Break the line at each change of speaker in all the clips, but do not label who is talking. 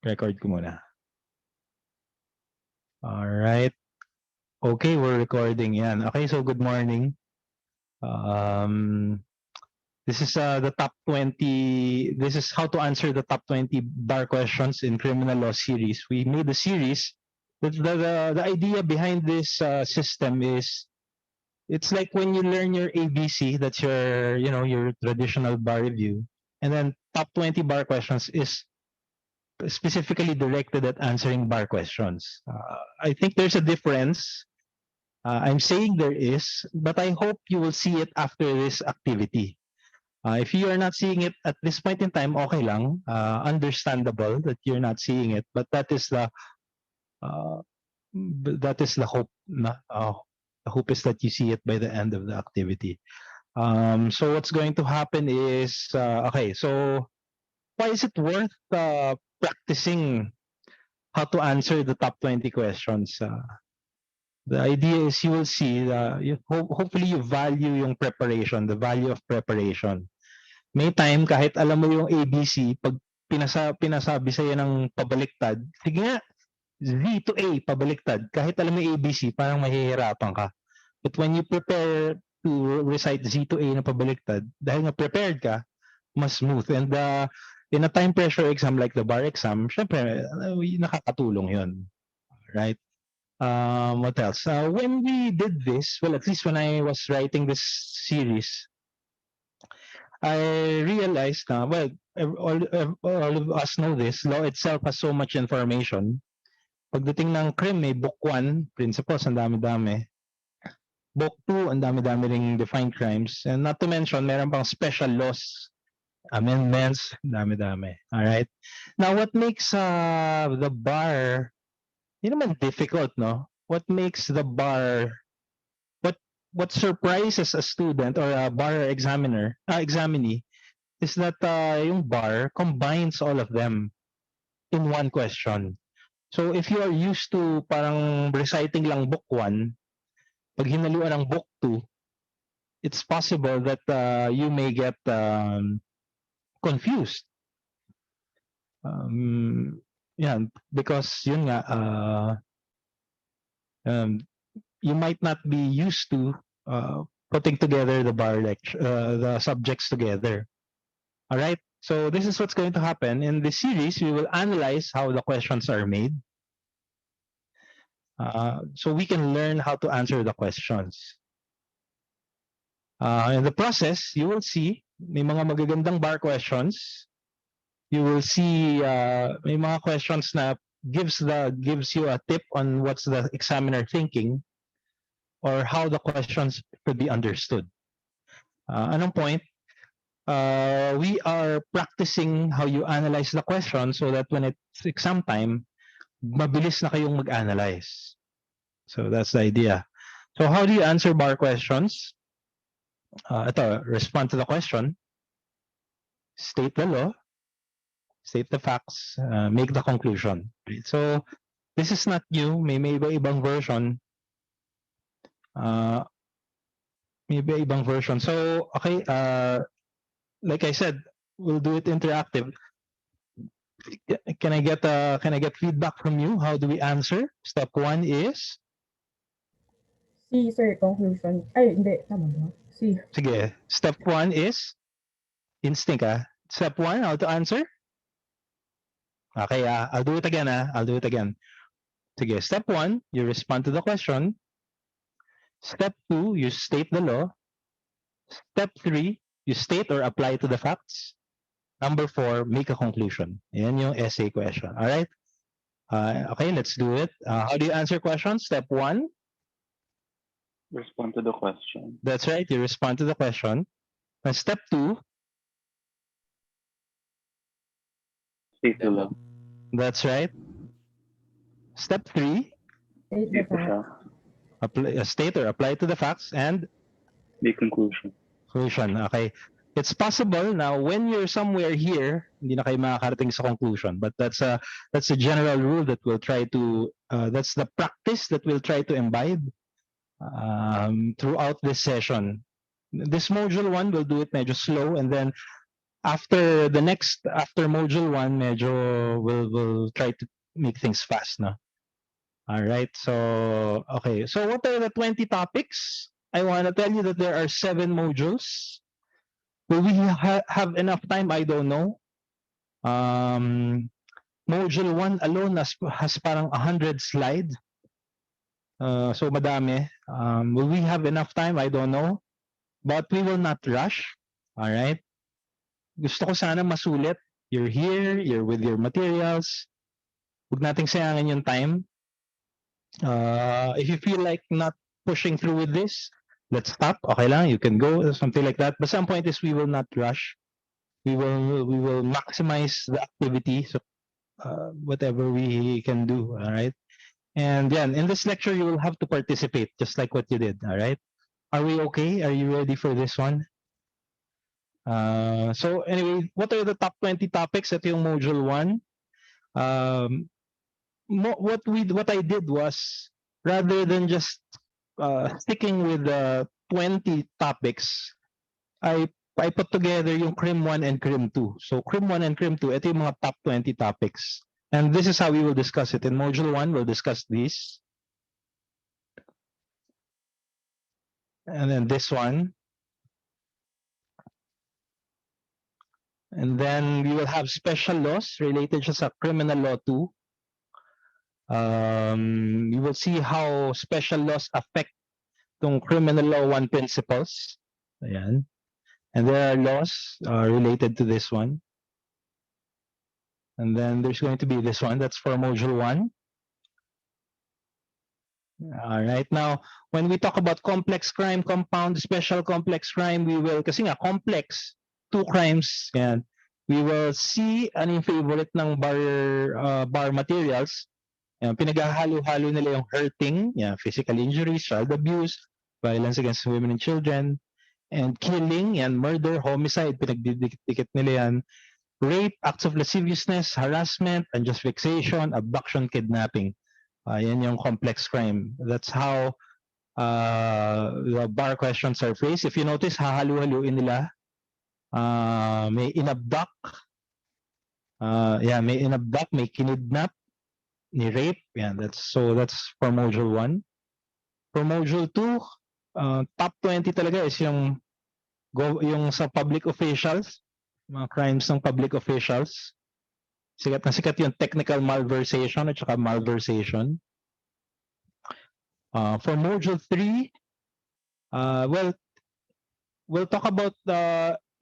Record ko muna. Alright. Okay, we're recording yan. Okay, so good morning. This is the top 20. This is how to answer the top 20 bar questions in criminal law series. We made a series. The idea behind this system is, it's like when you learn your ABC, that's your your traditional bar review, and then top 20 bar questions is specifically directed at answering bar questions. I think there's a difference. I'm saying there is, but I hope you will see it after this activity. If you are not seeing it at this point in time, okay lang. Understandable that you're not seeing it, but that is the hope. The hope is that you see it by the end of the activity. So what's going to happen is, okay, so why is it worth practicing how to answer the top 20 questions? The idea is you will see, hopefully you value yung preparation, the value of preparation. May time, kahit alam mo yung ABC, pag pinasabi sa'yo ng pabaliktad, sige nga, Z to A, pabaliktad. Kahit alam mo yung ABC, parang mahihirapan ka. But when you prepare to recite Z to A na pabaliktad, dahil nga prepared ka, mas smooth. And in a time pressure exam like the bar exam, syempre, nakakatulong yun. Right? What else? When we did this, well, at least when I was writing this series, I realized na, well, all of us know this, law itself has so much information. Pagdating ng crim, may book 1, principles, ang dami-dami. Book 2, ang dami-dami ring defined crimes. And not to mention, meron pang special laws, amendments, dami-dami. Alright? Now, what makes the bar, hindi naman difficult, no? What makes the bar, what surprises a student or a bar examinee is that yung bar combines all of them in one question. So if you are used to parang reciting lang book 1, pag hinaluan ng book 2, it's possible that you may get confused. Yeah, because yun nga, you might not be used to putting together the bar lecture, the subjects together. All right. So this is what's going to happen in this series. We will analyze how the questions are made, so we can learn how to answer the questions. In the process, you will see may mga magagandang bar questions. You will see may mga questions na gives you a tip on what's the examiner thinking, or how the questions could be understood. Anong point? We are practicing how you analyze the question so that when it's exam time, mabilis na kayong mag-analyze. So that's the idea. So how do you answer bar questions? Ito, respond to the question, state the law, state the facts, make the conclusion. So this is not new. May iba-ibang version. May iba-ibang version. So okay, like I said, we'll do it interactive. Can I get feedback from you? How do we answer? Step 1 is?
C, sir, conclusion. Ay, hindi. Tama ba? C.
Sige. Step 1 is? Instinct, Step 1, how to answer? Okay, I'll do it again, I'll do it again. Sige. Step 1, you respond to the question. Step 2, you state the law. Step 3, you state or apply to the facts. Number 4, make a conclusion. Yan yung essay question. All right? Okay, let's do it. How do you answer questions? Step 1.
Respond to the question.
That's right. You respond to the question. And step 2.
State the law.
That's right. Step 3.
State the facts.
State or apply to the facts, and
make conclusion.
Conclusion. Okay. It's possible now when you're somewhere here, hindi na kayo makakarating sa conclusion. But that's a general rule that we'll try to. That's the practice that we'll try to imbibe throughout this session. This module 1 will do it medyo slow, and then after module 1, medyo we'll try to make things fast, no? All right. So, okay. So what are the 20 topics? I want to tell you that there are 7 modules. Will we have enough time? I don't know. Module 1 alone has parang 100 slides. So madami. Will we have enough time? I don't know. But we will not rush. All right. Gusto ko sana masulit. You're here, you're with your materials. Huwag nating sayangin yung time. If you feel like not pushing through with this, let's stop. Okay lang, you can go, something like that. But some point is we will not rush. We will maximize the activity. So whatever we can do. All right. And yeah, in this lecture you will have to participate just like what you did. All right. Are we okay? Are you ready for this one? So anyway, what are the top 20 topics at yung module 1? What I did was, rather than just sticking with the 20 topics, I put together yung Crim 1 and Crim 2. So Crim 1 and Crim 2, ito yung mga top 20 topics. And this is how we will discuss it. In module 1, we'll discuss this. And then this one. And then we will have special laws related siya sa criminal law 2. You will see how special laws affect tong criminal law 1 principles. Ayan. And there are laws related to this one. And then there's going to be this one. That's for module 1. All right. Now, when we talk about complex crime, compound, special complex crime, we will, kasi nga, complex, 2 crimes, yan. We will see ano yung favorite ng bar materials. Yan, pinaghahalo-halo nila yung hurting, yan, physical injuries, child abuse, violence against women and children, and killing, yan, murder, homicide, pinagdidikit nila yan, rape, acts of lasciviousness, harassment, unjust vexation, abduction, kidnapping. Yan yung complex crime. That's how the bar questions are phrased. If you notice, hahalo-haluin nila. May inabduct, may inabduct, may kinidnap, ni rape. Yan, that's for module 1. For module 2, top 20 talaga is yung sa public officials, mga crimes ng public officials. Sikat na sikat yung technical malversation at saka malversation. For module 3, we'll talk about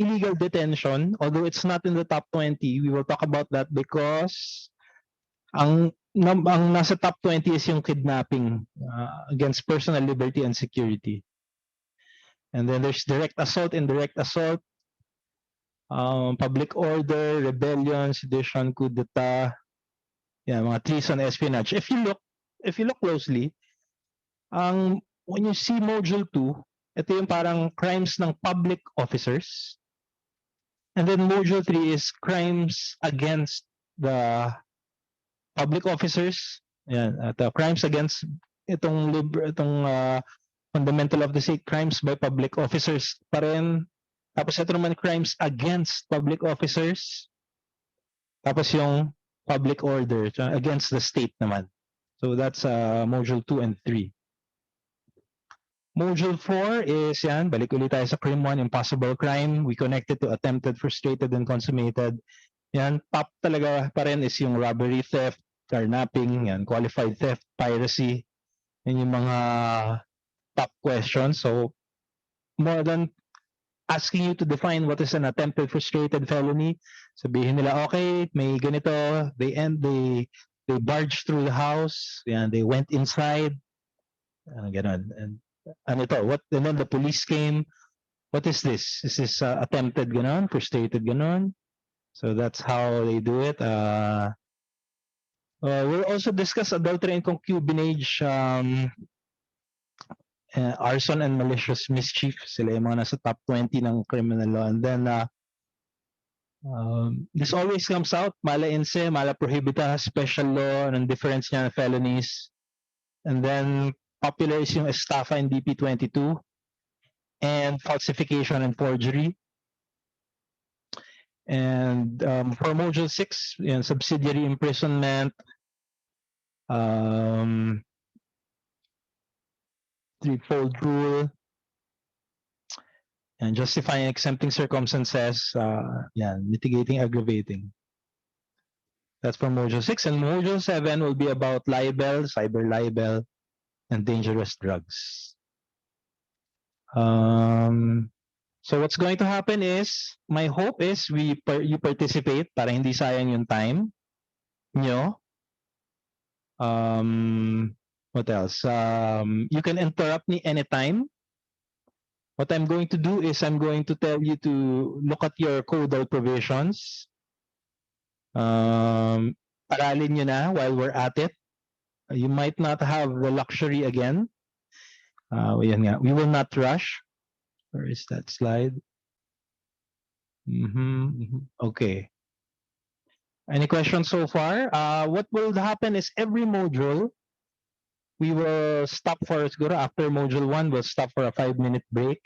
illegal detention. Although it's not in the top 20, we will talk about that because ang nasa top 20 is yung kidnapping against personal liberty and security. And then there's direct assault, indirect assault, public order, rebellion, sedition, coup d'etat, mga treason, espionage. If you look closely, when you see module 2, ito yung parang crimes ng public officers. And then module 3 is crimes against the public officers. Yan, at crimes against itong fundamental of the state, crimes by public officers pa rin. Tapos ito naman crimes against public officers. Tapos yung public order against the state naman. So that's module 2 and 3. Module 4 is yan, balik ulit tayo sa Crim 1, impossible crime. We connected to attempted, frustrated, and consummated. Yan, top talaga pa rin is yung robbery, theft, carnapping, yan, qualified theft, piracy. Yan yung mga top questions. So, more than asking you to define what is an attempted, frustrated felony, sabihin nila, okay, may ganito, they barged through the house, yan, they went inside, ganon. And then the police came. What is this? Is this attempted ganon, frustrated ganon? So that's how they do it. We'll also discuss adultery and concubinage, arson and malicious mischief. Sila yung mga nasa top 20 ng criminal law. And then this always comes out, mala inse, mala prohibita, special law, anong difference niya, felonies. And then popular is yung estafa and DP22, and falsification and forgery. And for module 6, subsidiary imprisonment, threefold rule, and justifying exempting circumstances, mitigating, aggravating. That's for module 6. And module 7 will be about libel, cyber libel, and dangerous drugs. So what's going to happen is, my hope is you participate para hindi sayang yung time nyo. What else? You can interrupt me anytime. What I'm going to do is I'm going to tell you to look at your codal provisions. Aralin nyo na while we're at it. You might not have the luxury again. We will not rush. Where is that slide? Okay. Any questions so far? What will happen is every module, we will stop for, after module 1, we'll stop for a 5-minute break,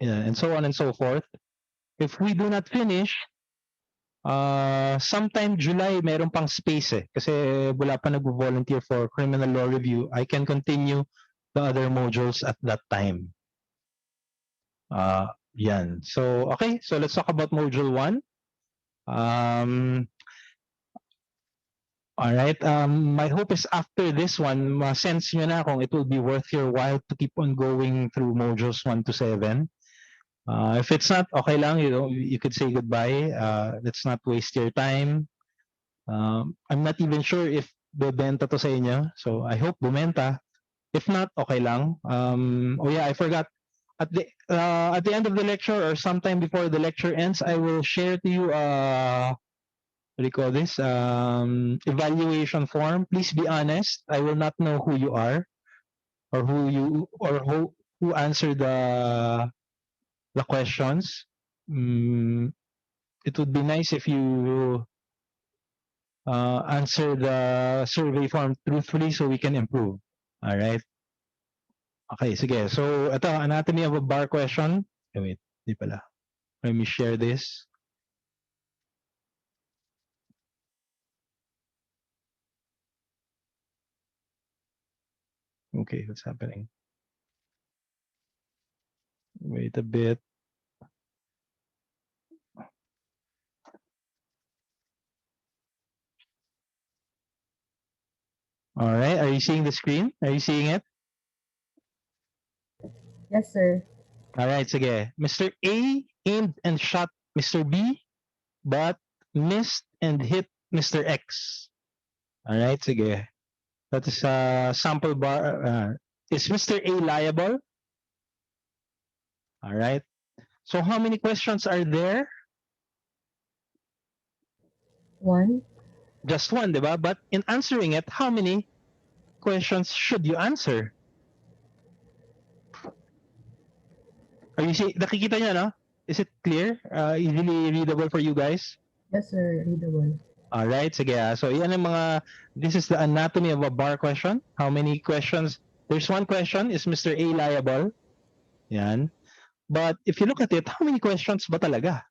and so on and so forth. If we do not finish, sometime July, meron pang space kasi wala pa nag-volunteer for criminal law review. I can continue the other modules at that time. Yan. So, okay. So, let's talk about module 1. All right. My hope is after this one, ma-sense nyo na kung it will be worth your while to keep on going through modules 1 to 7. If it's not, okay lang, you could say goodbye. Let's not waste your time. I'm not even sure if bebenta to sa inyo. So, I hope bumenta. If not, okay lang. I forgot. At the end of the lecture or sometime before the lecture ends, I will share to you what do you call this? Evaluation form. Please be honest. I will not know who you are or who answered the questions. It would be nice if you answer the survey form truthfully so we can improve. All right. Okay, sige. So, ito, anatomy of a bar question. Wait, di pala. Let me share this. Okay, what's happening? Wait a bit. All right, are you seeing the screen? Are you seeing it?
Yes, sir.
All right, sige. Mr. A aimed and shot Mr. B, but missed and hit Mr. X. All right, sige. That is a sample bar. Is Mr. A liable? All right. So how many questions are there?
1.
Just one, diba? But in answering it, how many questions should you answer? Are you see? Nakikita niyo, no? Is it clear? Easily readable for you guys?
Yes, sir. Readable.
All right, sige. So, yan ang mga, this is the anatomy of a bar question. How many questions? There's one question, is Mr. A liable? Yan. But if you look at it, how many questions ba talaga?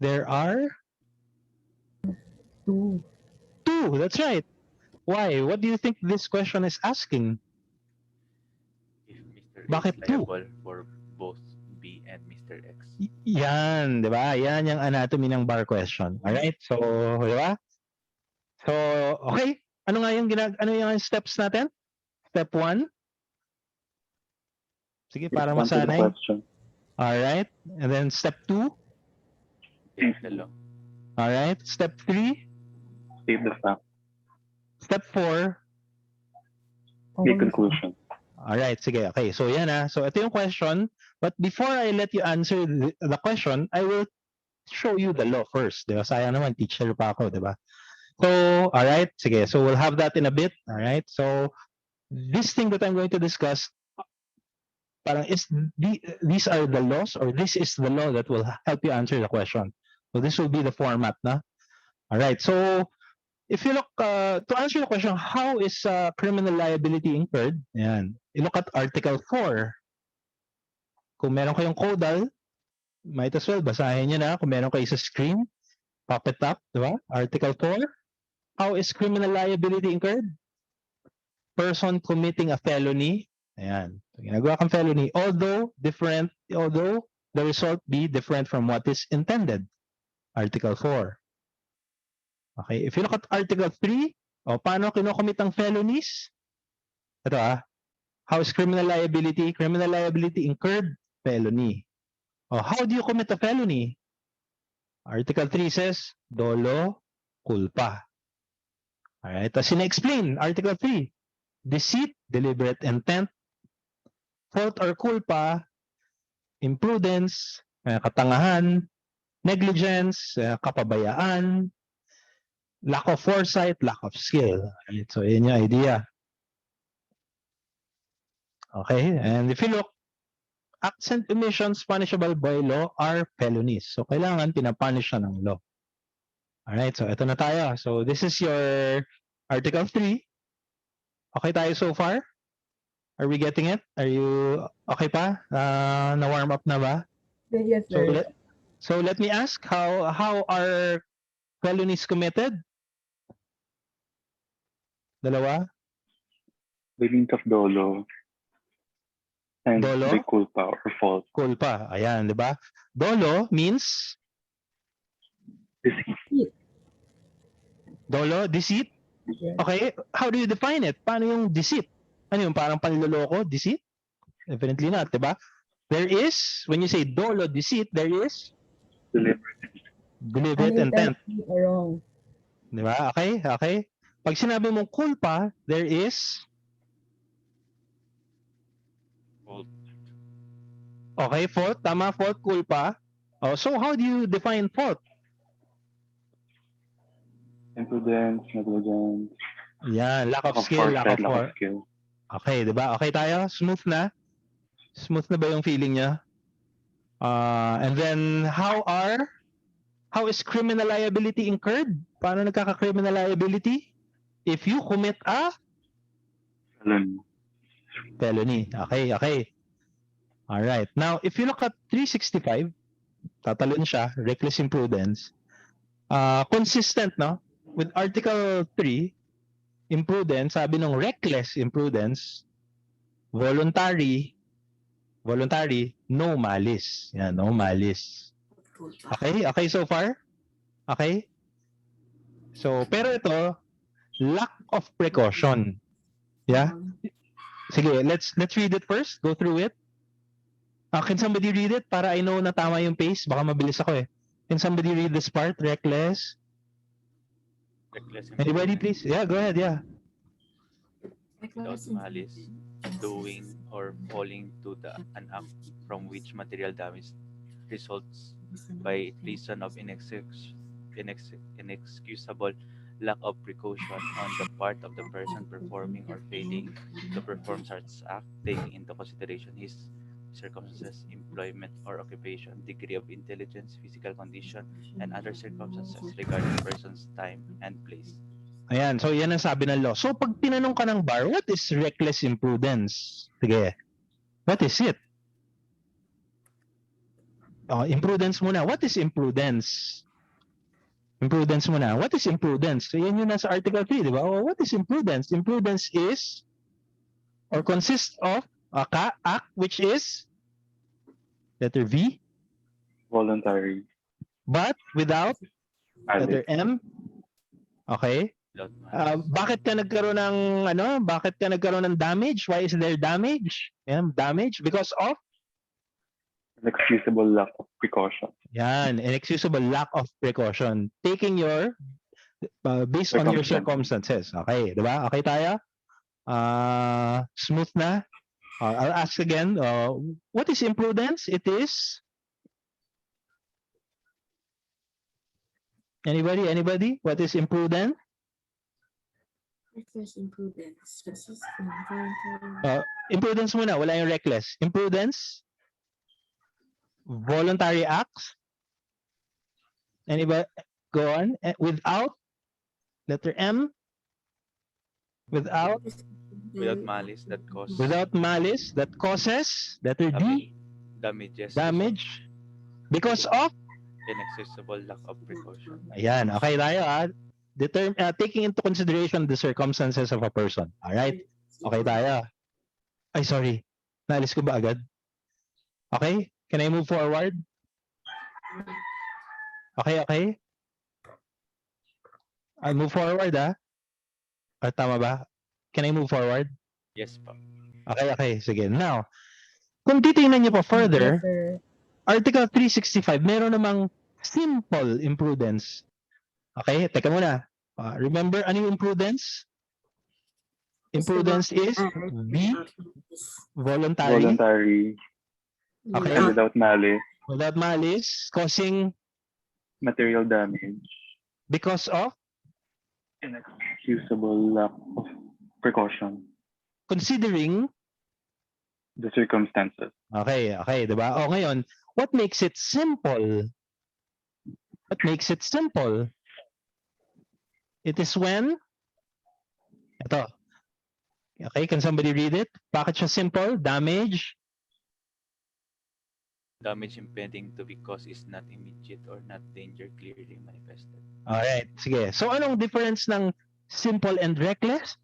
There are
2.
2. That's right. Why? What do you think this question is asking?
If Mr.
Bakit
A is
two?
liable for both B and Mr. X.
Yan, di ba? Yan yung anatomy ng bar question. Alright? So, di ba? So, okay. Ano nga yung ano yung steps natin? Step 1. Sige, para
Respond to the
masanay.
question.
Alright. And then step 2.
State the law.
Alright. Step 3.
State the fact.
Step 4.
Make conclusion.
Alright, sige. Okay, so yan na. So ito yung question. But before I let you answer the question, I will show you the law first. Diba? Sayang naman, teacher pa ako, diba? So, alright, sige. So we'll have that in a bit. Alright, so this thing that I'm going to discuss, parang these are the laws, or this is the law that will help you answer the question. So this will be the format, na? Alright, so if you look, to answer the question, how is criminal liability incurred? Ayan. You look at Article 4. Kung meron kayong caudal, might as well, basahin nyo na. Kung meron kayo sa screen, pop it up, di ba? Article 4. How is criminal liability incurred? Person committing a felony. Ayan. So, ginagawa kang felony. Although the result be different from what is intended. Article 4. Okay. If you look at Article 3, paano kinocommit ang felonies? Ito how is criminal liability? Criminal liability incurred felony. How do you commit a felony? Article 3 says, Dolo, Culpa. Alright, as in-explain, Article 3, deceit, deliberate intent, fault or culpa, imprudence, katangahan, negligence, kapabayaan, lack of foresight, lack of skill. Right, so, yun yung idea. Okay, and if you look, acts and omissions punishable by law are felonies. So, kailangan pinapunish na ng law. Alright, so ito na tayo. So, this is your Article 3. Okay tayo so far? Are we getting it? Are you okay pa? Na-warm up na ba?
Yes, sir.
So let me ask, how are felonies committed? Dalawa?
By means of Dolo. And
Dolo?
by culpa or fault.
Culpa. Ayan, di ba? Dolo means?
Deceit.
Dolo, deceit?
Yes.
Okay, how do you define it? Paano yung deceit? Ano yung parang panloloko? Deceit? Definitely not, di ba? There is, when you say dolo, deceit, there is? Deliberate intent.
Wrong.
Di ba? Okay, okay. Pag sinabi mong culpa, there is?
Fault.
Okay, fault. Tama, fault, culpa. So how do you define fault?
Imprudence, negligence.
Yan, lack of skill, lack of
skill.
Okay, di ba? Okay tayo? Smooth na? Smooth na ba yung feeling niya? And then, how is criminal liability incurred? Paano nagkaka-criminal liability? If you commit a felony. Okay, okay. Alright. Now, if you look at 365, tatalon siya, reckless imprudence. Consistent, no? With Article 3, imprudence, sabi ng reckless imprudence, voluntary, no malice. Yan, no malice. Okay? Okay so far? Okay? So, pero ito, lack of precaution. Yeah? Sige, let's read it first. Go through it. Can somebody read it para I know na tama yung pace? Baka mabilis ako eh. Can somebody read this part? Reckless? Anybody please? Yeah, go ahead, yeah.
Without malice, doing or falling to an act from which material damage results by reason of inexcusable lack of precaution on the part of the person performing or failing to perform such act, taking into consideration his circumstances, employment or occupation, degree of intelligence, physical condition, and other circumstances regarding person's time and place.
Ayan, so yan ang sabi ng law. So pag tinanong ka ng bar, what is reckless imprudence? Sige, what is it? Imprudence muna. What is imprudence? Imprudence muna. What is imprudence? So yan yun nasa Article 3, di ba? What is imprudence? Imprudence is or consists of a act which is letter V.
Voluntary.
But without letter M. Okay. Bakit ka nagkaroon ng bakit ka nagkaroon ng damage? Why is there damage? Damage because of
inexcusable lack of precaution.
Yan, inexcusable lack of precaution. Taking your based on your circumstances. Okay, 'di ba? Okay tayo? Smooth na. I'll ask again, what is imprudence? It is Anybody? What is imprudent?
Reckless imprudence.
Imprudence muna, wala yung reckless. Imprudence, voluntary acts. Anybody? Go on. Without Letter M. Without
Without malice that causes
Letter D.
damages
Damage. Because of.
inaccessible lack of precaution.
Ayan. Okay tayo taking into consideration the circumstances of a person. Alright? Okay tayo. Ay, sorry. Naalis ko ba agad? Okay? Can I move forward? Okay. I'll move forward, tama ba? Can I move forward?
Yes po.
Okay. Sige. Now, kung titingnan niyo pa further,
Yes, sir.
Article 365, meron namang simple imprudence. Okay? Teka muna. Remember, ano yung imprudence? Imprudence is B, voluntary,
Voluntary
Okay.
and without malice,
without malice, causing
material damage,
because of,
inexcusable lack of precaution,
considering.
the circumstances.
Okay, diba? Ngayon, what makes it simple? It is when, ito. Okay, can somebody read it? Bakit siya simple? Damage.
Damage impending to be caused is not immediate or not danger clearly manifested.
Alright, sige. So, anong difference ng simple and reckless?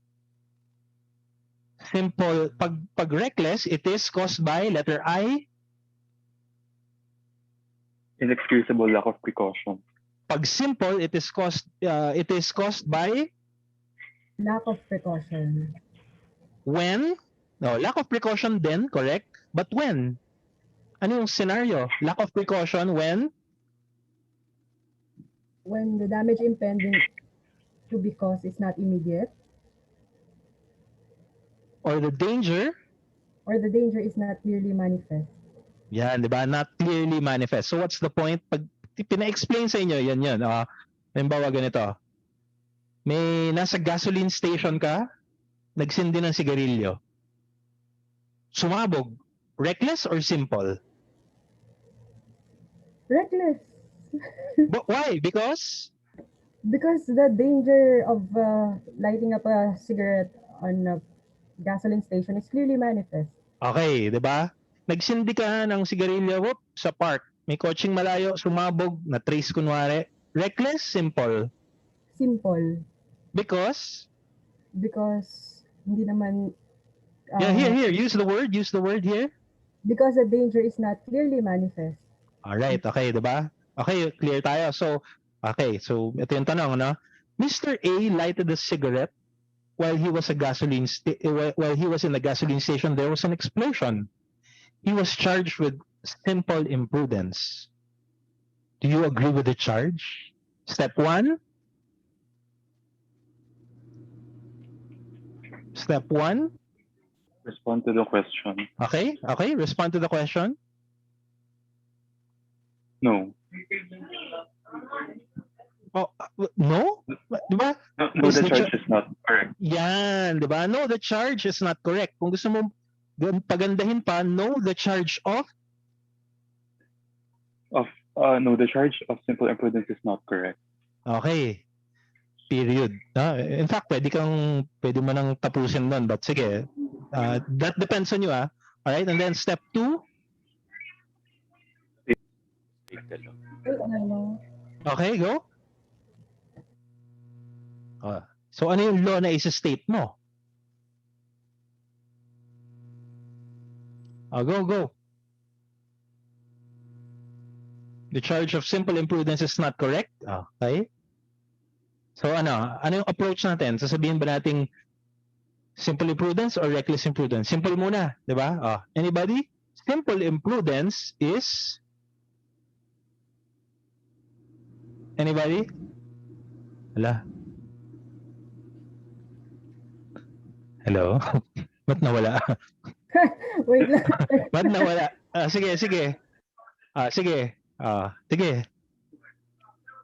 Simple, pag reckless, it is caused by letter I.
Inexcusable lack of precaution.
Pag simple, it is caused by
Lack of precaution.
when. No, lack of precaution then, correct? But when? Ano yung scenario? Lack of precaution when?
When the damage impending to be caused is not immediate,
Or the danger.
or the danger is not clearly manifest.
Yan, di ba? Not clearly manifest. So what's the point? Pag pina-explain sa inyo, yan. Halimbawa ganito. May nasa gasoline station ka, nagsindi ng sigarilyo. Sumabog. Reckless or simple?
Reckless.
But why? Because
Because the danger of lighting up a cigarette on a gasoline station is clearly manifest.
okay, 'di ba? Nagsindi ka ng sigarilyo sa park. May kotseng malayo, sumabog, na trace kunwari. Reckless, simple.
Simple.
Because
Because hindi naman
here, use the word here.
because the danger is not clearly manifest.
All right, okay, 'di ba? Okay, clear tayo. So ito yung tanong, no? Mr. A lighted a cigarette while he was in the gasoline station. There was an explosion. He was charged with simple imprudence. Do you agree with the charge? Step 1.
Respond to the question.
Okay, respond to the question.
No.
No? Diba?
No,
Is
the
the
charge is not correct.
Yan, diba? No, the charge is not correct. Kung gusto mo pagandahin pa, no, the charge of.
No, the charge of simple imprudence is not correct.
Okay. Period. In fact, pwede mo nang tapusin doon. But sige, that depends on you. Alright, and then step 2.
Take the law.
Okay, go. So ano yung law na isa-state mo? Go. The charge of simple imprudence is not correct. Okay. So ano yung approach natin? Sasabihin ba nating simple imprudence or reckless imprudence? Simple muna, di ba? Anybody? Simple imprudence is. Anybody? Hala. Hello? Ba't nawala?
Wait lang.
Ba't nawala? Sige. Sige.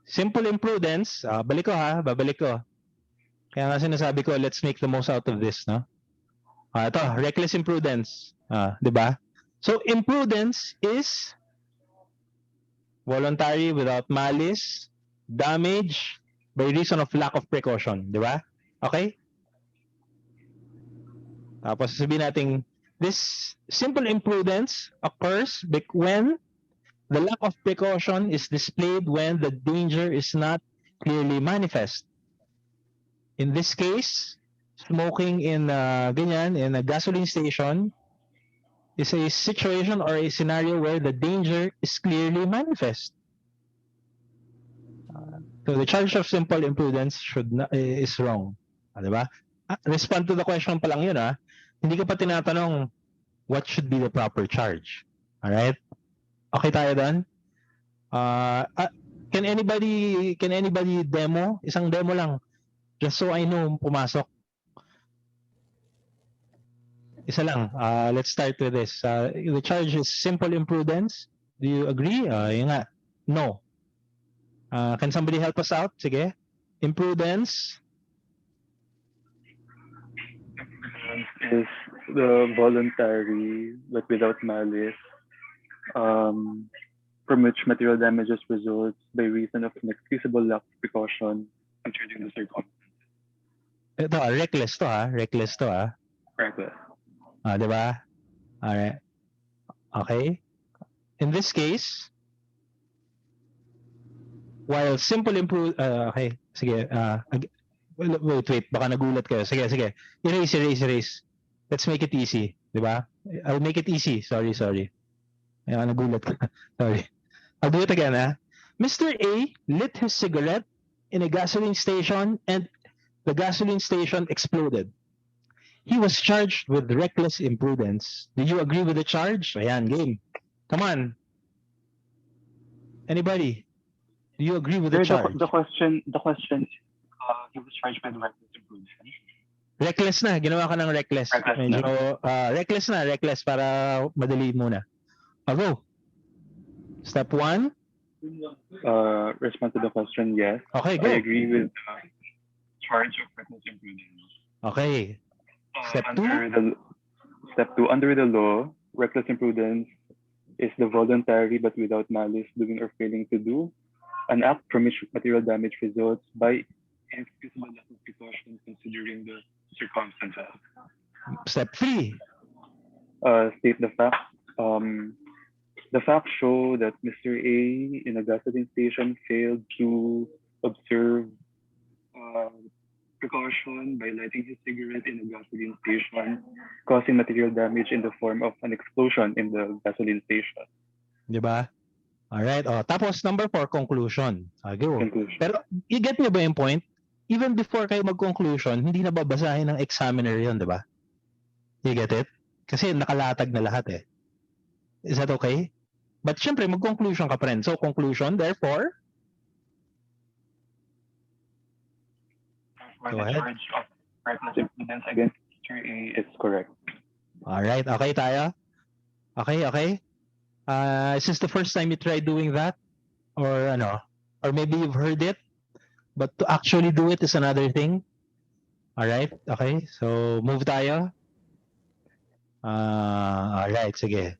Simple imprudence. Babalik ko. Kaya nga sinasabi ko, let's make the most out of this, no? Ito, reckless imprudence. Di ba? So, imprudence is voluntary without malice, damage, by reason of lack of precaution, di ba? Okay? Tapos sabihin natin, this simple imprudence occurs when the lack of precaution is displayed when the danger is not clearly manifest. In this case, smoking in in a gasoline station is a situation or a scenario where the danger is clearly manifest. So the charge of simple imprudence is wrong. Diba? Respond to the question pa lang yun Hindi ka pa tinatanong what should be the proper charge. Alright? Okay tayo doon? Can anybody demo? Isang demo lang. Just so I know pumasok. Isa lang. Let's start with this. The charge is simple imprudence. Do you agree? Yun nga. No. Can somebody help us out? Sige. Imprudence.
Is the voluntary but without malice, from which material damages results by reason of inexcusable lack of precaution concerning the circumstances.
Ito, reckless to Reckless to
Reckless.
Diba? Alright. Okay. In this case, while simple okay. Sige. Wait. Baka nagulat kayo. Sige. Erase. Let's make it easy. Diba? I'll make it easy. Sorry. Ayan, nagulat ka. Sorry. I'll do it again, Mr. A lit his cigarette in a gasoline station and the gasoline station exploded. He was charged with reckless imprudence. Do you agree with the charge? Ayan, game. Come on. Anybody? Do you agree with the charge?
The question he was charged with reckless imprudence.
Reckless na. Ginawa ka ng reckless. Reckless para madali muna. I'll go. Step 1.
Respond to the question, yes.
Okay, go.
I agree with the charge of reckless imprudence.
Okay. Step 2.
Step 2, under the law, reckless imprudence is the voluntary but without malice doing or failing to do an act from which material damage results by inexcusable lack of precaution considering the circumstances.
Step 3.
State the facts. The facts show that Mr. A in a gasoline station failed to observe precaution by lighting his cigarette in a gasoline station, causing material damage in the form of an explosion in the gasoline station.
Diba? Alright. Tapos number 4, conclusion. Go.
Conclusion.
Pero, you get me ba yung point? Even before kayo mag-conclusion, hindi na babasahin ng examiner yun, diba? You get it? Kasi nakalatag na lahat Is that okay? But syempre, mag-conclusion ka pa rin. So, conclusion, therefore, go ahead.
The charge of reckless imprudence against Mr. A is correct.
Alright, okay tayo? Okay. Is this the first time you tried doing that? Or or maybe you've heard it, but to actually do it is another thing. Alright, okay. So, move tayo. Alright, sige.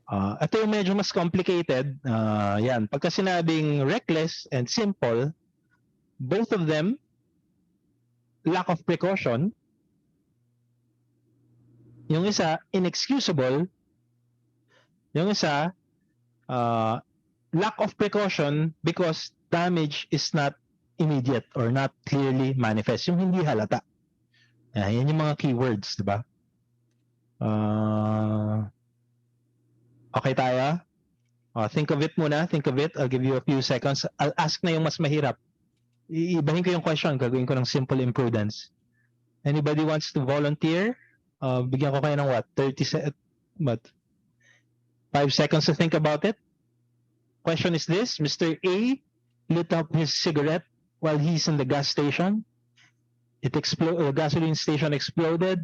Ito yung medyo mas complicated. Yan. Pagka sinabing reckless and simple, both of them, lack of precaution. Yung isa, inexcusable. Yung isa, lack of precaution because damage is not immediate or not clearly manifest. Yung hindi halata. Yan yung mga keywords, diba? Okay tayo? Think of it muna. Think of it. I'll give you a few seconds. I'll ask na yung mas mahirap. Iibahin ko yung question. Gagawin ko ng simple imprudence. Anybody wants to volunteer? Bigyan ko kayo ng 5 seconds to think about it. Question is this. Mr. A lit up his cigarette while he's in the gas station. The gasoline station exploded.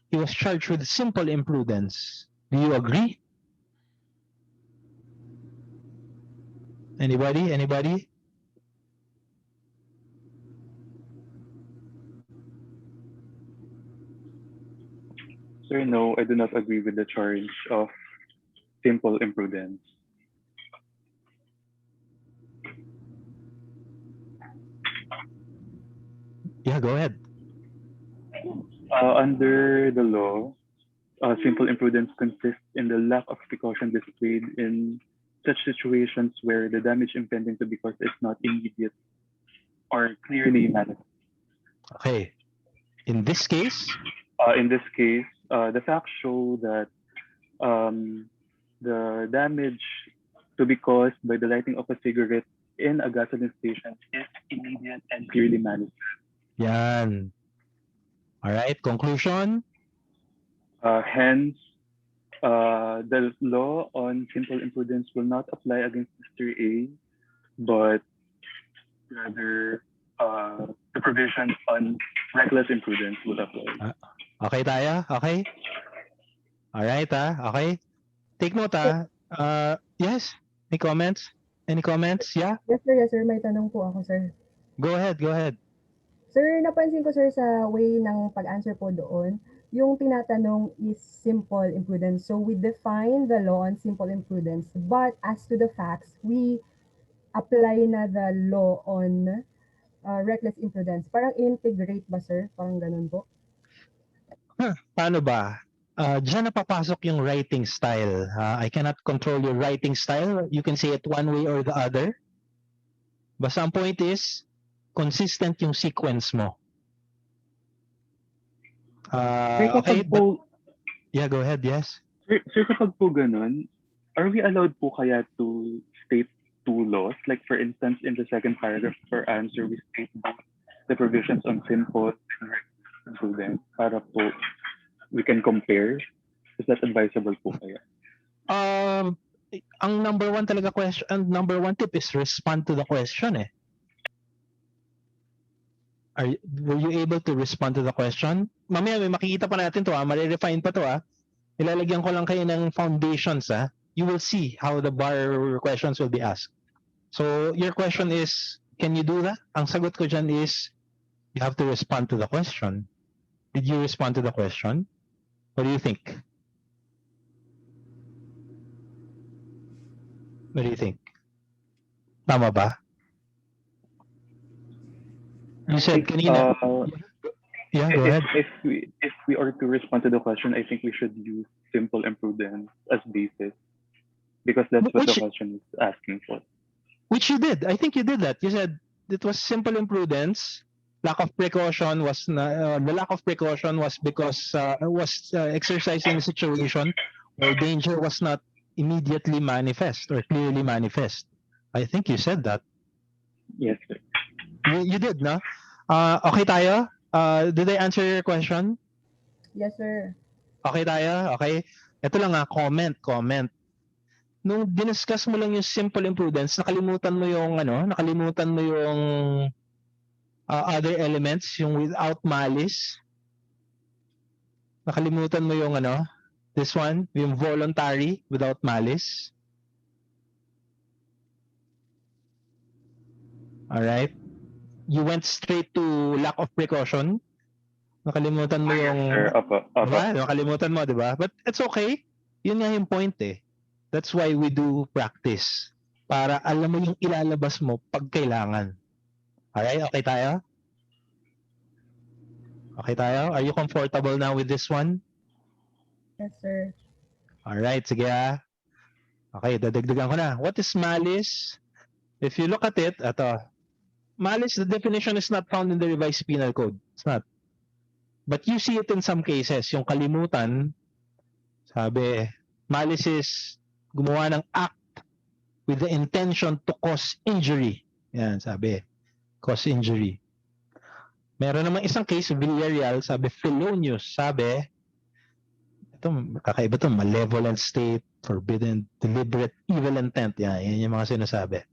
He was charged with simple imprudence. Do you agree? Anybody?
Sir, no, I do not agree with the charge of simple imprudence.
Yeah, go ahead.
Under the law, simple imprudence consists in the lack of precaution displayed in such situations where the damage impending to be caused is not immediate or clearly manifest.
Okay. In this case,
In this case, the facts show that the damage to be caused by the lighting of a cigarette in a gasoline station is immediate and clearly manifest.
yan. All right, conclusion.
Hence, the law on simple imprudence will not apply against Mr. A, but rather the provisions on reckless imprudence will apply.
Okay tayo? Okay? All right, okay. Take note, yes. Any comments? Any comments? Yeah?
Yes sir, may tanong po ako sir.
Go ahead, go ahead.
Sir, napansin ko sir sa way ng pag-answer po doon, yung tinatanong is simple imprudence. So we define the law on simple imprudence, but as to the facts, we apply na the law on reckless imprudence. Parang integrate ba sir? Parang ganun po.
Paano ba? Diyan napapasok yung writing style. I cannot control your writing style. You can say it one way or the other. Basta ang point is, consistent yung sequence mo. Okay, but... Yeah, go ahead, yes.
Sir, kapag po ganun, are we allowed po kaya to state two laws? Like for instance, in the second paragraph for answer, we state both the provisions on simple and reckless imprudence para po we can compare. Is that advisable po kaya?
Ang number one talaga question, and number one tip is respond to the question eh. Were you able to respond to the question? Mamaya may makikita pa natin to mare-refine pa to Ilalagyan ko lang kayo ng foundations You will see how the bar questions will be asked. So your question is, can you do that? Ang sagot ko dyan is, you have to respond to the question. Did you respond to the question? What do you think? What do you think? Tama ba? You said kanina. Yeah, go ahead.
If we are to respond to the question, I think we should use simple imprudence as basis because that's what the question is asking for.
Which you did. I think you did that. You said it was simple imprudence. Lack of precaution was the lack of precaution was because was exercised in a situation where danger was not immediately manifest or clearly manifest. I think you said that.
Yes, sir.
You did, no? Okay tayo? Did I answer your question?
Yes, sir.
Okay tayo? Okay. Ito lang comment. Nung diniscuss mo lang yung simple imprudence, nakalimutan mo yung other elements, yung without malice. Nakalimutan mo yung this one, yung voluntary without malice. All right. You went straight to lack of precaution. Nakalimutan mo yung...
Yes, sir.
Diba? Nakalimutan mo, diba? But it's okay. Yun nga yung point eh. That's why we do practice. Para alam mo yung ilalabas mo pag kailangan. Alright? Okay tayo? Okay tayo? Are you comfortable now with this one?
Yes, sir.
Alright, sige Okay, dadagdagan ko na. What is malice? If you look at it, malice, the definition is not found in the revised penal code. It's not. But you see it in some cases. Yung kalimutan, sabi, malice is gumawa ng act with the intention to cause injury. Yan, sabi. Cause injury. Meron namang isang case, Villarreal, sabi, felonious. Sabi, ito, kakaiba ito, malevolent state, forbidden, deliberate, evil intent. Yan yung mga sinasabi.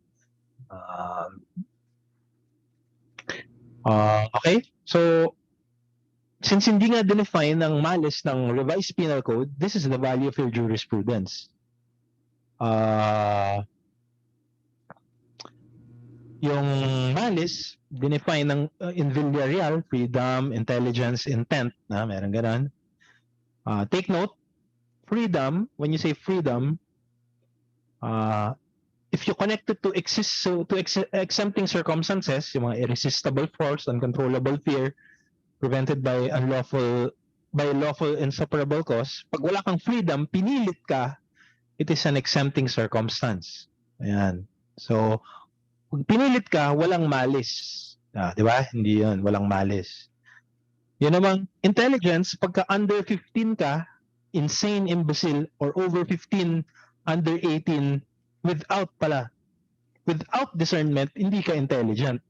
Okay? So, since hindi nga define ng malice ng revised penal code, this is the value of your jurisprudence. Yung malice, define ng in Villarreal, freedom, intelligence, intent, meron ganon. Take note, freedom, when you say freedom, if you connect it to exempting circumstances, yung mga irresistible force, uncontrollable fear, prevented by lawful insuperable cause, pag wala kang freedom, pinilit ka, it is an exempting circumstance. Ayan. So, pag pinilit ka, walang malis. Di ba? Hindi yun, walang malis. Yun namang intelligence, pagka under 15 ka, insane, imbecile, or over 15, under 18, without discernment, hindi ka intelligent.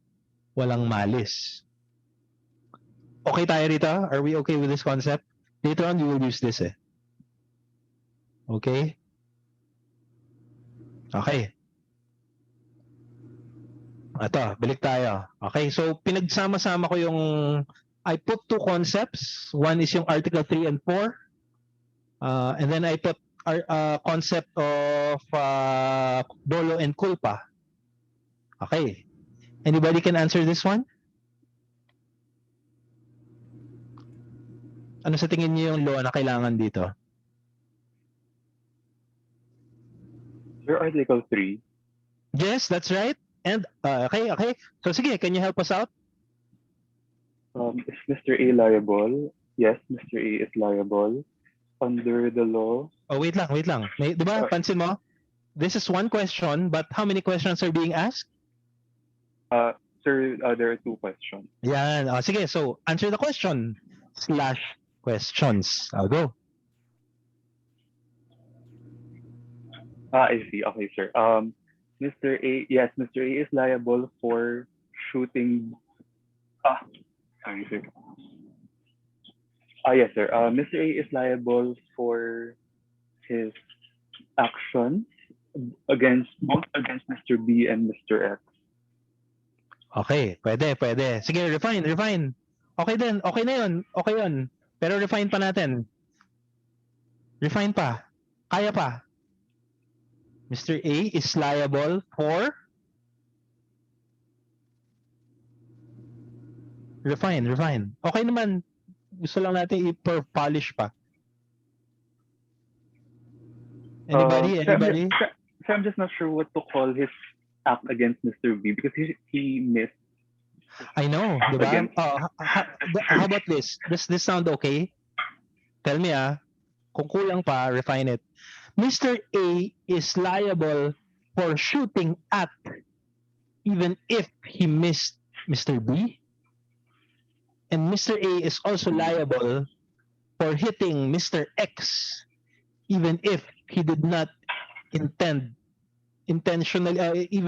Walang malis. Okay tayo rito? Are we okay with this concept? Later on, we will use this Okay? Okay. Ito, balik tayo. Okay, so pinagsama-sama ko yung I put two concepts. One is yung Article 3 and 4. And then I put concept of Dolo and Culpa. Okay. Anybody can answer this one? Ano sa tingin niyo yung law na kailangan dito?
Sir, Article 3.
Yes, that's right. And okay. So sige, can you help us out?
Is Mr. A liable? Yes, Mr. A is liable under the law.
Oh, wait lang. Di ba, pansin mo? This is one question, but how many questions are being asked?
Sir, there are two questions.
Yan. Sige, so answer the question / questions. I'll go.
I see. Okay, sir. Mr. A, yes, Mr. A is liable for shooting. Sorry, sir. Yes, sir. Mr. A is liable for his actions both against Mr. B and Mr. X.
Okay, pwede. Sige, refine. Okay din, okay na yun. Okay yun. Pero refine pa natin. Refine pa. Kaya pa. Mr. A is liable for refine. Okay naman. Gusto lang natin i-polish pa. Anybody?
Sir, I'm just not sure what to call his act against Mr. B because he missed.
I know, di ba? How about this? Does this sound okay? Tell me kung kulang pa, refine it. Mr. A is liable for shooting at even if he missed Mr. B. And Mr. A is also liable for hitting Mr. X even if he did not even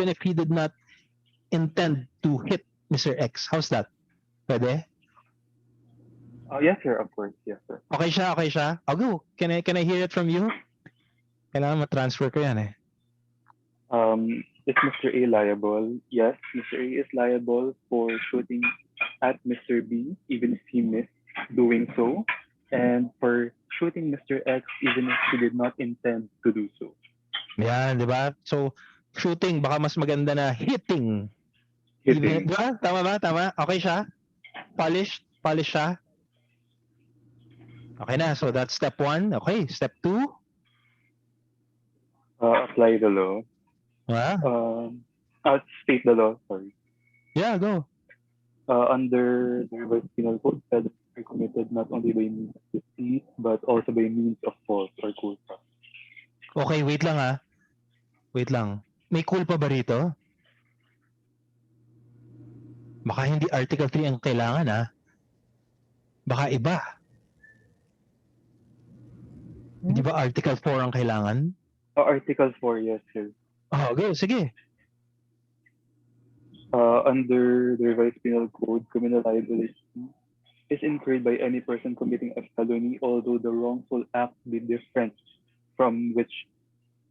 if he did not intend to hit Mr. X. How's that? Pwede?
Yes, sir. Of course. Yes, sir.
Okay siya? I'll go. Can I hear it from you? Kailangan ma-transfer ko yan
Is Mr. A liable? Yes, Mr. A is liable for shooting at Mr. B even if he missed doing so, and for shooting Mr. X even if he did not intend to do so.
Yan, di ba? So, shooting, baka mas maganda na hitting. Di ba? Tama ba? Okay siya? Polish siya? Okay na, so that's step 1. Okay, step 2.
Apply the law. State the law, sorry.
Yeah, go.
Under the revised penal code, felonies are committed not only by means of deceit, but also by means of fault or culpa.
Okay, wait lang. May culpa ba rito? Baka hindi Article 3 ang kailangan Baka iba. Hindi ba Article 4 ang kailangan?
Article 4, yes, sir.
Go, sige.
Under the revised penal code, criminal liability is incurred by any person committing a felony, although the wrongful act be different from which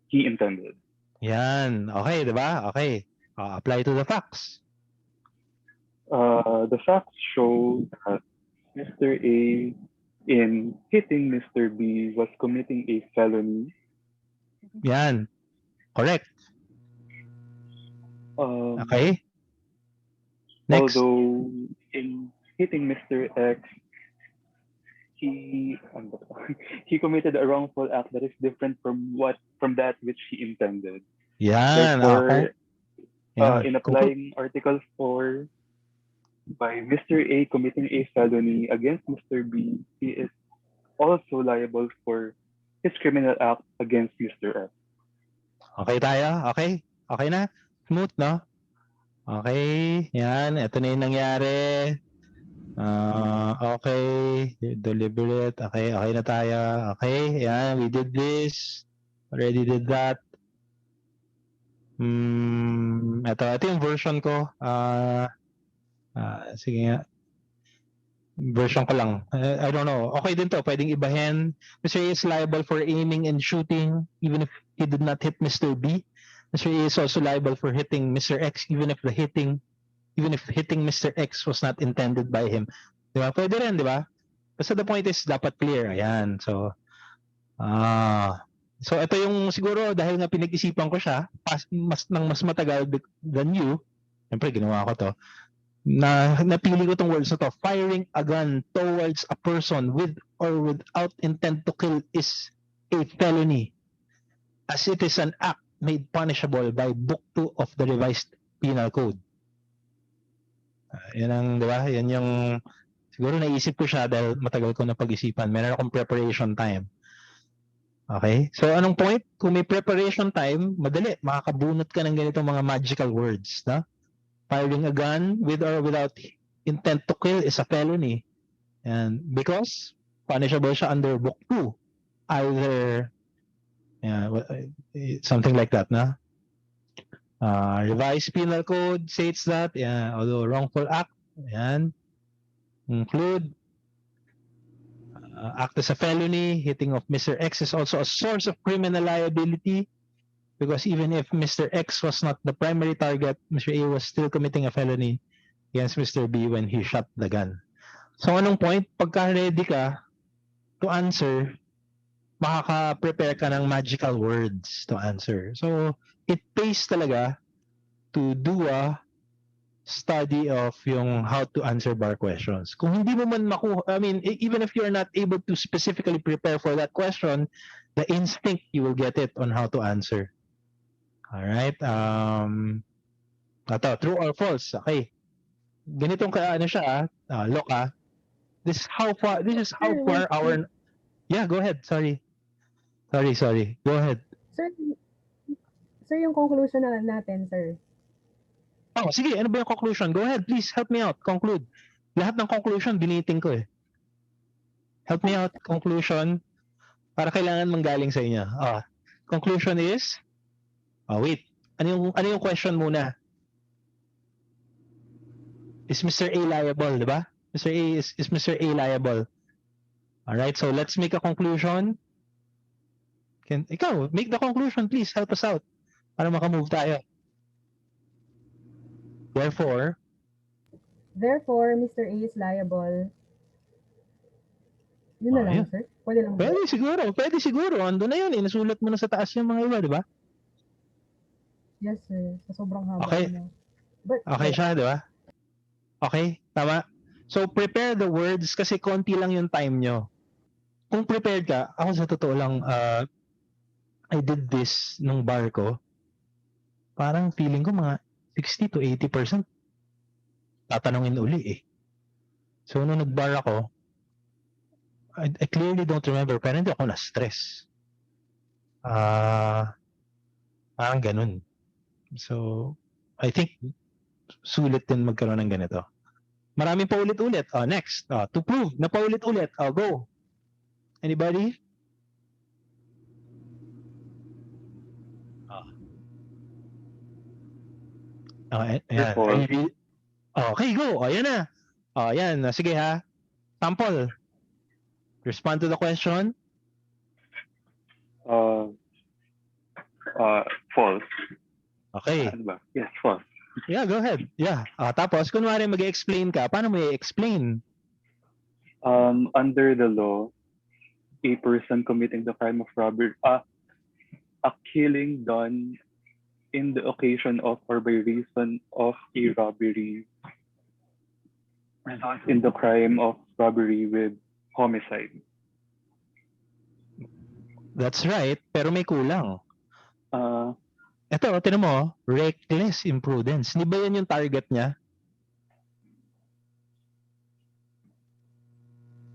he intended.
Yan. Okay, di ba? Okay. Apply to the facts.
The facts show that Mr. A, in hitting Mr. B, was committing a felony.
Yan. Correct. Okay. Next.
Although in hitting Mr. X, he committed a wrongful act that is different from that which he intended.
Yan.
Therefore,
Yan.
in applying Article 4, by Mr. A committing a felony against Mr. B, he is also liable for his criminal act against Mr. F.
Okay tayo? Okay? Okay na? Smooth, no? Okay. Yan. Ito na yung nangyari. Okay. Deliberate. Okay. Okay na tayo. Okay. Yan. We did this. Already did that. Ito yung version ko. Sige nga. Version ko lang. I don't know. Okay din to. Pwedeng ibahin. Mr. A is liable for aiming and shooting even if he did not hit Mr. B. Mr. A is also liable for hitting Mr. X even if hitting Mr. X was not intended by him. Di ba? Pwede rin, di ba? Basta the point is dapat clear. Ayan. So ito yung siguro dahil nga pinag-isipan ko siya mas matagal than you. Siyempre, ginawa ko to. Napili ko tong words na to. Firing a gun towards a person with or without intent to kill is a felony as it is an act made punishable by Book 2 of the Revised Penal Code. Yan ang, di ba? Yan yung siguro naisip ko siya dahil matagal ko na pag-isipan. Meron akong preparation time. Okay? So, anong point? Kung may preparation time, madali. Makakabunot ka ng ganitong mga magical words. Na? Firing a gun with or without intent to kill is a felony. And because punishable siya under Book 2. Either something like that, na? Revised Penal Code states that, although wrongful act, include act as a felony, hitting of Mr. X is also a source of criminal liability because even if Mr. X was not the primary target, Mr. A was still committing a felony against Mr. B when he shot the gun. So anong point? Pagka ready ka to answer, makaka-prepare ka ng magical words to answer. So it pays talaga to do a study of yung how to answer bar questions. Kung hindi mo man makuha, even if you're not able to specifically prepare for that question, the instinct, you will get it on how to answer. Alright? True or false? Okay. Ganitong siya, look This is how far our... Yeah, go ahead. Sorry. Go ahead.
Sir, yung conclusion natin, sir.
Oh, sige. Ano ba yung conclusion? Go ahead. Please, help me out. Conclude. Lahat ng conclusion, biniting ko eh. Help me out. Conclusion. Para kailangan manggaling sa inyo. Conclusion is... wait. Ano yung question muna? Is Mr. A liable, di ba? Mr. A is Mr. A liable? Alright, so let's make a conclusion. Ikaw, make the conclusion, please. Help us out. Para makamove tayo. Therefore,
Mr. A is liable. Yun na lang, sir? Pwede lang.
Pwede siguro. Ando na yun. Inasulat mo na sa taas yung mga iba, di ba?
Yes, sir. Sa sobrang haba.
Okay. Okay siya, di ba? Okay, tama. So, prepare the words kasi konti lang yung time nyo. Kung prepared ka, ako sa totoo lang, I did this nung bar ko. Parang feeling ko mga 60 to 80% tatanungin uli eh. So, nung nag-bar ako, I clearly don't remember, pero hindi ako na-stress. Parang ganun. So, I think sulit din magkaroon ng ganito. Maraming paulit-ulit. Next. To prove na paulit-ulit. Go. Anybody? Ayan. Okay, go. Ayan na. Ayan. Sige ha. Sample. Respond to the question.
False.
Okay.
Yes, false.
Yeah, go ahead. Yeah. Tapos, kunwari mag-explain ka, paano mo i-explain?
Under the law, a person committing the crime of robbery, a killing done in the occasion of or by reason of a robbery results in the crime of robbery with homicide.
That's right, pero may kulang. Ito, tinan mo, reckless imprudence. Di ba yan yung target niya?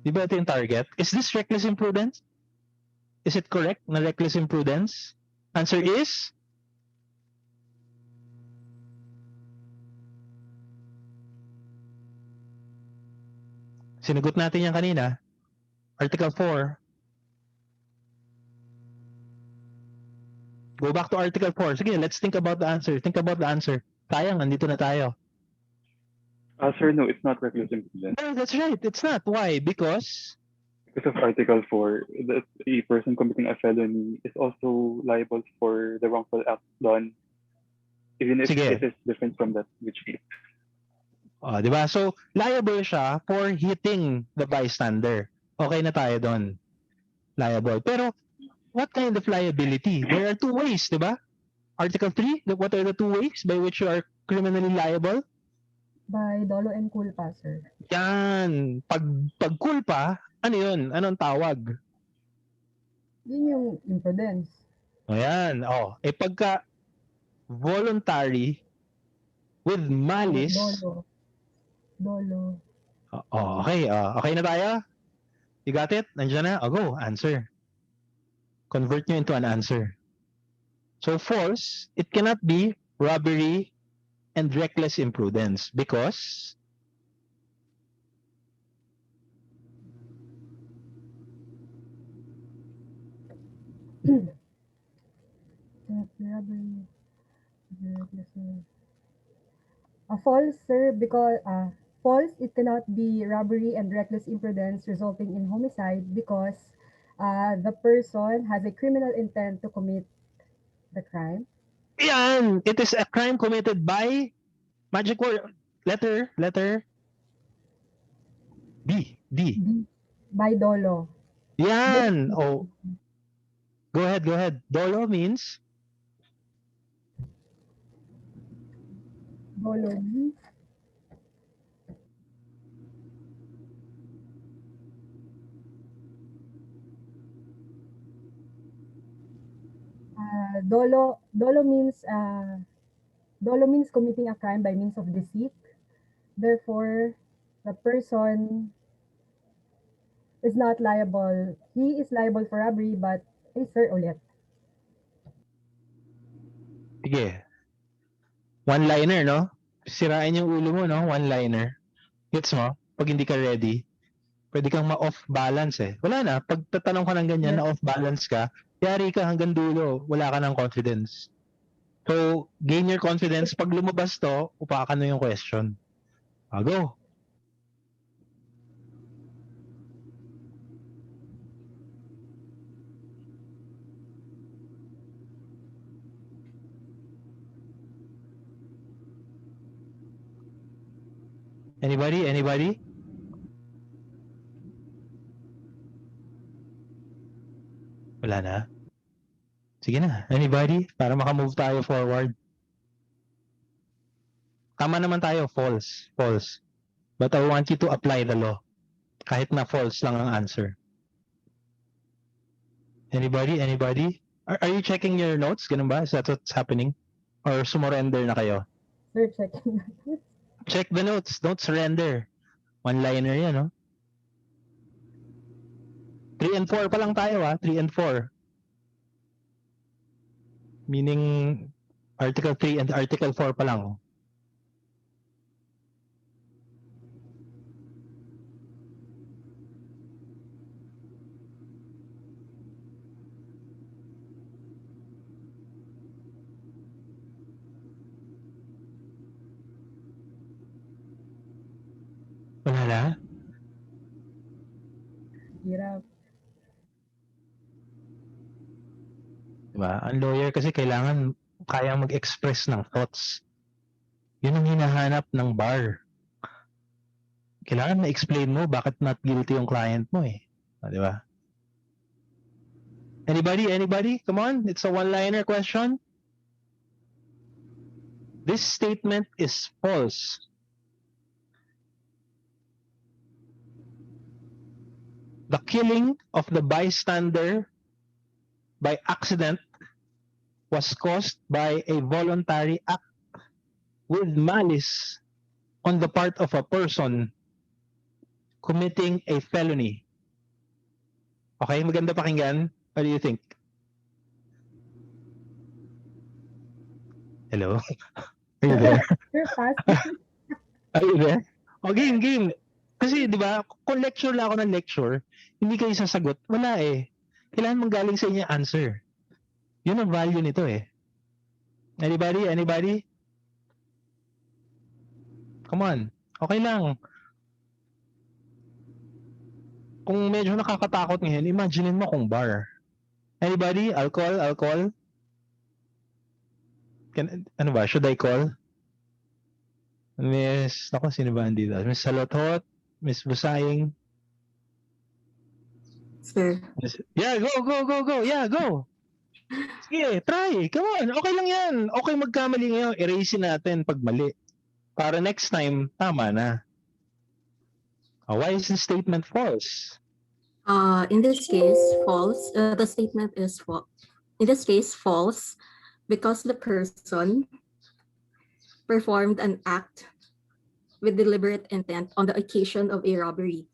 Di ba ito yung target? Is this reckless imprudence? Is it correct na reckless imprudence? Answer is? Sinagot natin yan kanina. Article 4. Go back to Article 4. Sige, let's think about the answer. Think about the answer. Sayang, andito na tayo.
Sir, no, it's not reckless imprudence.
No, that's right. It's not. Why? Because
Because of Article 4, that a person committing a felony is also liable for the wrongful act done, even if
Sige.
it is different from that which is.
di ba? So, liable siya for hitting the bystander. Okay na tayo doon. Liable. Pero, what kind of liability? There are two ways, di ba? Article 3, what are the two ways by which you are criminally liable?
By Dolo and Culpa, sir.
Yan. Pag culpa, ano yun? Anong tawag?
Yun yung imprudence.
Ayan. Pagka voluntary with malice.
Dolo.
Okay. Okay na tayo? You got it? Nandiyan na? Go. Answer. Convert nyo into an answer. So false, it cannot be robbery and reckless imprudence because
False, sir, because false, it cannot be robbery and reckless imprudence resulting in homicide because the person has a criminal intent to commit the crime.
yan, it is a crime committed by magic word letter D.
By Dolo.
Yan. Go ahead. Dolo means
Dolo means Dolo means committing a crime by means of deceit. Therefore, the person is not liable. He is liable for robbery, but sir, ulit.
sige. One-liner, no? Sirain yung ulo mo, no? One-liner. Gets mo? Pag hindi ka ready, pwede kang ma-off balance eh. Wala na. Pag tatanong ka ng ganyan, na off balance ka, yari ka hanggang dulo, wala ka ng confidence. So, gain your confidence. Pag lumabas to, upakan mo yung question. Go. Anybody? Wala na. Sige na. Anybody? Para makamove tayo forward. Tama naman tayo. False. But I want you to apply the law. Kahit na false lang ang answer. Anybody? Are you checking your notes? Ganun ba? Is that what's happening? Or sumurrender na kayo?
Sir, checking.
Check the notes. Don't surrender. One-liner yan, no? 3 and 4 pa lang tayo, 3 and 4. Meaning, Article 3 and Article 4 pa lang. Wala na?
Hirap.
Diba? Ang lawyer kasi kailangan kayang mag-express ng thoughts. Yun ang hinahanap ng bar. Kailangan ma-explain mo bakit not guilty yung client mo eh. Diba? Anybody? Come on, it's a one-liner question. This statement is false. The killing of the bystander by accident was caused by a voluntary act with malice on the part of a person committing a felony. Okay, maganda pakinggan. What do you think? Hello? Are you there?
You're fast.
Are you there? O, game. Kasi, di ba, kung lecture lang ako ng lecture, hindi kayo sasagot, wala eh. Kailangan mong galing sa inyo answer. Yun ang value nito eh. Anybody? Come on. Okay lang. Kung medyo nakakatakot ngayon, imaginein mo kung bar. Anybody? Alcohol? Ano ba? Should I call? Miss, ako, sino ba andito? Miss Salothot? Miss Busaying?
Sir.
Yeah, go. Yeah, go. Sige, try. Come on. Okay lang yan. Okay magkamali ngayon. Erasein natin pag mali. Para next time, tama na. Why is the statement false?
In this case, false. The statement is false. In this case, false, because the person performed an act with deliberate intent on the occasion of a robbery.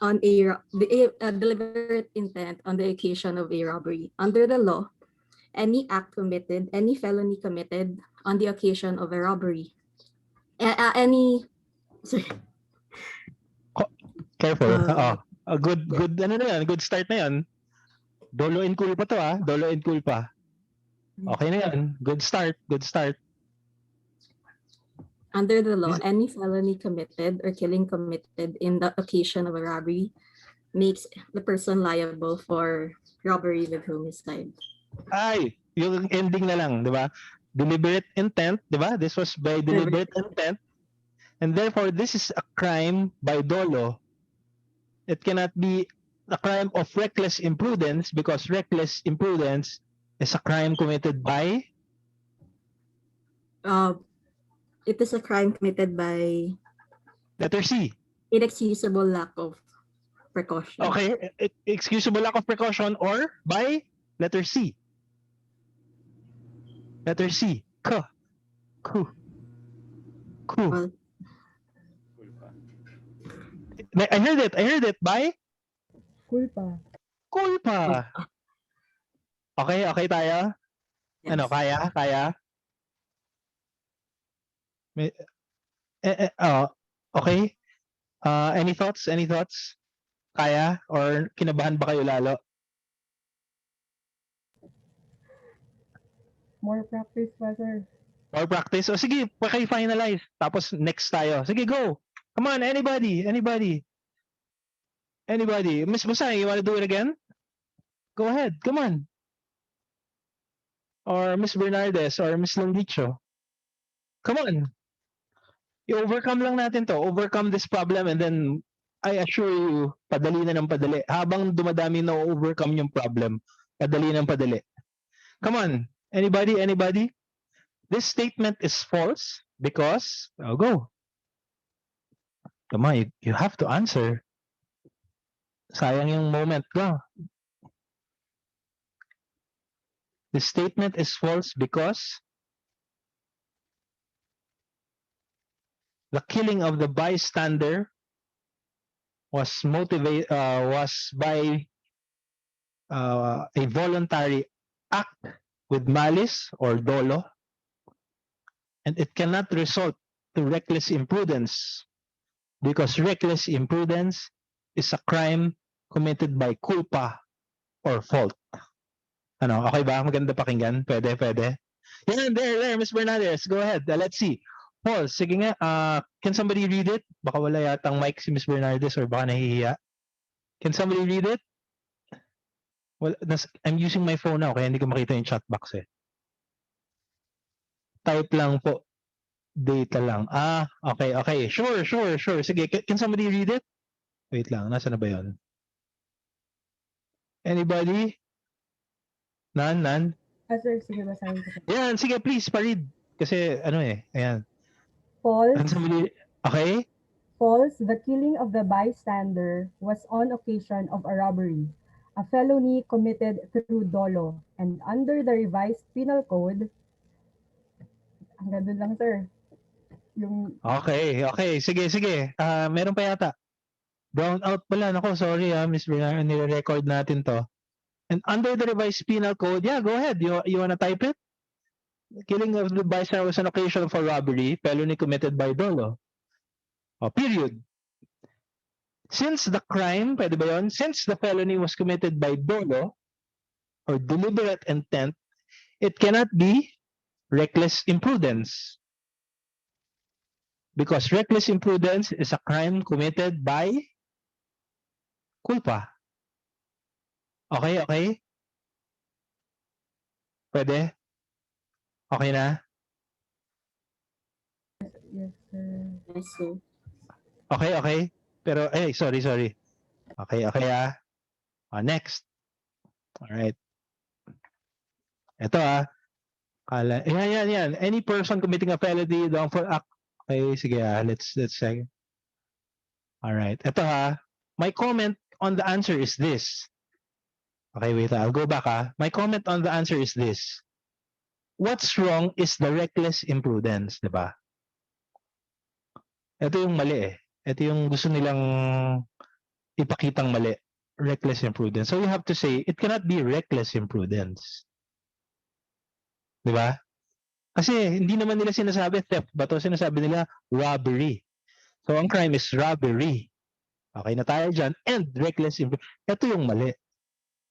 Deliberate intent on the occasion of a robbery. Under the law, any act committed, any felony committed on the occasion of a robbery,
Careful. Good ano na yan, good start na yan. Dolo and culpa to Dolo and culpa. Okay na yan. Good start.
Under the law, any felony committed or killing committed in the occasion of a robbery makes the person liable for robbery with homicide.
Ay, yung ending na lang, di ba? Deliberate intent, di ba? This was by deliberate intent. And therefore, this is a crime by Dolo. It cannot be a crime of reckless imprudence because reckless imprudence is a crime committed by?
It is a crime committed by
Letter C.
inexcusable lack of precaution.
Okay, excusable lack of precaution or by letter C. Letter C. Ku.
Well,
I heard it by
Culpa.
Okay tayo?
yes.
Ano, kaya? Okay. Any thoughts? Kaya? Or kinabahan ba kayo lalo?
More practice pa, sir.
More practice? O sige, paki-finalize. Tapos next tayo. Sige, go. Come on, anybody? Miss Busay, you wanna do it again? Go ahead, come on. Or Miss Bernardes or Miss Longicho. Come on. I-overcome lang natin to. Overcome this problem and then I assure you, padali na ng padali. Habang dumadami na overcome yung problem, padali ng padali. Come on. Anybody? This statement is false because, go. Come on, you have to answer. Sayang yung moment. Go. The statement is false because the killing of the bystander was by a voluntary act with malice or dolo, and it cannot result to reckless imprudence because reckless imprudence is a crime committed by culpa or fault. Ano, okay ba? Maganda pakinggan? Pwede. Yan, there, Miss Bernardes. Go ahead. Let's see. Paul, sige nga. Can somebody read it? Baka wala yatang mic si Miss Bernardes or baka nahihiya. Can somebody read it? Well, I'm using my phone now kaya hindi ko makita yung chat box eh. Type lang po. Data lang. Okay. Sure. Sige, can somebody read it? Wait lang, nasa na ba yun? Anybody? None?
Sir, sige, basahin ko.
Yan, sige, please, pa-read. Kasi, ayan.
False.
Can somebody, okay?
False, the killing of the bystander was on occasion of a robbery. a felony committed through Dolo. And under the revised penal code, hanggang dun lang, sir. Yung,
Okay. Sige. Meron pa yata. Brown out pala. Nako, sorry Miss Bernard. Nire-record natin to. And under the revised penal code, yeah, go ahead. You wanna type it? Killing of the bystander was an occasion for robbery, felony committed by Dolo. Period. Since the crime, pwede ba yun? Since the felony was committed by Dolo or deliberate intent, it cannot be reckless imprudence. Because reckless imprudence is a crime committed by culpa. Okay? Pwede? Okay na?
yes, sir.
Yes, sir.
Okay. Pero, sorry. Okay next. Alright. Ito yan. Any person committing a felony, wrongful act. Okay, sige let's check. Alright. Ito my comment on the answer is this. Okay, wait, I'll go back My comment on the answer is this. What's wrong is the reckless imprudence, di ba? Ito yung mali Ito yung gusto nilang ipakitang mali. Reckless imprudence. So you have to say, it cannot be reckless imprudence. Di ba? Kasi hindi naman nila sinasabi theft ba to? Sinasabi nila robbery. So ang crime is robbery. Okay na tayo dyan. And reckless imprudence. Ito yung mali.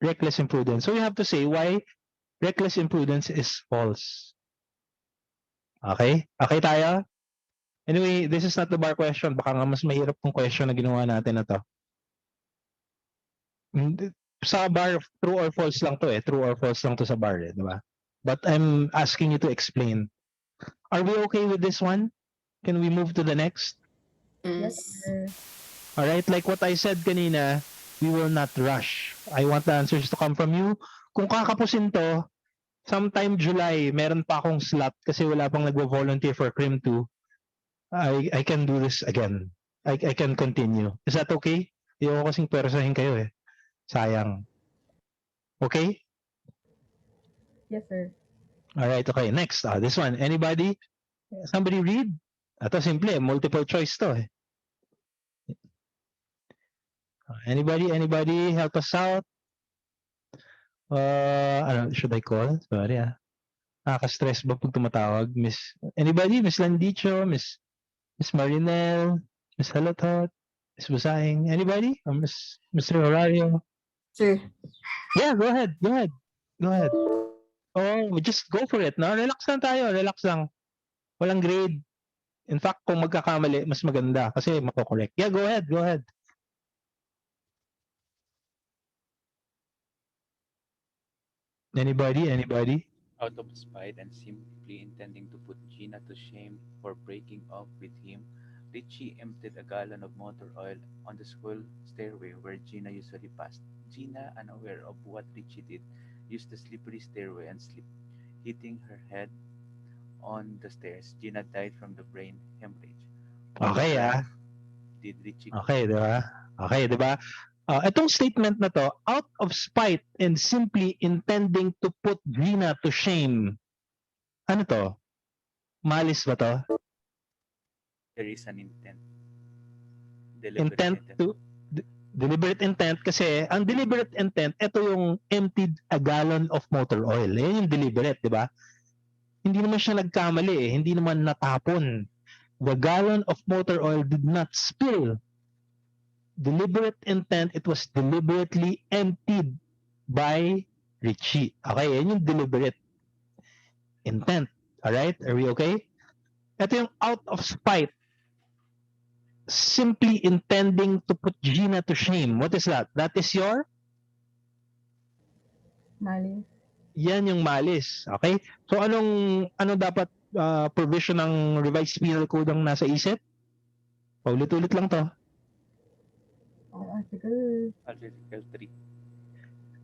Reckless imprudence. So you have to say why reckless imprudence is false. Okay? Okay tayo? Anyway, this is not the bar question. Baka nga mas mahirap kung question na ginawa natin na to. Sa bar, true or false lang to True or false lang to sa bar di ba? But I'm asking you to explain. Are we okay with this one? Can we move to the next?
Yes,
Yes.
sir.
Alright, like what I said kanina, we will not rush. I want the answers to come from you. Kung kakapusin to, sometime July, meron pa akong slot kasi wala pang nagvo-volunteer for Crim 2. I can do this again. I can continue. Is that okay? Hindi ko kasing persahin kayo Sayang. Okay?
Yes, sir.
Alright, okay. Next, this one. Anybody? Somebody read? Ito simple multiple choice to Anybody help us out? Should I call? Sorry Nakaka-stress ba pag tumatawag? Anybody? Miss Landicho? Miss Marinel? Miss Halotot? Miss Busahing? Anybody? Mr. Horario?
Sir.
Yeah, go ahead. Oh, just go for it. No? Relax lang tayo. Relax lang. Walang grade. In fact, kung magkakamali, mas maganda kasi mako-correct. Yeah, go ahead. Anybody?
Out of spite and simply intending to put Gina to shame for breaking up with him, Richie emptied a gallon of motor oil on the school stairway where Gina usually passed. Gina, unaware of what Richie did, used the slippery stairway and slipped, hitting her head on the stairs. Gina died from the brain hemorrhage.
Okay
Did Richie
Okay, di ba? Itong statement na to, out of spite and simply intending to put Gina to shame. Ano to? Malis ba to?
there is an intent?
Deliberate intent kasi ang deliberate intent, ito yung emptied a gallon of motor oil. Yan yung deliberate, di ba? Hindi naman siya nagkamali hindi naman natapon. The gallon of motor oil did not spill. Deliberate intent, it was deliberately emptied by Richie. Okay, yan yung deliberate intent. Alright, are we okay? Ito yung out of spite. Simply intending to put Gina to shame. What is that? That is your?
Malis.
Yan yung malis. Okay? So ano dapat provision ng revised penal code ang nasa isip? Paulit-ulit lang to.
Article
3.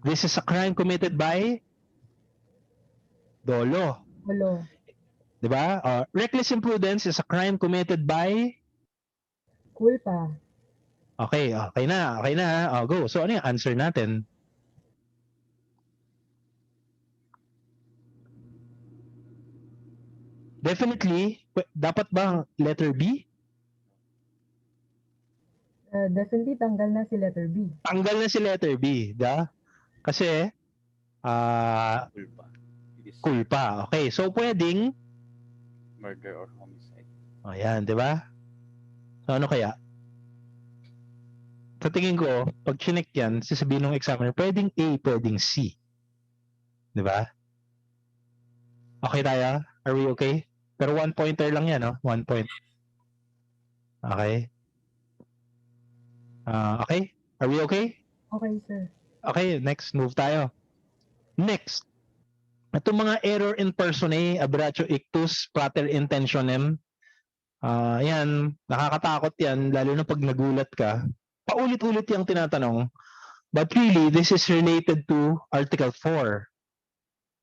This is a crime committed by Dolo.
Dolo.
Diba? Reckless imprudence is a crime committed by
Culpa.
Okay na. Go. So ano yung answer natin? Definitely, dapat ba letter B?
Definitely tanggal na si letter B.
Tanggal na si letter B, da? Kasi,
Culpa. It is
culpa. Okay, so pwedeng,
murder or homicide.
ayan, di ba? So ano kaya? Sa tingin ko, pag chinek yan, sasabihin ng examiner, pwedeng A, pwedeng C. Di ba? Okay tayo? Are we okay? Pero 1 pointer lang yan, no? 1 point. Okay? Okay? Are we okay?
Okay, sir.
Okay, next, move tayo. Next, itong mga error in personae, Aberratio, Ictus, Praeter, Intentionem, yan, nakakatakot yan, lalo na pag nagulat ka. Paulit-ulit yung tinatanong. But really, this is related to Article 4.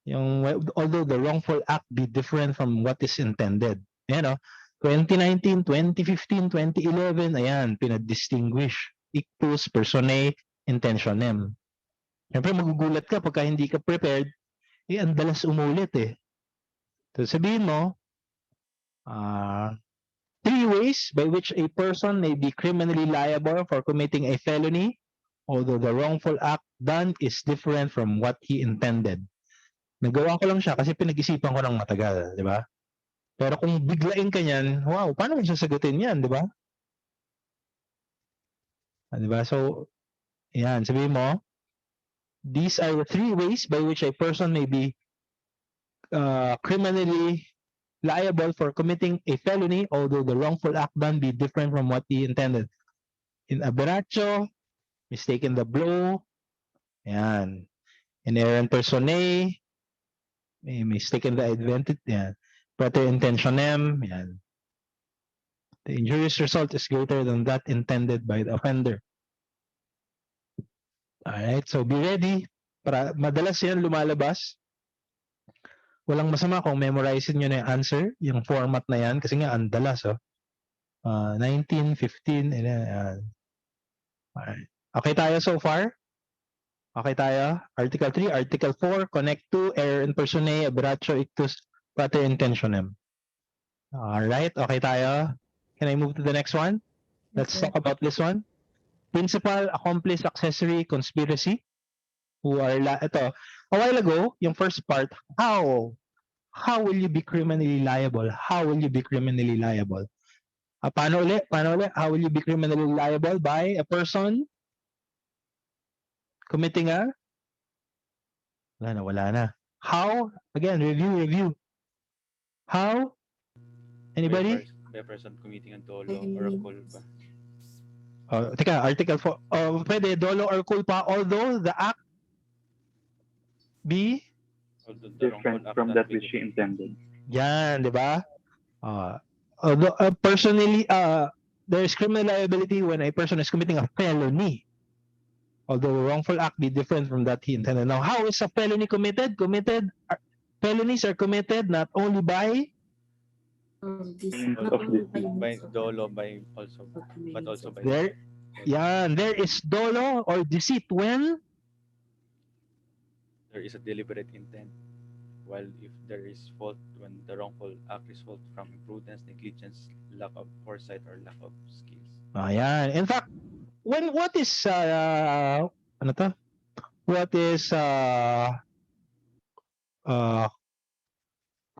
Yung, although the wrongful act be different from what is intended. Ayan, 2019, 2015, 2011, ayan, pinag-distinguish. Ictus, personae, intentionem. Siyempre, magugulat ka pagka hindi ka prepared, ang dalas umulit eh. So, sabihin mo, 3 ways by which a person may be criminally liable for committing a felony, although the wrongful act done is different from what he intended. Nagawa ko lang siya kasi pinag-isipan ko ng matagal, di ba? Pero kung biglain ka niyan, wow, paano mo sasagutin yan, di ba? Di ba? So, yan, sabihin mo, these are the 3 ways by which a person may be criminally liable for committing a felony, although the wrongful act done be different from what he intended. In Aberratio, mistaken the blow, yan. Inerrant personae, mistaken the identity, yan. Praeter intentionem, yan. The injurious result is greater than that intended by the offender. Alright, so be ready. Para madalas yan lumalabas. Walang masama kung memorize nyo na yung answer, yung format na yan, kasi nga ang dalas, 19, 15, and alright. Okay tayo so far? Okay tayo? Article 3, Article 4, Connect 2, Error in personae, Aberratio, Ictus, Praeter, Intentionem. Alright, okay tayo? Can I move to the next one? Let's talk about this one. Principal, accomplice, accessory, conspiracy. Who are ito. A while ago, yung first part, how will you be criminally liable? How will you be criminally liable? Paano ulit? How will you be criminally liable by a person committing a? Wala na. How? Again, review. How? Anybody?
By a person committing a dolo or a culpa.
Teka, Article 4. Pwede, dolo or culpa, although the act be
different from that which she intended.
Yan, di ba? Personally, there is criminal liability when a person is committing a felony. Although the wrongful act be different from that he intended. Now, how is a felony committed? Felonies are committed not only by
by dolo, but also by
there. Yan, there is dolo or deceit when
there is a deliberate intent. While if there is fault when the wrongful act is fault from imprudence, negligence, lack of foresight, or lack of skills.
Ayan. In fact, what is ano to? What is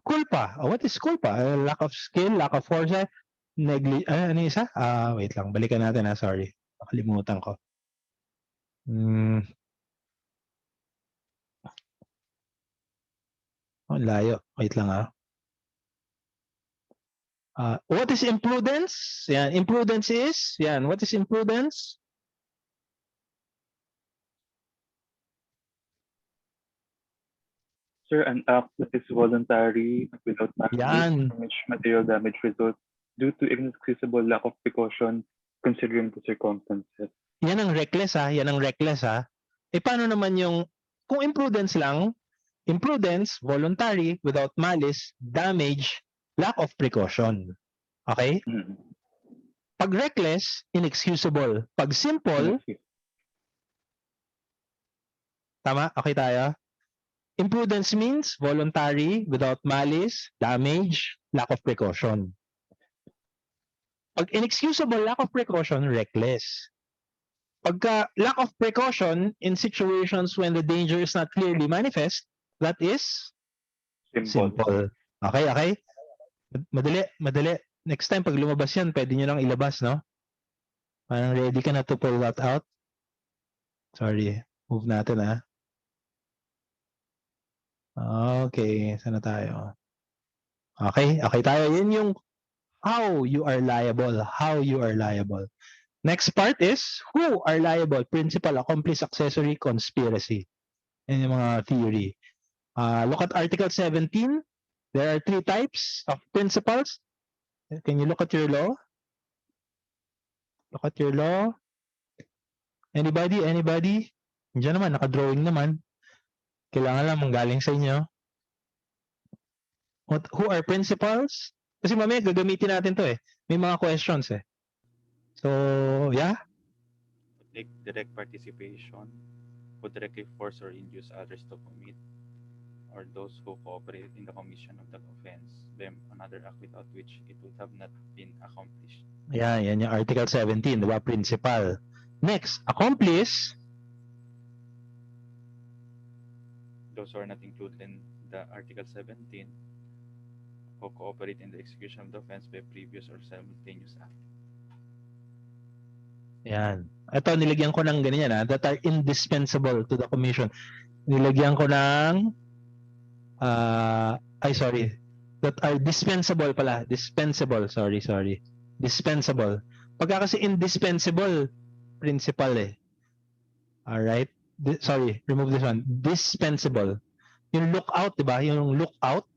culpa? What is culpa? Lack of skill, lack of foresight, ano isa? Wait lang, balikan natin sorry. Nakalimutan ko. Layo. Wait lang what is imprudence? Yan, imprudence is, what is imprudence?
Sir, an act that is voluntary without malice from which material damage results due to inexcusable lack of precaution considering the circumstances.
Yan ang reckless yan ang reckless paano naman yung, kung imprudence lang, imprudence, voluntary, without malice, damage, lack of precaution. Okay? Pag reckless, inexcusable. Pag simple, tama? Okay tayo? Imprudence means voluntary, without malice, damage, lack of precaution. Pag inexcusable lack of precaution, reckless. Pagka lack of precaution in situations when the danger is not clearly manifest, that is simple. Okay. Madali. Next time, pag lumabas yan, pwede nyo lang ilabas, no? Parang ready ka na to pull that out. Sorry. Move natin, ah. Okay. Sana tayo? Okay tayo. Yun yung how you are liable. How you are liable. Next part is who are liable. Principal, accomplice, accessory, conspiracy. Yan yung mga theory. Look at Article 17. There are 3 types of principals. Can you look at your law? Look at your law. Anybody? Diyan naman, naka-drawing naman. Kailangan lang manggaling sa inyo. Who are principals? Kasi mamaya gagamitin natin to eh. May mga questions eh. So, yeah.
Take direct participation, who directly force or induce others to commit, or those who cooperate in the commission of that offense, them another act without which it would have not been accomplished.
Yan yung Article 17, diba? Principal. Next, accomplice.
Those who are not included in the Article 17, who cooperate in the execution of the offense by previous or simultaneous act.
Yan. Ito, nilagyan ko ng ganyan that are indispensable to the commission. Nilagyan ko ng that are dispensable pala. Dispensable, sorry. Dispensable. Pagka kasi indispensable, principal eh. Alright? Sorry, remove this one. Dispensable. Yung lookout, diba? Yung lookout.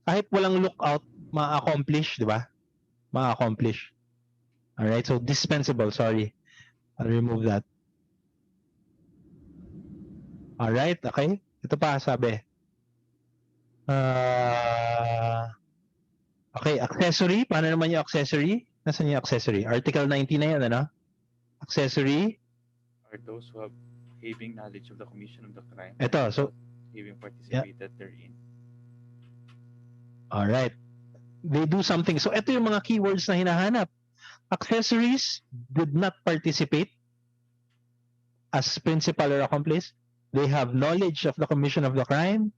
Kahit walang lookout, ma-accomplish, diba? Ma-accomplish. Alright, so dispensable, sorry. I'll remove that. Alright, okay. Ito pa, sabi. Okay, accessory. Paano naman yung accessory? Nasaan yung accessory? Article 19 na yan, ano? Accessory.
Are those who have having knowledge of the commission of the crime.
Ito, so
having participated therein.
Alright. They do something. So ito yung mga keywords na hinahanap. Accessories did not participate as principal or accomplice. They have knowledge of the commission of the crime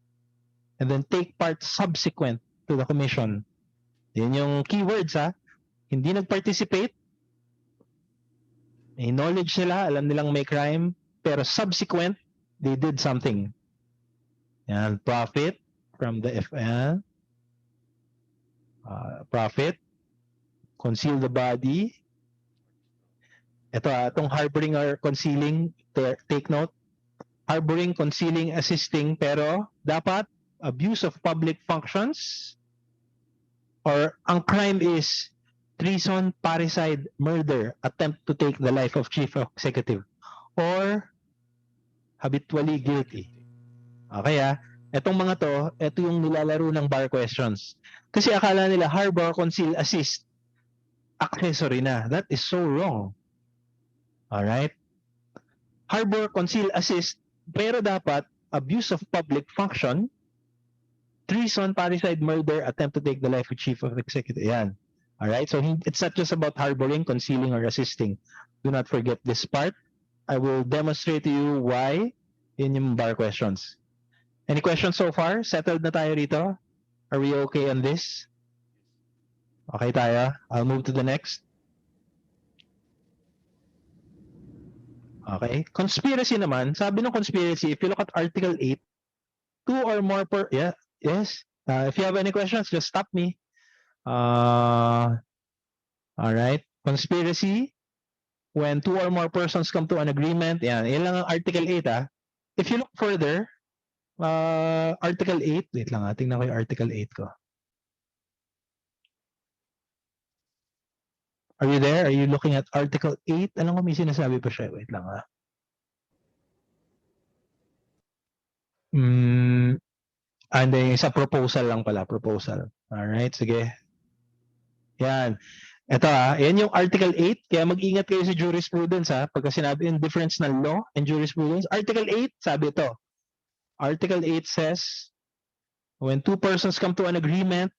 and then take part subsequent to the commission. Yan yung keywords ha. Hindi nag-participate. May knowledge nila, alam nilang may crime, pero subsequent, they did something. Yan, profit from the FL. Profit. Conceal the body. Ito itong harboring or concealing, take note. Harboring, concealing, assisting, pero dapat abuse of public functions or ang crime is treason, parricide, murder, attempt to take the life of chief executive or habitually guilty. Okay etong mga to, ito yung nilalaro ng bar questions. Kasi akala nila harbor, conceal, assist, accessory na. That is so wrong. Alright? Harbor, conceal, assist, pero dapat abuse of public function, treason, parricide, murder, attempt to take the life of chief of executive. Yan. Alright? So it's not just about harboring, concealing, or assisting. Do not forget this part. I will demonstrate to you why in yung bar questions. Any questions so far? Settled na tayo rito? Are we okay on this? Okay tayo. I'll move to the next. Okay. Conspiracy naman. Sabi ng conspiracy, if you look at Article 8, 2 or more per... Yeah, yes. If you have any questions, just stop me. Alright. Conspiracy, when 2 or more persons come to an agreement, yan lang ang Article 8 If you look further, Article 8, wait lang tingnan ko yung Article 8 ko. Are you there? Are you looking at Article 8? Alam ko may sinasabi pa siya. Wait lang Hindi, sa proposal lang pala. Proposal. Alright, sige. Yan. Ito yan yung Article 8. Kaya mag-ingat kayo sa jurisprudence pagka sinabi yung difference ng law and jurisprudence. Article 8, sabi ito. Article 8 says, when two persons come to an agreement,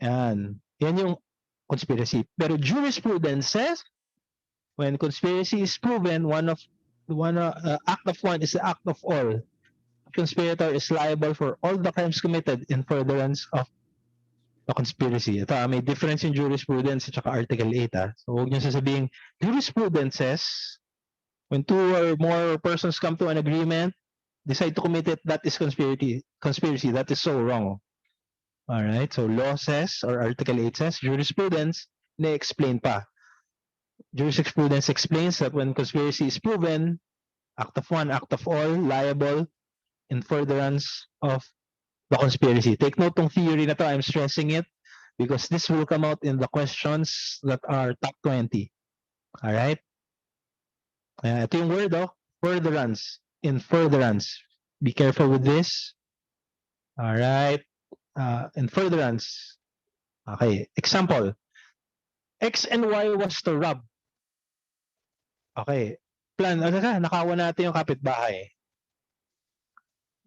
yan yung conspiracy. Pero jurisprudence says, when conspiracy is proven, act of one is the act of all. Conspirator is liable for all the crimes committed in furtherance of the conspiracy. Ito, may difference in jurisprudence at saka Article 8. So, huwag niyo sasabihin, jurisprudence says, when two or more persons come to an agreement, decide to commit it, that is conspiracy. That is so wrong. All right. So law says, or Article 8 says, jurisprudence, na-explain pa. Jurisprudence explains that when conspiracy is proven, act of one, act of all, liable in furtherance of the conspiracy. Take note ng theory na to. I'm stressing it because this will come out in the questions that are top 20. All right. Ito yung word, furtherance. In furtherance. Be careful with this. All right. In furtherance. Okay. Example. X and Y was to rob. Okay. Plan. Nakawa natin yung kapitbahay.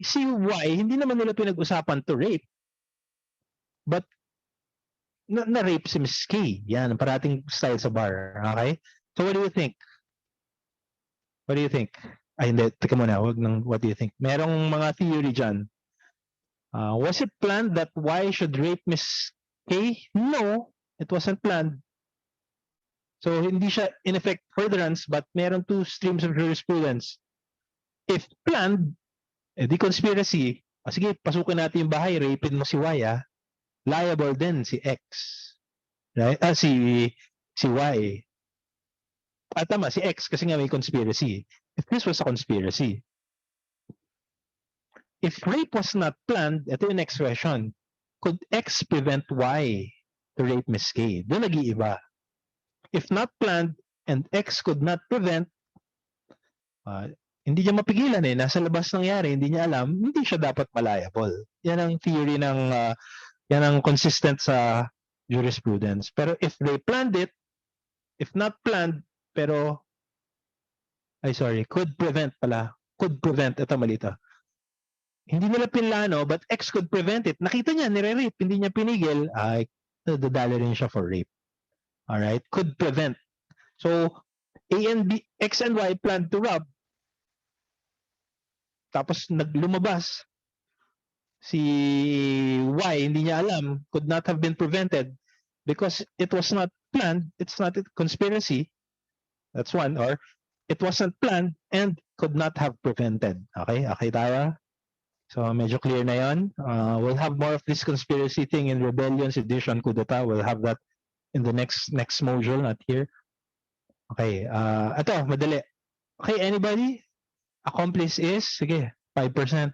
Si Y, hindi naman nila pinag-usapan to rape. But, na-rape si Miss K. Yan, parating style sa bar. Okay? So, what do you think? What do you think? Ay, hindi. Teka muna. What do you think? Merong mga theory dyan. Was it planned that Y should rape Miss K? No, it wasn't planned. So, hindi siya, in effect, furtherance, but meron two streams of jurisprudence. If planned, di conspiracy. Sige, pasukin natin yung bahay, rapein mo si Y, liable din si X. Right? Si Y. Tama, si X kasi nga may conspiracy. If this was a conspiracy. If rape was not planned, ito yung next question. Could X prevent Y to rape Miss K? Doon nag-iiba. If not planned and X could not prevent, hindi niya mapigilan nasa labas nangyari, hindi niya alam, hindi siya dapat liable. Yan ang theory yan ang consistent sa jurisprudence. Pero if they planned it, if not planned, pero could prevent pala. Could prevent, ito malito. Hindi nila pinlano, but X could prevent it. Nakita niya, nire-rape, hindi niya pinigil, dadali rin siya for rape. Alright? Could prevent. So, X and Y planned to rob. Tapos lumabas. Si Y, hindi niya alam, could not have been prevented because it was not planned, it's not a conspiracy. That's one. Or it wasn't planned and could not have prevented. Okay? Okay tayo? So, medyo clear na yon. We'll have more of this conspiracy thing in rebellion, sedition, coup d'etat. We'll have that in the next module, not here. Okay. Ito, madali. Okay, anybody? Accomplice is, sige, 5%.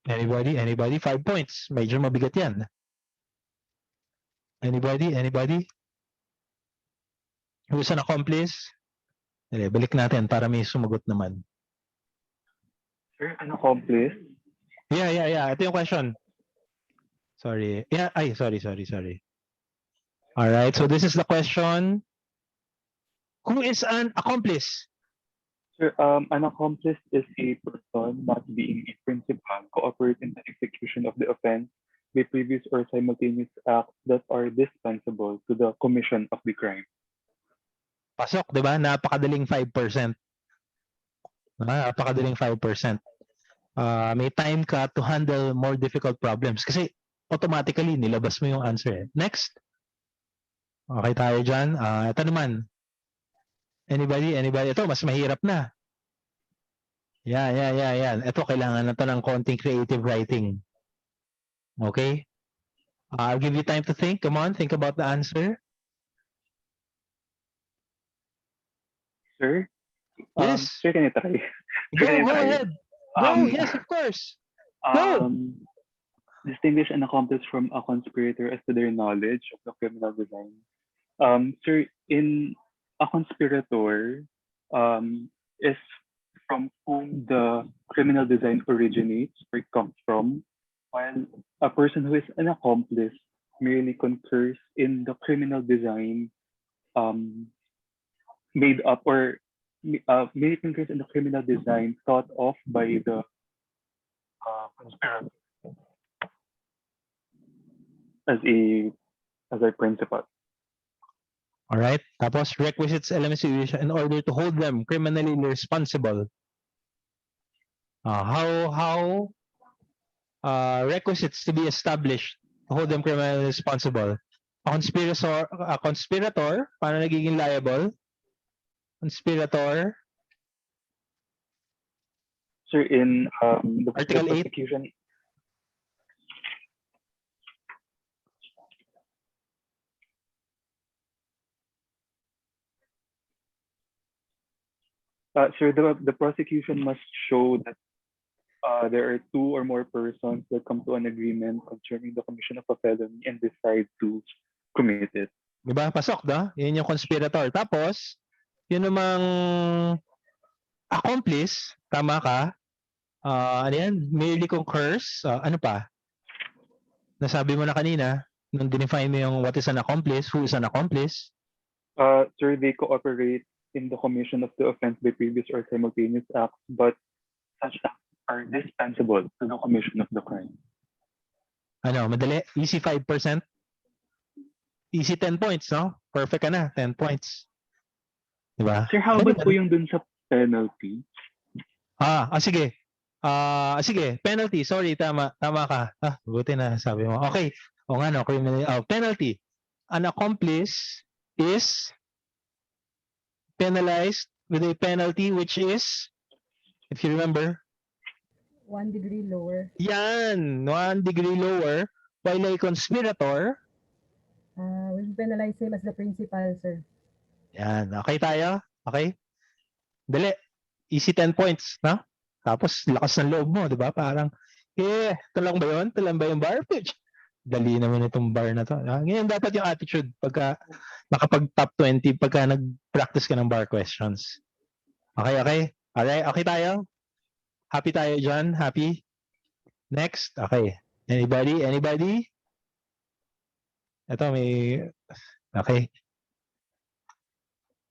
Anybody? 5 points. Medyo mabigat yan. Anybody? Who's an accomplice? Balik natin para may sumagot naman.
Sir, an accomplice?
Yeah. Ito yung question. Sorry. Yeah, sorry. All right, so this is the question. Who is an accomplice?
Sir, an accomplice is a person not being a principal, cooperate in the execution of the offense by previous or simultaneous acts that are dispensable to the commission of the crime.
Pasok, di ba? Napakadaling 5%. Napakadaling 5%. May time ka to handle more difficult problems kasi automatically nilabas mo yung answer. Next. Okay tayo dyan. Ito naman. Anybody? Ito, mas mahirap na. Yan. Ito, kailangan na ito ng konting creative writing. Okay? I'll give you time to think. Come on, think about the answer.
Sir?
Yes.
Sir, can you try?
Go ahead. Yes, of course. Go.
Distinguish an accomplice from a conspirator as to their knowledge of the criminal design. Sir, in a conspirator is from whom the criminal design originates or comes from, while a person who is an accomplice merely concurs in the criminal design made up or many thinkers in the criminal design thought of by the conspirator as a principle.
All right. Tapos requisites, elements, in order to hold them criminally responsible. How requisites to be established to hold them criminally responsible? A conspirator, paano nagiging liable? Conspirator,
Sir, in the
Article 8.
prosecution, sir, the prosecution must show that there are two or more persons that come to an agreement concerning the commission of a felony and decide to commit it.
Diba? Pasok, no? Yun yung conspirator. Tapos, yun namang accomplice, tama ka? Ano yan? Merely concurs. Ano pa? Nasabi mo na kanina, nung dinefine mo yung what is an accomplice, who is an accomplice.
Sir, they cooperate in the commission of the offense by previous or simultaneous acts, but such acts are dispensable to the commission of the crime.
Ano, madali? Easy 5%? Easy 10 points, no? Perfect ka na, 10 points. Diba?
Sir, how about po yung dun sa penalty?
Sige. Sige, penalty. Sorry, tama ka. Buti na sabi mo. Okay. O nga, no, criminal. Penalty. An accomplice is penalized with a penalty which is, if you remember,
1 degree lower.
yan, 1 degree lower, while a conspirator,
Will be penalized same as the principal, sir.
yan, okay tayo? Okay? Dali. Easy 10 points, no? Tapos, lakas ng loob mo, di ba? Parang, ito lang ba yun? Ito lang ba yung bar? Dali naman itong bar na to. Ngayon, dapat yung attitude pagka nakapag top 20, pagka nag-practice ka ng bar questions. Okay? Alright, okay tayo? Happy tayo dyan? Happy? Next? Okay. Anybody? Ito may... Okay.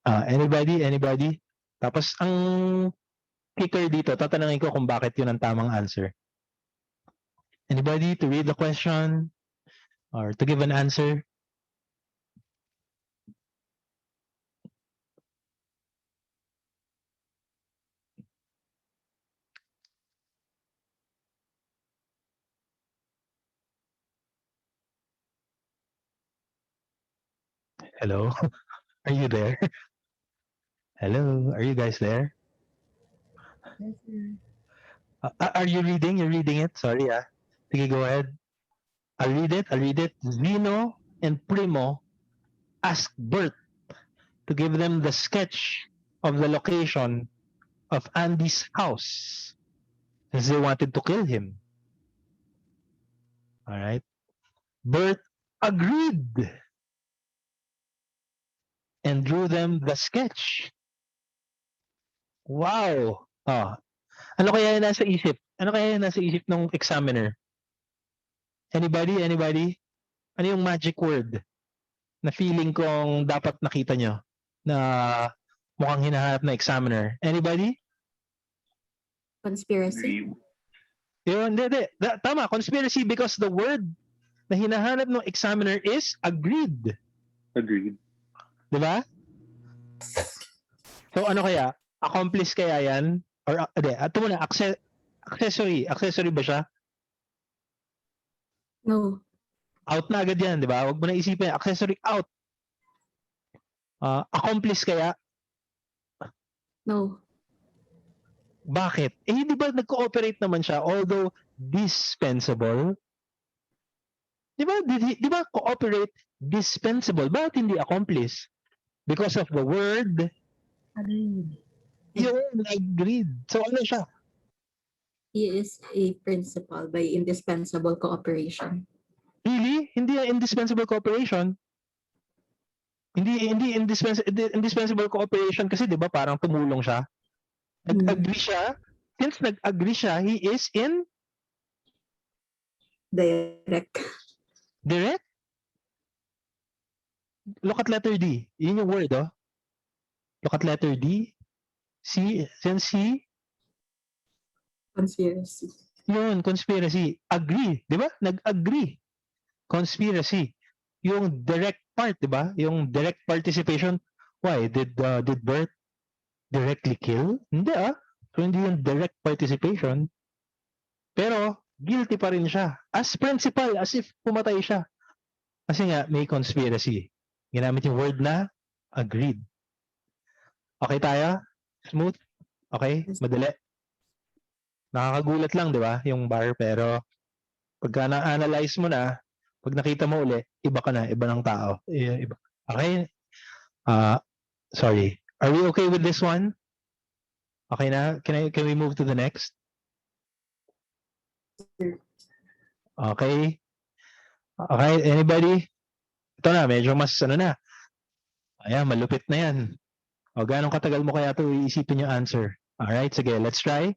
Anybody? Tapos ang kicker dito, tatanungin ko kung bakit yun ang tamang answer. Anybody to read the question or to give an answer? Hello? Are you there? Hello? Are you guys there?
Yes, sir.
Are you reading? You're reading it? Sorry, Sige, go ahead. I'll read it. Zeno and Primo asked Bert to give them the sketch of the location of Andy's house since they wanted to kill him. All right. Bert agreed and drew them the sketch. Wow. Ano kaya yung nasa isip? Ng examiner? Anybody? Ano yung magic word na feeling kong dapat nakita nyo na mukhang hinahanap na examiner? Anybody?
Conspiracy.
Yun, hindi. Tama, conspiracy because the word na hinahanap ng examiner is agreed.
Agreed.
Diba? So ano kaya? Accomplice kaya yan? Or, ito muna, accessory. Accessory ba siya?
No.
Out na agad yan, di ba? Huwag mo na isipin. Accessory out. Accomplice kaya?
No.
Bakit? Di ba nag-cooperate naman siya although dispensable? Di ba cooperate dispensable? Bakit hindi accomplice? Because of the word
Agreed.
yun, agreed. So ano siya?
He is a principal by indispensable cooperation.
Really? Hindi indispensable cooperation. Hindi indispensable cooperation kasi 'di ba parang tumulong siya. Nag-agree siya. Since nag-agree siya, he is in
Direct.
direct. Look at letter D. Yun yung word, Look at letter D. Since he,
Conspiracy.
yun, conspiracy. Agree, di ba? Nag-agree. Conspiracy. Yung direct part, di ba? Yung direct participation. Why? Did Bert directly kill? Hindi So, hindi yung direct participation. Pero, guilty pa rin siya. As principal, as if pumatay siya. Kasi nga, may conspiracy. Ginamit yung word na agreed. Okay tayo? Smooth? Okay? Madali? Nakakagulat lang, di ba? Yung bar, pero pagka na-analyze mo na, pag nakita mo uli, iba ka na, iba ng tao. Iba. Okay? Sorry. Are we okay with this one? Okay na? Can we move to the next? Okay. Okay, anybody? Ito na, medyo mas na. Ayan, malupit na yan. O, ganong katagal mo kaya ito iisipin yung answer? Alright, sige, let's try.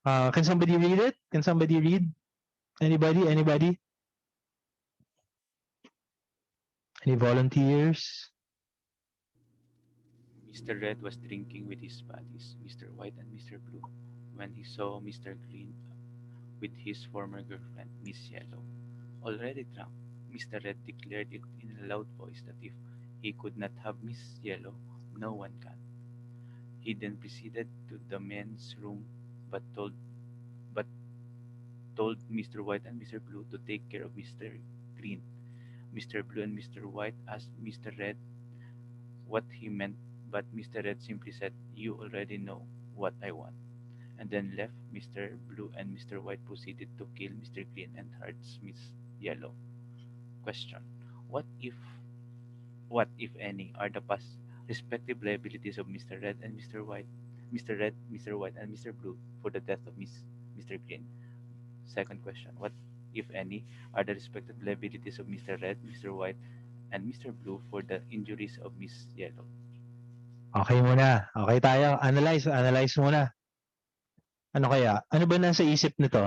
Can somebody read it? Can somebody read? Anybody? Any volunteers?
Mr. Red was drinking with his buddies, Mr. White and Mr. Blue, when he saw Mr. Green with his former girlfriend, Miss Yellow. Already drunk, Mr. Red declared it in a loud voice that if he could not have Miss Yellow, no one can. He then proceeded to the men's room but but told Mr. White and Mr. Blue to take care of Mr. Green. Mr. Blue and Mr. White asked Mr. Red what he meant, but Mr. Red simply said, "You already know what I want," and then left. Mr. Blue and Mr. White proceeded to kill Mr. Green and hurt Miss Yellow. Question: What if any, are the past respective liabilities of Mr. Red and Mr. White, Mr. Red, Mr. White, and Mr. Blue for the death of Mr. Green? Second question: What, if any, are the respective liabilities of Mr. Red, Mr. White, and Mr. Blue for the injuries of Miss Yellow?
Okay muna. Okay tayo. Analyze muna. Ano kaya? Ano ba nasa isip nito?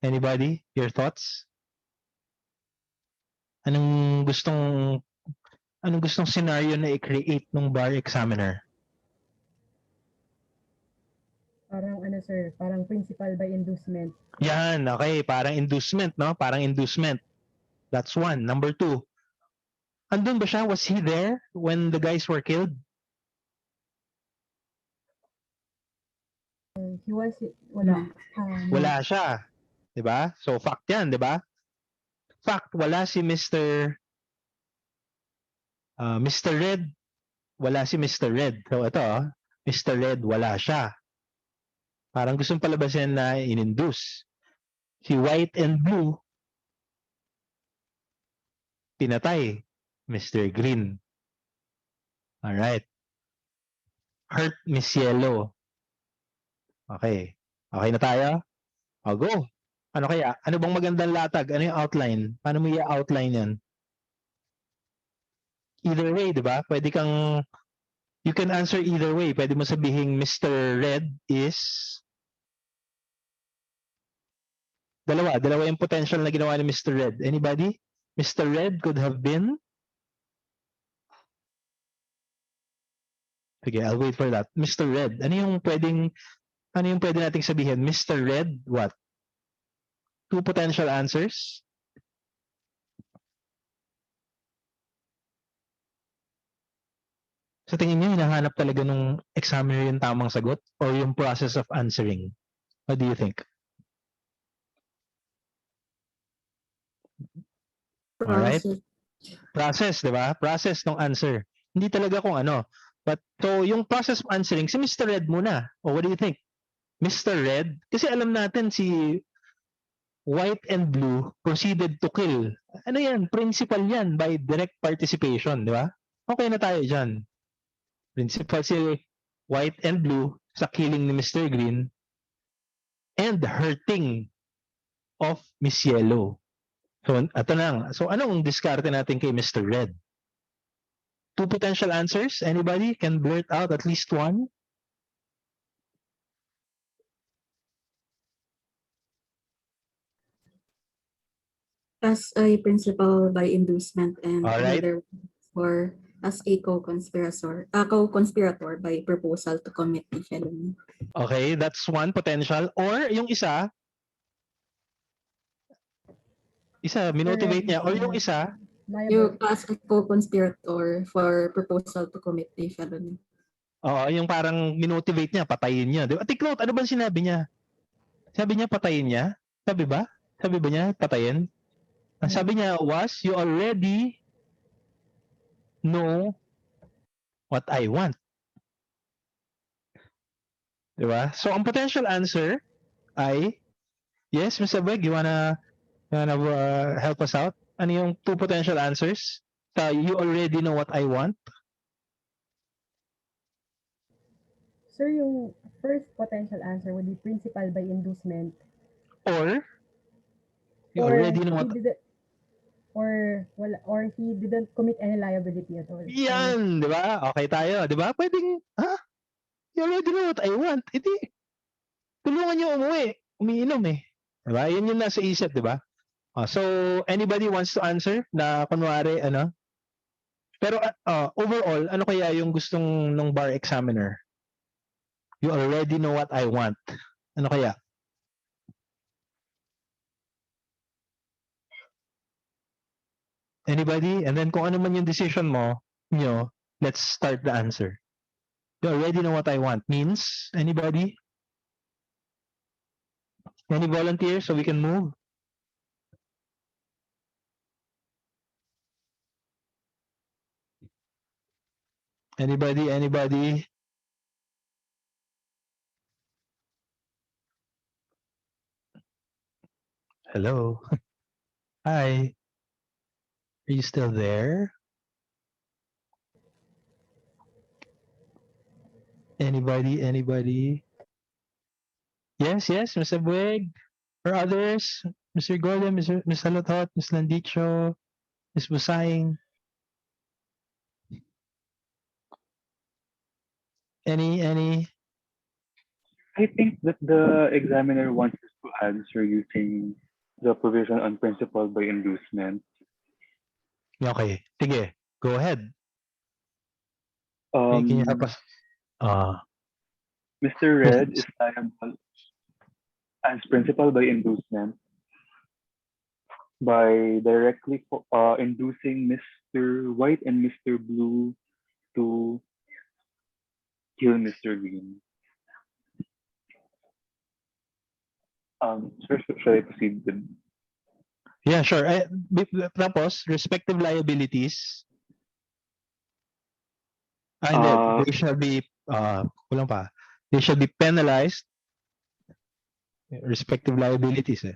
Anybody? Your thoughts? Anong gustong scenario na i-create ng bar examiner?
Parang ano sir, parang principal by inducement.
Yan, okay. Parang inducement, no? Parang inducement. That's one. Number two. Andun ba siya? Was he there when the guys were killed?
He was, wala. No.
Wala siya. 'Di ba? So fact 'yan, 'di ba? Fact, wala si Mr. Red. Wala si Mr. Red. So ito, Mr. Red, wala siya. Parang gustong palabasin na in-induce. Si White and Blue, pinatay. Mr. Green. Alright. Hurt Miss Yellow. Okay. Okay na tayo? O, go. Ano kaya? Ano bang magandang latag? Ano yung outline? Paano mo i-outline yan? Either way, di ba? Pwede kang, you can answer either way. Pwede mo sabihin Mr. Red is, dalawa yung potential na ginawa ni Mr. Red. Anybody? Mr. Red could have been, sige, I'll wait for that. Mr. Red, ano yung pwede nating sabihin? Mr. Red, what? Two potential answers? Sa tingin niyo, hinahanap talaga nung examiner yung tamang sagot or yung process of answering? What do you think? Alright? Process, di ba? Process ng answer. Hindi talaga kung ano. But, so, yung process of answering, si Mr. Red muna. O, what do you think? Mr. Red? Kasi alam natin si White and Blue proceeded to kill. Ano yan? Principal yan by direct participation, di ba? Okay na tayo dyan. Principal si White and Blue sa killing ni Mr. Green and hurting of Miss Yellow. So, ito na. So, anong diskarte natin kay Mr. Red? Two potential answers? Anybody can blurt out at least one?
As a principal by inducement and
Alright.
another for as a co-conspirator by proposal to commit a felony.
Okay, that's one potential. Or yung isa minotivate niya. Or yung isa,
You
liable.
as a co-conspirator for proposal to commit a felony.
yung parang minotivate niya, patayin niya. Di ba? Take note, ano ba sinabi niya? Sabi niya patayin niya? Sabi ba? Sabi ba niya patayin? Ang sabi niya was, you already know what I want. Di ba? So, ang potential answer ay, yes, Mr. Beg, you wanna help us out? Ano yung two potential answers? So, you already know what I want?
Sir, yung first potential answer would be principal by inducement.
Or, you
Or
already know what...
he didn't commit any liability at all.
Yan, di ba? Okay tayo, di ba? Pwedeng, you already know what I want. Hindi, tulungan niyo umuwi. Umiinom eh. Di ba? Yan yung nasa isip, di ba? So, anybody wants to answer na kunwari, ano? Pero overall, ano kaya yung gustong ng bar examiner? You already know what I want. Ano kaya? Anybody? And then kung ano man yung decision mo, let's start the answer. You already know what I want means, anybody? Any volunteers so we can move? Anybody? Hello? Hi? Are you still there? Anybody? Yes, Mr. Bueg. Or others? Mr. Gordon, Ms. Halotot, Ms. Landicho, Ms. Busaying. Any?
I think that the examiner wants us to answer using the provision on principle by inducement.
Okay. Sige. Go ahead.
Um,
Can you help us?
Mr. Red is liable as principal by inducement by directly inducing Mr. White and Mr. Blue to kill Mr. Green. Sir, should I proceed with?
Yeah, sure. Tapos, respective liabilities. They shall be, kulang pa. They shall be penalized. Respective liabilities eh.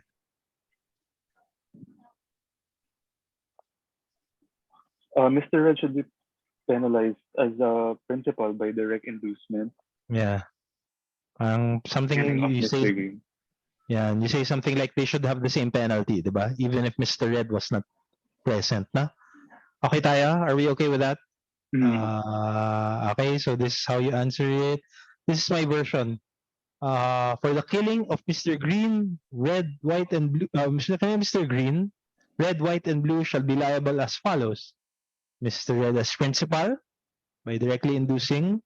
Mr. Red should be penalized as a principal by direct inducement.
Yeah. Something you say.
Green.
Yeah, and you say something like they should have the same penalty, diba? Even if Mr. Red was not present, na? Okay tayo? Are we okay with that? Okay, so this is how you answer it. This is my version. For the killing of Mr. Green, red, white, and blue, Mr. Green, red, white, and blue shall be liable as follows. Mr. Red as principal by directly inducing,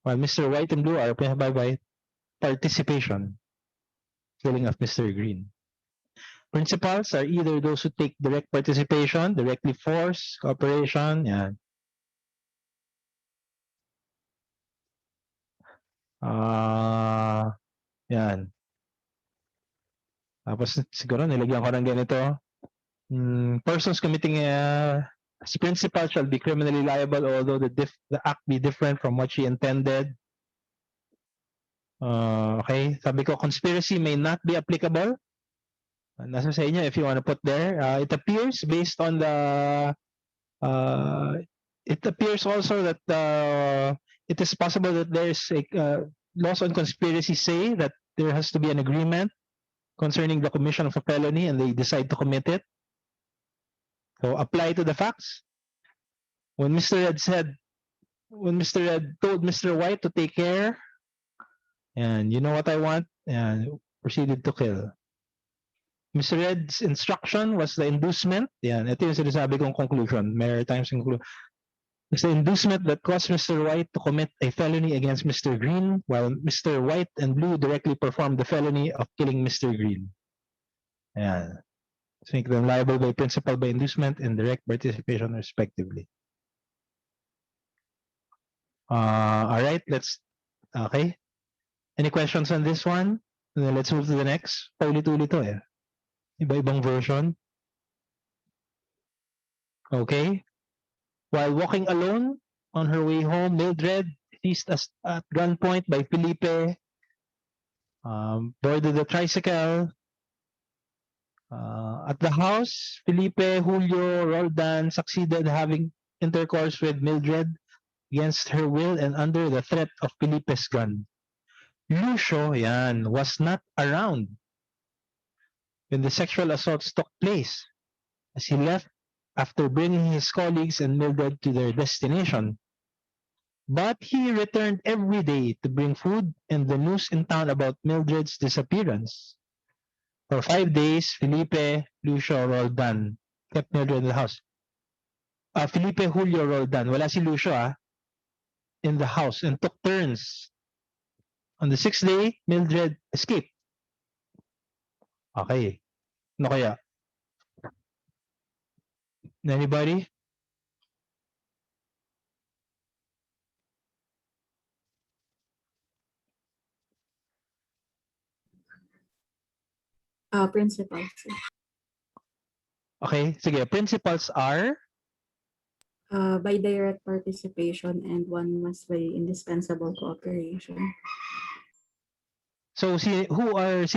while Mr. White and blue are by participation. Killing of Mr. Green. Principals are either those who take direct participation, directly force, cooperation, yan. Yan. Tapos siguro nilagyan ko ng ganito. Persons committing as principal shall be criminally liable although the act be different from what she intended. Okay, sabi ko conspiracy may not be applicable. Nasa sa inyo if you want to put there. It appears based on the it appears also that it is possible that there's laws on conspiracy say that there has to be an agreement concerning the commission of a felony and they decide to commit it. So apply to the facts. When Mr. Red told Mr. White to take care, and you know what I want, and proceeded to kill. Mr. Red's instruction was the inducement. Yan, ito yung sinasabi kong conclusion. Maritime conclusion. It's the inducement that caused Mr. White to commit a felony against Mr. Green, while Mr. White and Blue directly performed the felony of killing Mr. Green. Ayan. So make them liable by principal by inducement and direct participation respectively. All right, okay. Any questions on this one? Then let's move to the next. Paulit-ulit to eh. Iba-ibang version. Okay. While walking alone on her way home, Mildred, seized at gunpoint by Felipe, boarded the tricycle. At the house, Felipe, Julio, Roldan succeeded having intercourse with Mildred against her will and under the threat of Felipe's gun. Lucio, was not around when the sexual assaults took place, as he left after bringing his colleagues and Mildred to their destination. But he returned every day to bring food and the news in town about Mildred's disappearance. For 5 days, Felipe, Lucio, Roldan kept Mildred in the house. Felipe, Julio, Roldan, wala si Lucio in the house and took turns. On the 6th day, Mildred escaped. Okay. Ano kaya? Anybody?
Principals.
Okay, sige. Principals are?
By direct participation and one was by indispensable cooperation.
So, sino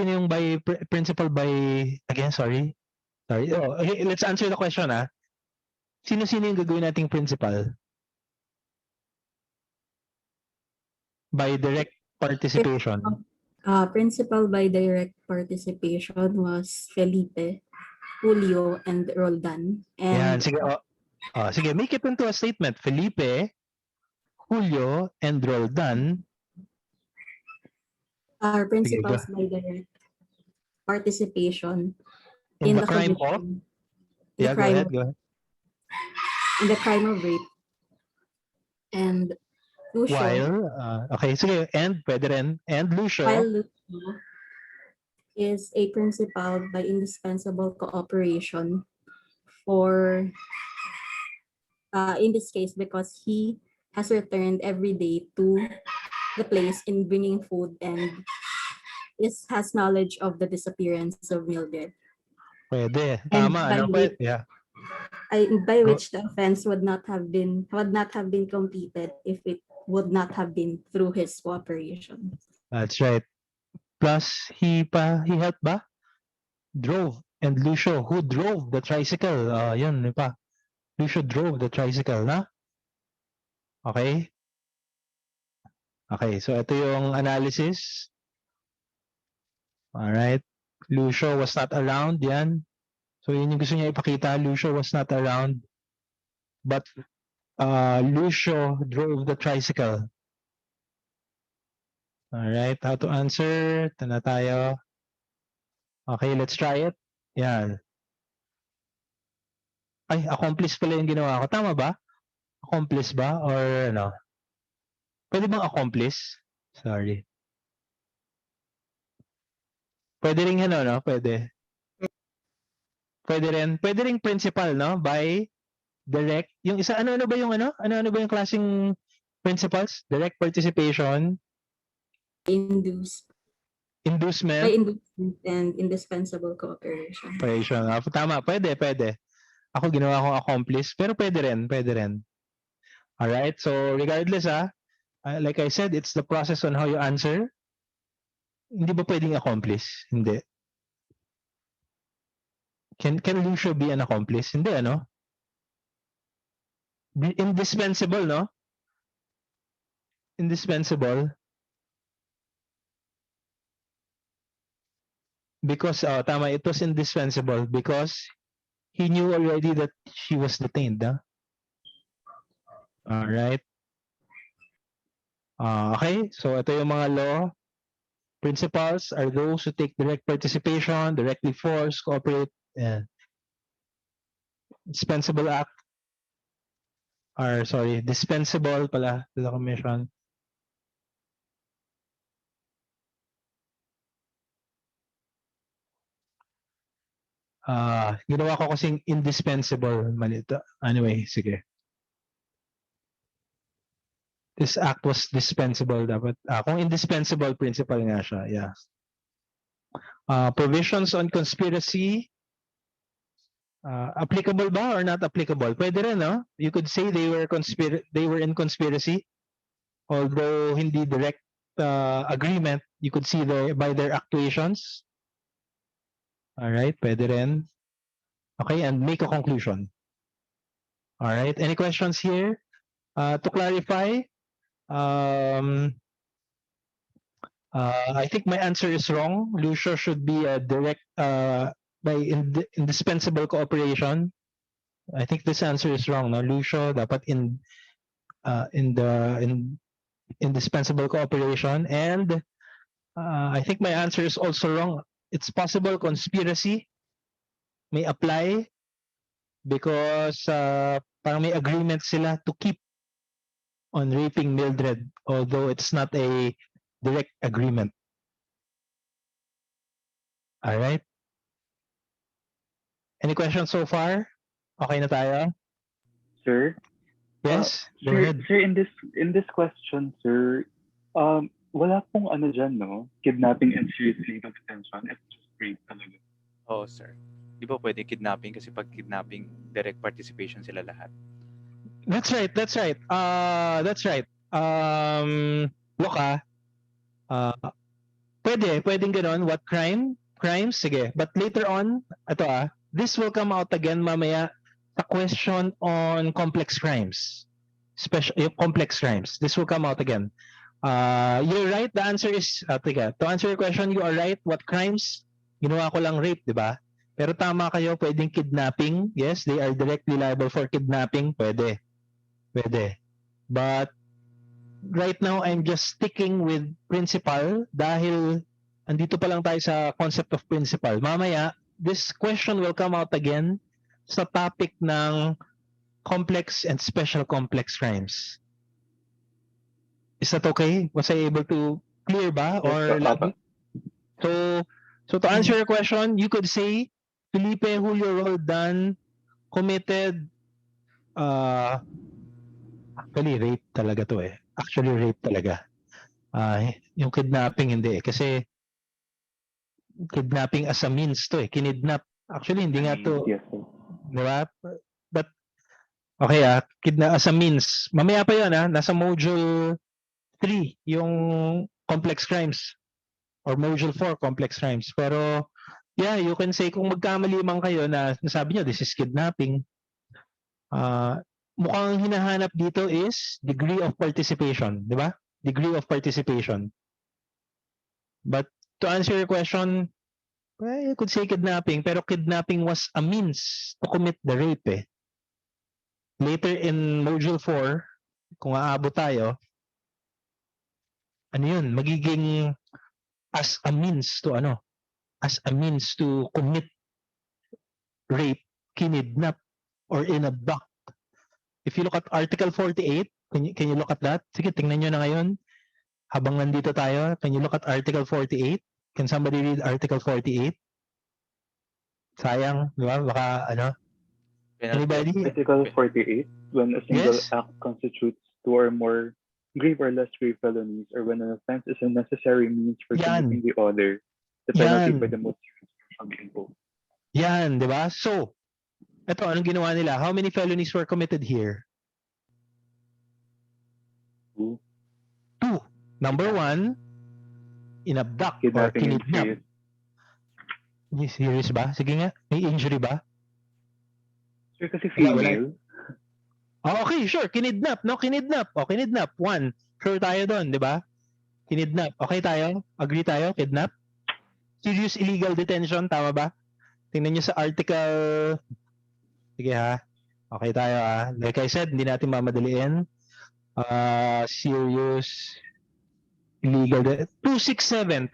yung by principal by, again, sorry. Oh, okay, let's answer the question Sino-sino yung gagawin nating principal? By direct participation.
Principal by direct participation was Felipe, Julio, and Roldan. And
Sige, sige, make it into a statement. Felipe, Julio, and Roldan
are principals by direct participation
in the crime
commission,
of? Yeah, go ahead.
in the crime of rape. And Lucio,
While, okay, sige, and pwede rin. And Lucio.
while Lucio is a principal by indispensable cooperation for, in this case, because he has returned every day to the place in bringing food and has knowledge of the disappearance of Mildred.
Pwede.
And
Tama,
by
ano? Pwede. Yeah.
By which the offense would not have been completed if it would not have been through his cooperation.
That's right. Plus, he helped ba? Drove. And Lucio, who drove the tricycle? Yun pa. Lucio drove the tricycle, na? Okay? Okay, so ito yung analysis. Alright. Lucio was not around, yan. So yun yung gusto niya ipakita. Lucio was not around. But Lucio drove the tricycle. Alright, how to answer? Ito na tayo. Okay, let's try it. Yan. Ay, accomplice pala yung ginawa ko. Tama ba? Accomplice ba? Or ano? Pwede bang accomplice? Sorry. Pwede rin ano, no? Pwede. Pwede rin. Pwede rin principal, no? By direct. Yung isa, ano ba yung ano? Ano ba yung klaseng principals? Direct participation.
Inducement. By inducement and indispensable cooperation.
Tama, pwede. Ako ginawa kong accomplice, pero pwede rin. Alright, so regardless like I said, it's the process on how you answer. Hindi ba pwedeng accomplice? Hindi. Can Lucio be an accomplice? Hindi, ano? Indispensable, no? Indispensable. Because, tama, it was indispensable because he knew already that she was detained, Alright. Okay, so ito yung mga law. Principals are those who take direct participation, directly force, cooperate, indispensable act. or sorry, dispensable pala to the commission. Ginawa ko kasing indispensable. Mali. Anyway, sige. This act was dispensable dapat. Kung indispensable principle nga siya, yeah. Provisions on conspiracy, applicable ba or not applicable? Pwede rin, no? You could say they were in conspiracy, although hindi direct agreement. You could see by their actuations. All right, pwede rin. Okay, and make a conclusion. All right, any questions here? To clarify, I think my answer is wrong. Lucio should be a direct by indispensable cooperation. I think this answer is wrong. No, Lucio dapat in indispensable cooperation, and I think my answer is also wrong. It's possible conspiracy may apply because parang may agreement sila to keep on raping Mildred, although it's not a direct agreement. All right. Any questions so far? Okay na tayo?
Sir?
Yes, go
Sir,
ahead.
sir, in this question, sir, wala pong ano dyan, no? Kidnapping and serious legal detention. It's just rape talaga.
Oh, sir. Di ba pwede kidnapping kasi pag kidnapping, direct participation sila lahat.
That's right. That's right. Look pwedeng ganon. What crime? Crimes? Sige. But later on, this will come out again mamaya sa question on complex crimes. Complex crimes. This will come out again. You're right. The answer is, to answer your question, you are right. What crimes? Ginawa ko lang rape, di ba? Pero tama kayo, pwedeng kidnapping. Yes, they are directly liable for kidnapping. Pwede. But right now, I'm just sticking with principle dahil andito pa lang tayo sa concept of principle. Mamaya, this question will come out again sa topic ng complex and special complex crimes. Is that okay? Was I able to clear ba?
Yes,
Or
Papa.
So to answer your question, you could say Felipe Julio Roldan committed actually rape talaga to eh. Actually rape talaga. Yung kidnapping hindi eh. Kasi kidnapping as a means to eh. Kinidnap. Actually hindi nga to.
Yes, sir.
Diba? But okay kidnap as a means. Mamaya pa yun nasa module 3 yung complex crimes or module 4 complex crimes. Pero yeah, you can say kung magkamali man kayo na nasabi nyo this is kidnapping, mukhang hinahanap dito is degree of participation, di ba? Degree of participation. But to answer your question, well, you could say kidnapping, pero kidnapping was a means to commit the rape eh. Later in module 4, kung aabot tayo, ano yun, magiging as a means to commit rape, kinidnap, or inabduct. If you look at Article 48, can you look at that? Sige, tingnan nyo na ngayon. Habang nandito tayo, can you look at Article 48? Can somebody read Article 48? Sayang, di ba? Baka, anybody?
Article 48, when a single act constitutes two or more grave or less grave felonies, or when an offense is a necessary means for committing the other, the penalty for the most serious shall be imposed.
Yan, di ba? So, ito, anong ginawa nila? How many felonies were committed here?
2.
Number 1, inabduct or kinidnap. Serious ba? Sige nga, may injury ba?
Sir, kasi female.
Okay, sure. Kinidnap, no? Kinidnap. Kinidnap. 1. Sure tayo doon, di ba? Kinidnap. Okay tayo? Agree tayo? Kidnap? Serious illegal detention, tama ba? Tingnan nyo sa article. Sige Okay tayo Like I said, hindi natin mamadaliin. Serious illegal 267.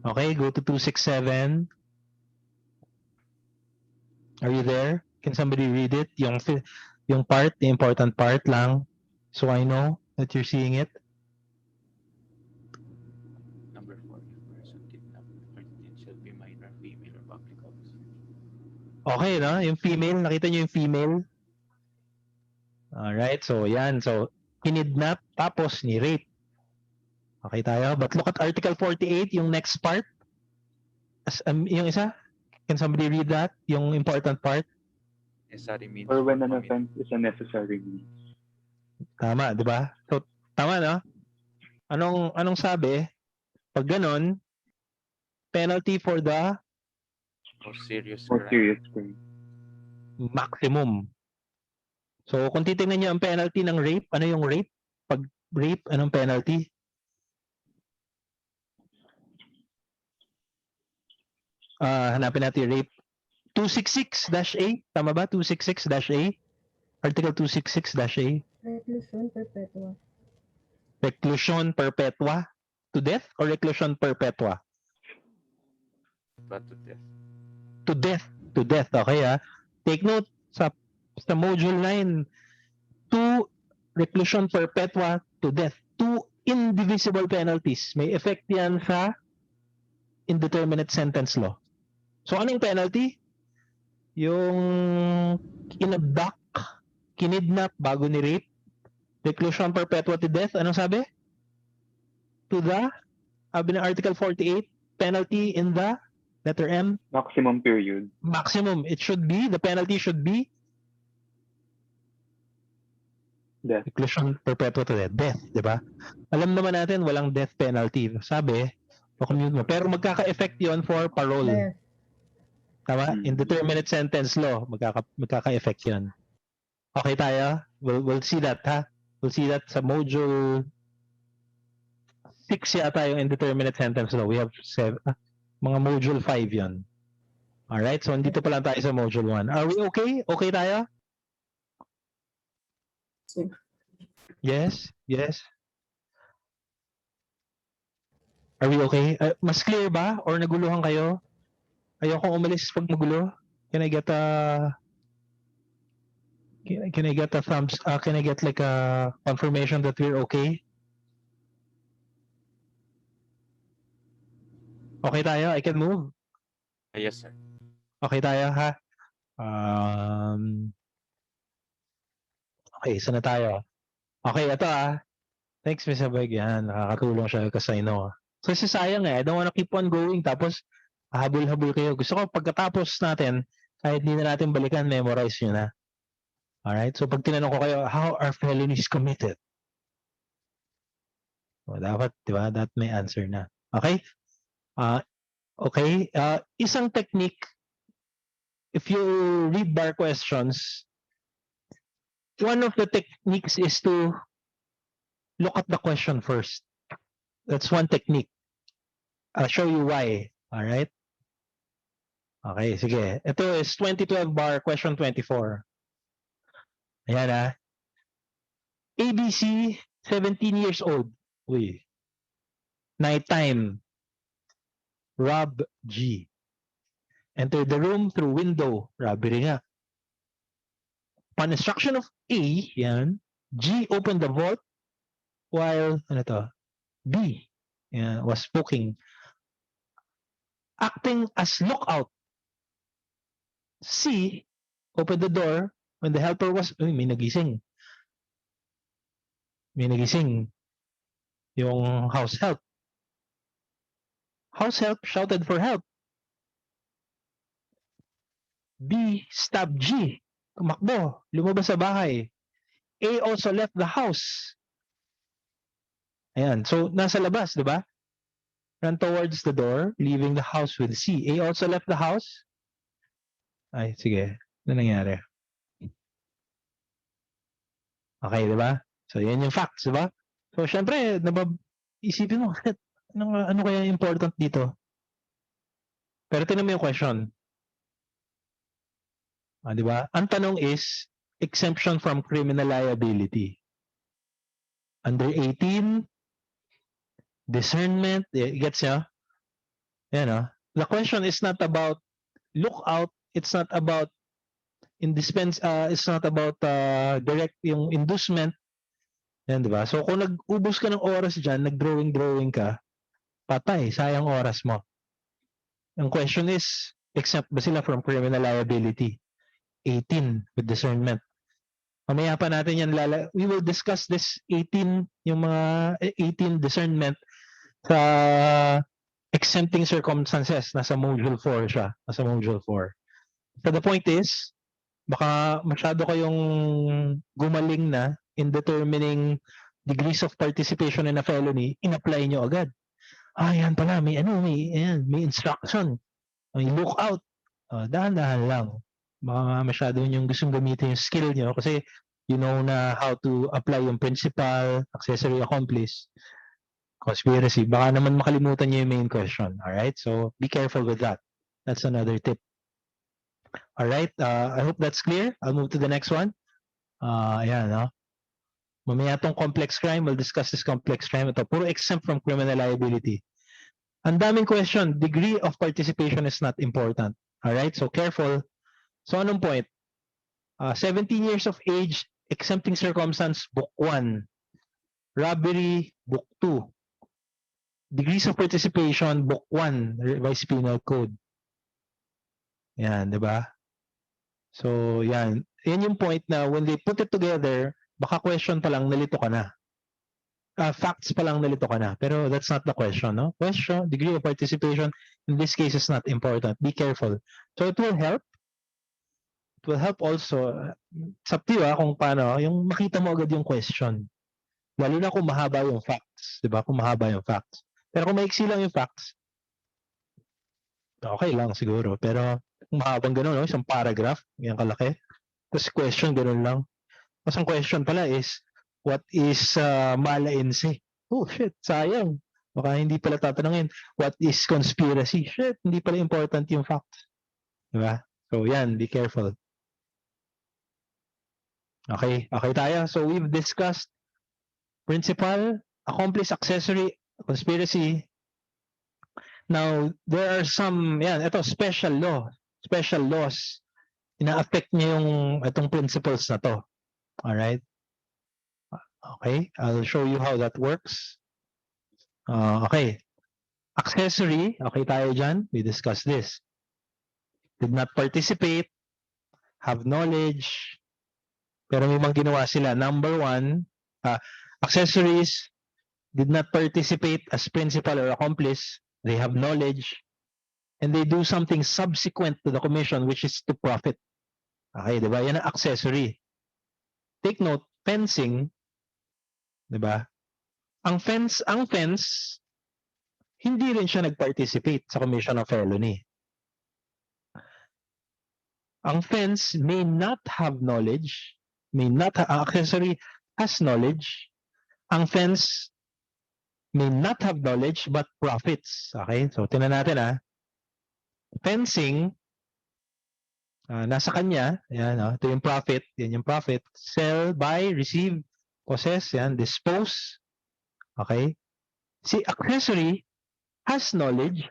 Okay, go to 267. Are you there? Can somebody read it? Yung part, the important part lang, so I know that you're seeing it.
Number 4, if person kidnapped or detained shall be minor, female, or public officer.
Okay, no? Yung female, nakita niyo yung female? Alright, so yan. So, kinidnap, tapos ni-rape. Okay tayo? But look at Article 48, yung next part. Yung isa? Can somebody read that? Yung important part?
Necessary means
Or when
for
an
committing.
offense is a necessary means.
Tama, di ba? So, tama, no? Anong sabi? Pag ganon, penalty for the
Most serious
Most
crime.
serious crime.
maximum. So, kung titingnan niyo ang penalty ng rape, ano yung rape? Pag rape, anong penalty? Hanapin natin rape. 266-A, tama ba? 266-A? Article 266-A.
Reclusion perpetua.
Reclusion perpetua to death or reclusion perpetua?
But to death.
To death. To death. Okay, ha? Take note, sa module 9, 2 reclusion perpetua to death. 2 indivisible penalties. May effect yan sa indeterminate sentence law. So, anong penalty? Yung inabduct, kinidnap bago ni-rape, reclusion perpetua to death, anong sabi? To the, sabi ng Article 48, penalty in the letter M,
Maximum period.
maximum. It should be, the penalty should be
Death.
reclusion perpetua to death. Death, di ba? Alam naman natin, walang death penalty. Sabi, commute mo. Pero magkaka-effect yon for parole.
Death.
Tama? Indeterminate sentence law, magkaka-effect yun. Okay tayo? We'll see that, ha? We'll see that sa module 6 yata yung indeterminate sentence law. We have mga module 5 yun. Alright? So, andito pa lang tayo sa module 1. Are we okay? Okay tayo?
Sir.
Yes? Yes? Are we okay? Mas clear ba? Or naguluhan kayo? Ayokong umalis pag magulo. Can I get a thumbs? Can I get like a confirmation that we're okay? Okay tayo? I can move?
Yes, sir.
Okay tayo, ha? Okay, saan na tayo? Okay, ito Thanks, Miss Abeg. Yan, nakakatulong siya kasi I know. So, sayang I don't wanna keep on going. Tapos, habol-habol kayo. Gusto ko pagkatapos natin, kahit hindi na natin balikan, memorize nyo na. Alright? So, pag tinanong ko kayo, how are felonies committed? So, dapat, di ba? That may answer na. Okay? Okay. Isang technique, if you read bar questions, one of the techniques is to look at the question first. That's one technique. I'll show you why. All right? Okay, sige. Ito is 2012 bar question 24. Ayan ABC, 17 years old. Uy. Nighttime. Rob G. Enter the room through window. Robbery nga. Upon instruction of A, yan, G opened the vault while, B was booking. Acting as lookout. C opened the door when the helper was, may nagising. May nagising. Yung house help. House help shouted for help. B stabbed G. Tumakbo. Lumabas sa bahay. A also left the house. Ayan. So, nasa labas, di ba? Ran towards the door, leaving the house with C. A also left the house. Ay, sige. Ano nangyari? Okay, di ba? So, yan yung facts, di ba? So, syempre, isipin mo, ano kaya important dito? Pero tinan mo yung question. Di ba? Ang tanong is, exemption from criminal liability. Under 18, discernment, gets ya? Yan The question is not about lookout, it's not about it's not about direct yung inducement. Yan, di ba? So kung nag-ubos ka ng oras dyan, nag-drawing ka, patay, sayang oras mo. Ang question is, exempt ba sila from criminal liability? 18 with discernment. Mamaya pa natin yan we will discuss this 18, yung mga 18 discernment sa exempting circumstances. Nasa module 4 siya. Nasa module 4. So the point is, baka masyado kayong gumaling na in determining degrees of participation in a felony, in-apply nyo agad. Yan pala, may instruction. May lookout. Dahan-dahan lang. Baka masyado yung gustong gamitin yung skill nyo kasi you know na how to apply yung principal, accessory, accomplice, conspiracy. Baka naman makalimutan nyo yung main question. Alright? So, be careful with that. That's another tip. Alright? I hope that's clear. I'll move to the next one. Ayan, no? Mamaya tong complex crime, we'll discuss this complex crime. Ito, puro exempt from criminal liability. Ang daming question, degree of participation is not important. Alright? So, careful. So, anong point? 17 years of age, exempting circumstance, book 1. Robbery, book 2. Degrees of participation, book 1, revised penal code. Yan, di ba? So, yan. Yan yung point na when they put it together, baka question pa lang, nalito ka na. Facts pa lang, nalito ka na. Pero that's not the question, no? Question, degree of participation, in this case is not important. Be careful. So, it will help. It will help also, sa tiwa kung paano, yung makita mo agad yung question. Lalo na kung mahaba yung facts. Di ba? Kung mahaba yung facts. Pero kung maiksi lang yung facts, okay lang siguro. Pero kung mahabang gano'n, no? Isang paragraph, yung kalaki. Tapos question, gano'n lang. Tapos ang question pala is, what is malainse? Oh, shit, sayang. Baka hindi pala tatanungin. What is conspiracy? Shit, hindi pala important yung facts. Di ba? So, yan, be careful. Okay tayo. So, we've discussed principal, accomplice, accessory, conspiracy. Now, there are some, ito, special laws. Ina-affect niya yung itong principles na to. Alright? Okay, I'll show you how that works. Okay. Accessory, okay tayo dyan. We discussed this. Did not participate, have knowledge, pero may mga ginawa sila. Number 1, accessories did not participate as principal or accomplice. They have knowledge, and they do something subsequent to the commission, which is to profit. Okay, di ba? Yan ang accessory. Take note, fencing, di ba? Ang fence, hindi rin siya nag-participate sa commission of felony. Ang fence may not have knowledge, accessory has knowledge. Ang fence may not have knowledge but profits. Okay? So, tingnan natin Fencing, nasa kanya. Yan, ito yung profit. Yan yung profit. Sell, buy, receive, possess, yan, dispose. Okay? Si accessory has knowledge.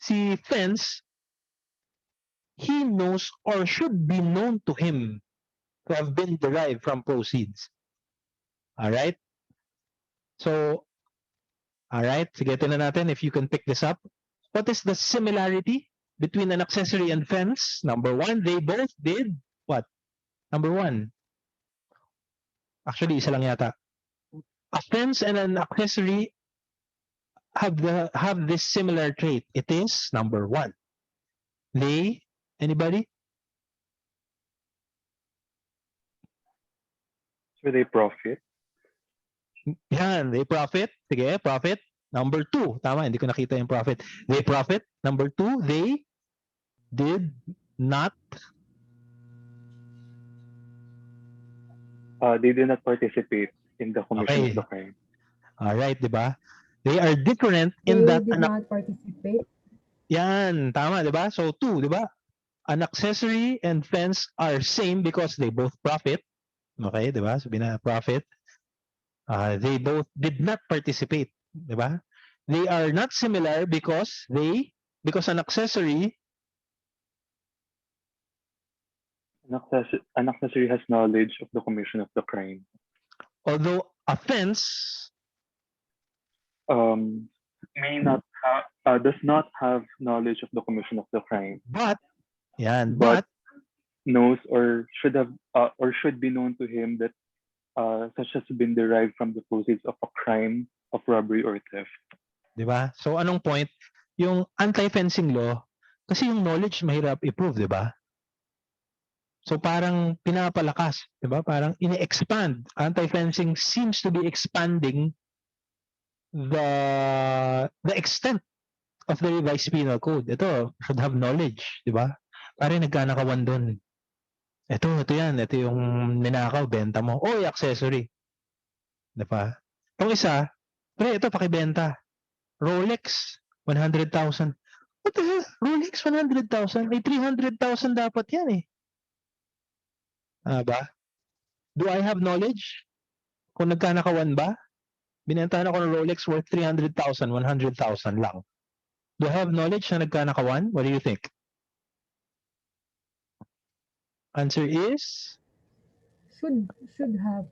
Si fence, he knows or should be known to him to have been derived from proceeds. Alright? So, alright, sige, tingnan natin if you can pick this up. What is the similarity between an accessory and fence? Number 1, they both did what? Number 1. Actually, isa lang yata. A fence and an accessory have this similar trait. It is number 1. They, anybody?
So they profit.
Yan, they profit. Sige, profit. Number 2. Tama, hindi ko nakita yung profit. They profit. Number 2, they did not.
They did not participate in the commission of the crime.
Alright, di ba? They are different in that.
They did not participate.
Yan, tama, di ba? So, 2, di ba? An accessory and fence are same because they both profit. Okay, di ba? Sabi na profit. They both did not participate. Di ba? They are not similar because an accessory
An accessory has knowledge of the commission of the crime.
Although offense
Does not have knowledge of the commission of the crime,
but
but knows or should be known to him that such has been derived from the proceeds of a crime of robbery or theft.
di ba? So anong point? Yung anti-fencing law, kasi yung knowledge mahirap i-prove, di ba? So parang pinapalakas, di ba? Parang ini-expand. Anti-fencing seems to be expanding the extent of the revised penal code. Ito, should have knowledge, di ba? Parang nagkanakawan doon. Ito yan. Ito yung ninakaw, benta mo. Oy, accessory. Di ba? Itong isa, pre, ito pakibenta. Rolex, 100,000. What the hell? Rolex, 100,000? May 300,000 dapat yan eh. Ba? Do I have knowledge? Kung nagkanakawan ba? Binentahan ako ng Rolex worth 300,000, 100,000 lang. Do I have knowledge na nagkanakawan? What do you think? Answer is?
Should have.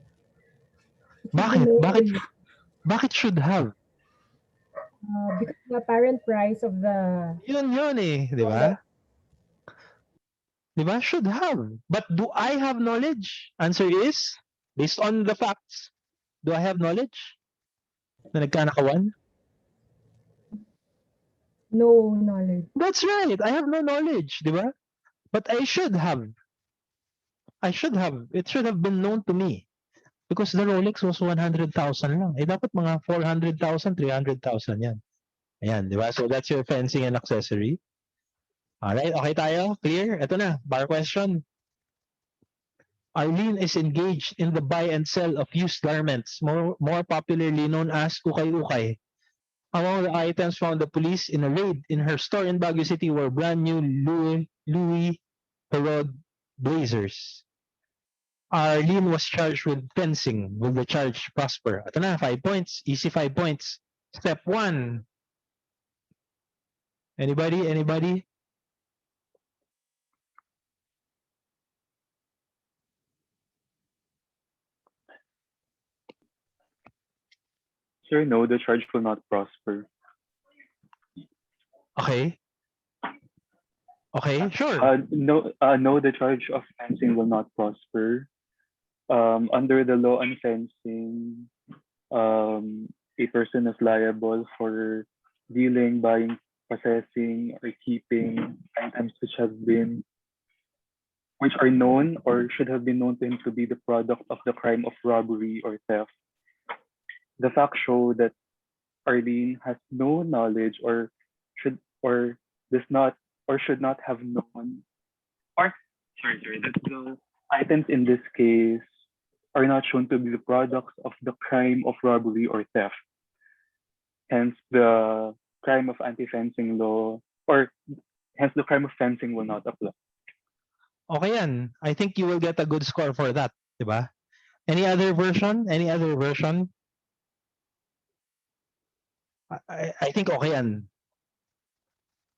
Bakit should have?
Because the apparent price of the...
Yun eh, di ba? Di ba? Should have. But do I have knowledge? Answer is, based on the facts, do I have knowledge na nagkanakawan?
No knowledge.
That's right. I have no knowledge, di ba? But I should have. It should have been known to me. Because the Rolex was 100,000 lang. Eh, dapat mga 400,000, 300,000 yan. Ayan, di ba? So, that's your fencing and accessory. Alright, okay tayo? Clear? Ito na, bar question. Arlene is engaged in the buy and sell of used garments, more popularly known as ukay-ukay. Among the items found the police in a raid in her store in Baguio City were brand new Louis Perrault blazers. Arlene was charged with fencing. Will the charge prosper? Ito na, 5 points. Easy 5 points. Step 1. Anybody?
Sir, no, the charge will not prosper.
Okay, sure.
No, the charge of fencing will not prosper. Under the law on fencing, a person is liable for dealing, buying, possessing, or keeping items which are known or should have been known to him to be the product of the crime of robbery or theft. The facts show that Arlene has no knowledge or should not have known, that the items in this case are not shown to be the products of the crime of robbery or theft. Hence, the crime of anti-fencing law, or hence the crime of fencing will not apply.
Okay yan. I think you will get a good score for that, di ba? Any other version? I think okay yan.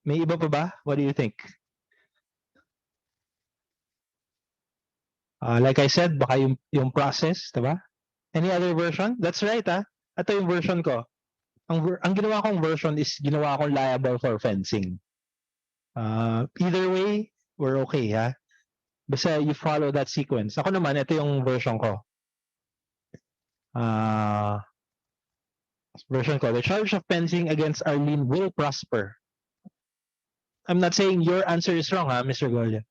May iba pa ba? What do you think? Like I said, baka yung process, diba? Any other version? That's right, ah. Ito yung version ko. Ang ginawa kong version is ginawa kong liable for fencing. Either way, we're okay, ha? Basta you follow that sequence. Ako naman, ito yung version ko. The charge of fencing against Arlene will prosper. I'm not saying your answer is wrong, ha, Mr. Golia.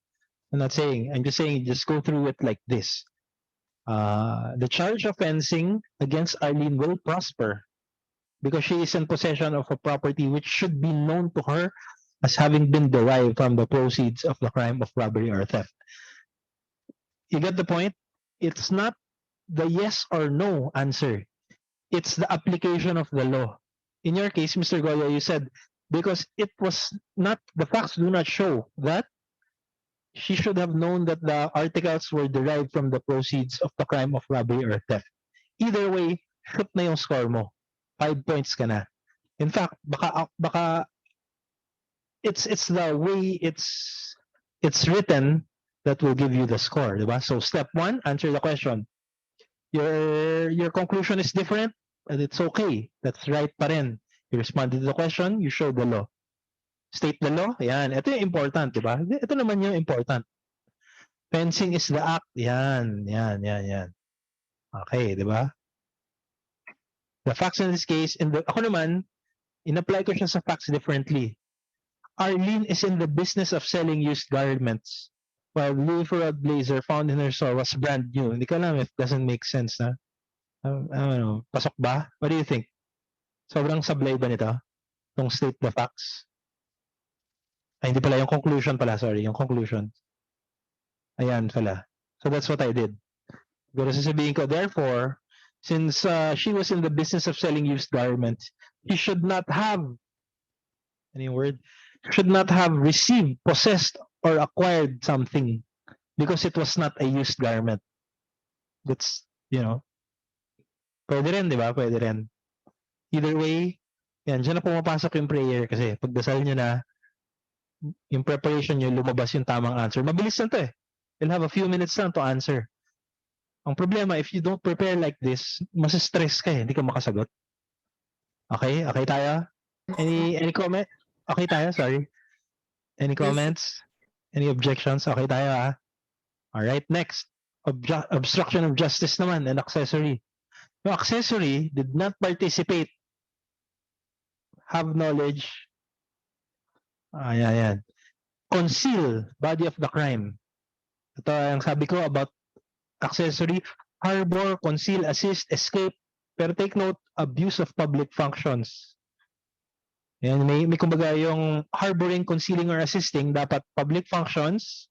I'm not saying. I'm just saying, just go through it like this. The charge of fencing against Arlene will prosper because she is in possession of a property which should be known to her as having been derived from the proceeds of the crime of robbery or theft. You get the point? It's not the yes or no answer. It's the application of the law. In your case, Mr. Goya, you said because it was not, the facts do not show that she should have known that the articles were derived from the proceeds of the crime of robbery or theft. Either way, shoot na yung score mo. 5 points ka na. In fact, baka it's the way it's written that will give you the score, diba? So step 1, answer the question. Your conclusion is different, and it's okay. That's right pa rin. You responded to the question, you show the law. State the law, yan. Ito yung important, diba? Ito naman yung important. Fencing is the act, yan. Okay, diba? The facts in this case, ako naman, in-apply ko siya sa facts differently. Arlene is in the business of selling used garments, while Louis Farad blazer found in her store was brand new. Hindi ko alam if it doesn't make sense na. I don't know. Pasok ba? What do you think? Sobrang sablay ba nito? Itong state the facts? Ay, hindi pala. Yung conclusion pala. Sorry. Yung conclusion. Ayan pala. So that's what I did. Pero sasabihin ko, therefore, since she was in the business of selling used garments, she should not have, any word? Should not have received, possessed, or acquired something because it was not a used garment. That's, pwede rin, di ba? Pwede rin. Either way, yan, dyan na pumapasok yung prayer kasi pagdasal nyo na, yung preparation nyo, lumabas yung tamang answer. Mabilis lang to eh. You'll have a few minutes lang to answer. Ang problema, if you don't prepare like this, mas-stress ka eh, hindi ka makasagot. Okay? Okay tayo? Any comment? Okay tayo? Sorry. Any comments? Any objections? Okay tayo ah? Alright, next. Obstruction of Justice naman, an accessory. The accessory did not participate, have knowledge, yan. Conceal body of the crime. Ito ang sabi ko about accessory, harbor, conceal, assist, escape. Pero take note, abuse of public functions. Yan, may kumbaga yung harboring, concealing, or assisting, dapat public functions.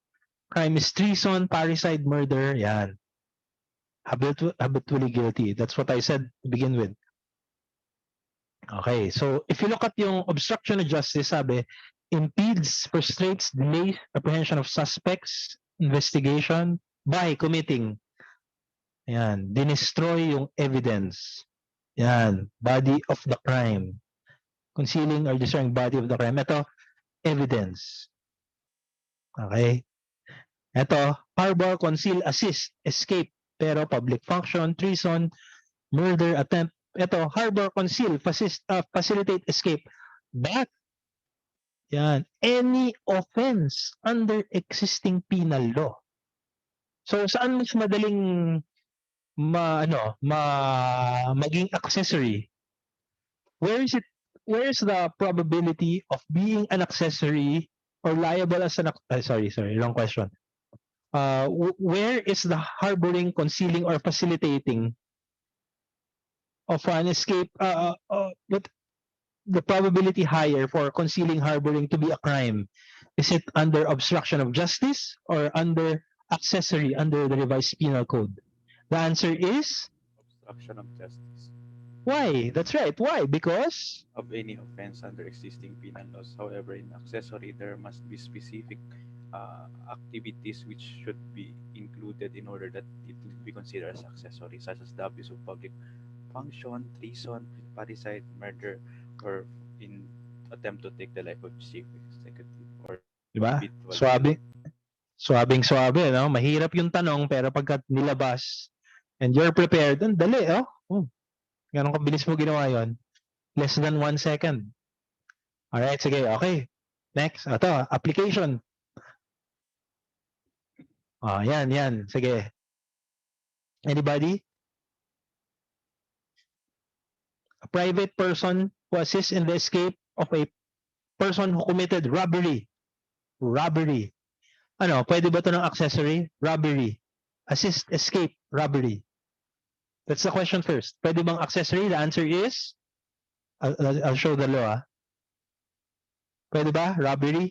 Crime is treason, parricide, murder, yan. Habitually guilty. That's what I said to begin with. Okay, so if you look at yung obstruction of justice, sabi, impedes, frustrates, delays, apprehension of suspects, investigation, by committing. Yan, destroy yung evidence. Yan, body of the crime. Concealing or destroying body of the crime. Ito, evidence. Okay? Ito, harbor, conceal, assist, escape, pero public function, treason, murder, attempt. Ito, harbor, conceal, facilitate, escape. But, yan, any offense under existing penal law. So, saan mas madaling maging accessory? Where is the probability of being an accessory or liable as an sorry, wrong question. Where is the harboring, concealing, or facilitating of an escape? But the probability higher for concealing, harboring to be a crime? Is it under obstruction of justice or under accessory under the revised penal code? The answer is
Obstruction of justice.
why? That's right. Why? Because
Of any offense under existing penal laws. However, in accessory, there must be specific activities which should be included in order that it will be considered as accessory, such as the abuse of public function, treason, parricide, murder, or in attempt to take the life of chief executive or
diba?
individual.
Suabing-suabe, no? Mahirap yung tanong pero pagka nilabas and you're prepared, ang dali, oh. Ganun kabilis mo ginawa yon. Less than 1 second. Alright, sige, okay. Next, ito, application. Yan. Sige. Anybody? A private person who assists in the escape of a person who committed robbery. Robbery. Ano, pwede ba ito ng accessory? Robbery. Assist, escape, robbery. That's the question first. Pwede bang accessory? The answer is, I'll show the law. Pwede ba? Robbery.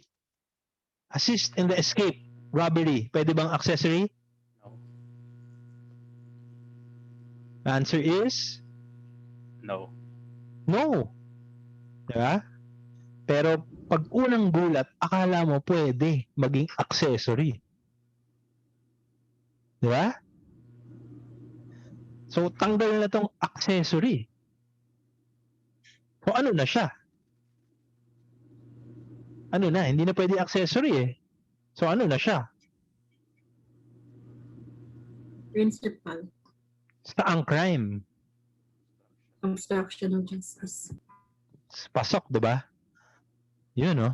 Assist in the escape, robbery. Pwede bang accessory?
No.
The answer is?
No.
No. Diba? Pero pag unang gulat, akala mo pwede maging accessory. Diba? So, tanggal na tong accessory. So, ano na siya? Ano na? Hindi na pwede accessory eh. So, ano na siya?
Principal.
Saang crime?
Obstruction of justice.
Pasok, di ba? Yun, no?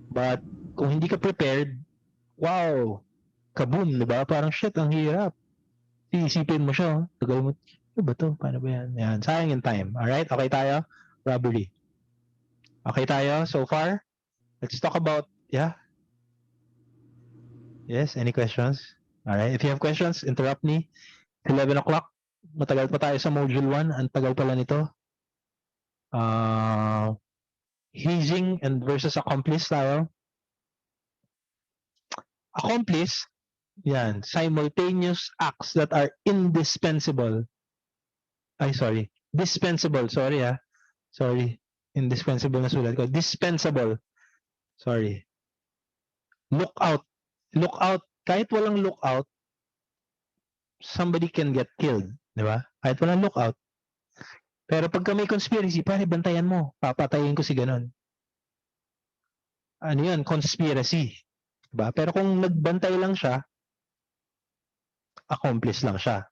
But kung hindi ka prepared, wow, kaboom, di ba? Parang shit, ang hirap. Iisipin mo siya, tagal mo, ano ba to? Paano ba yan? Yan, sayang yung time. Alright, okay tayo? Robbery. Okay tayo so far? Let's talk about, yeah? Yes, any questions? Alright, if you have questions, interrupt me. 11 o'clock. Matagal pa tayo sa module 1. Ang tagal pala nito. Hazing and versus accomplice tayo. Accomplice, yan, simultaneous acts that are indispensable. Ay, sorry. Dispensable, sorry ah. Sorry. Indispensable na sulat ko. Dispensable. Sorry. Lookout. Lookout. Kahit walang lookout, somebody can get killed. Di ba? Kahit walang lookout. Pero pagka may conspiracy, pare, bantayan mo. Papatayin ko si ganon. Ano yun? Conspiracy. Diba? Pero kung nagbantay lang siya, accomplice lang siya.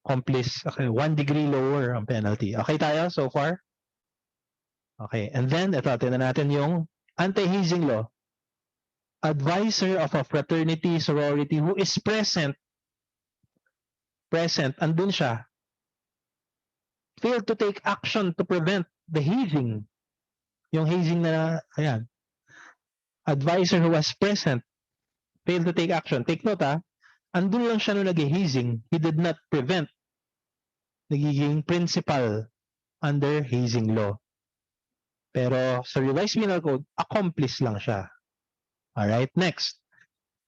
Accomplice, okay, 1 degree lower ang penalty. Okay tayo so far? Okay, and then, ito, tingnan natin yung anti-hazing law. Advisor of a fraternity, sorority who is present, andun siya, failed to take action to prevent the hazing. Yung hazing na, ayan, advisor who was present, failed to take action. Take note andun lang siya nung nag-hazing, he did not prevent, nagiging principal under hazing law. Pero sa revised penal code, accomplice lang siya. Alright, next.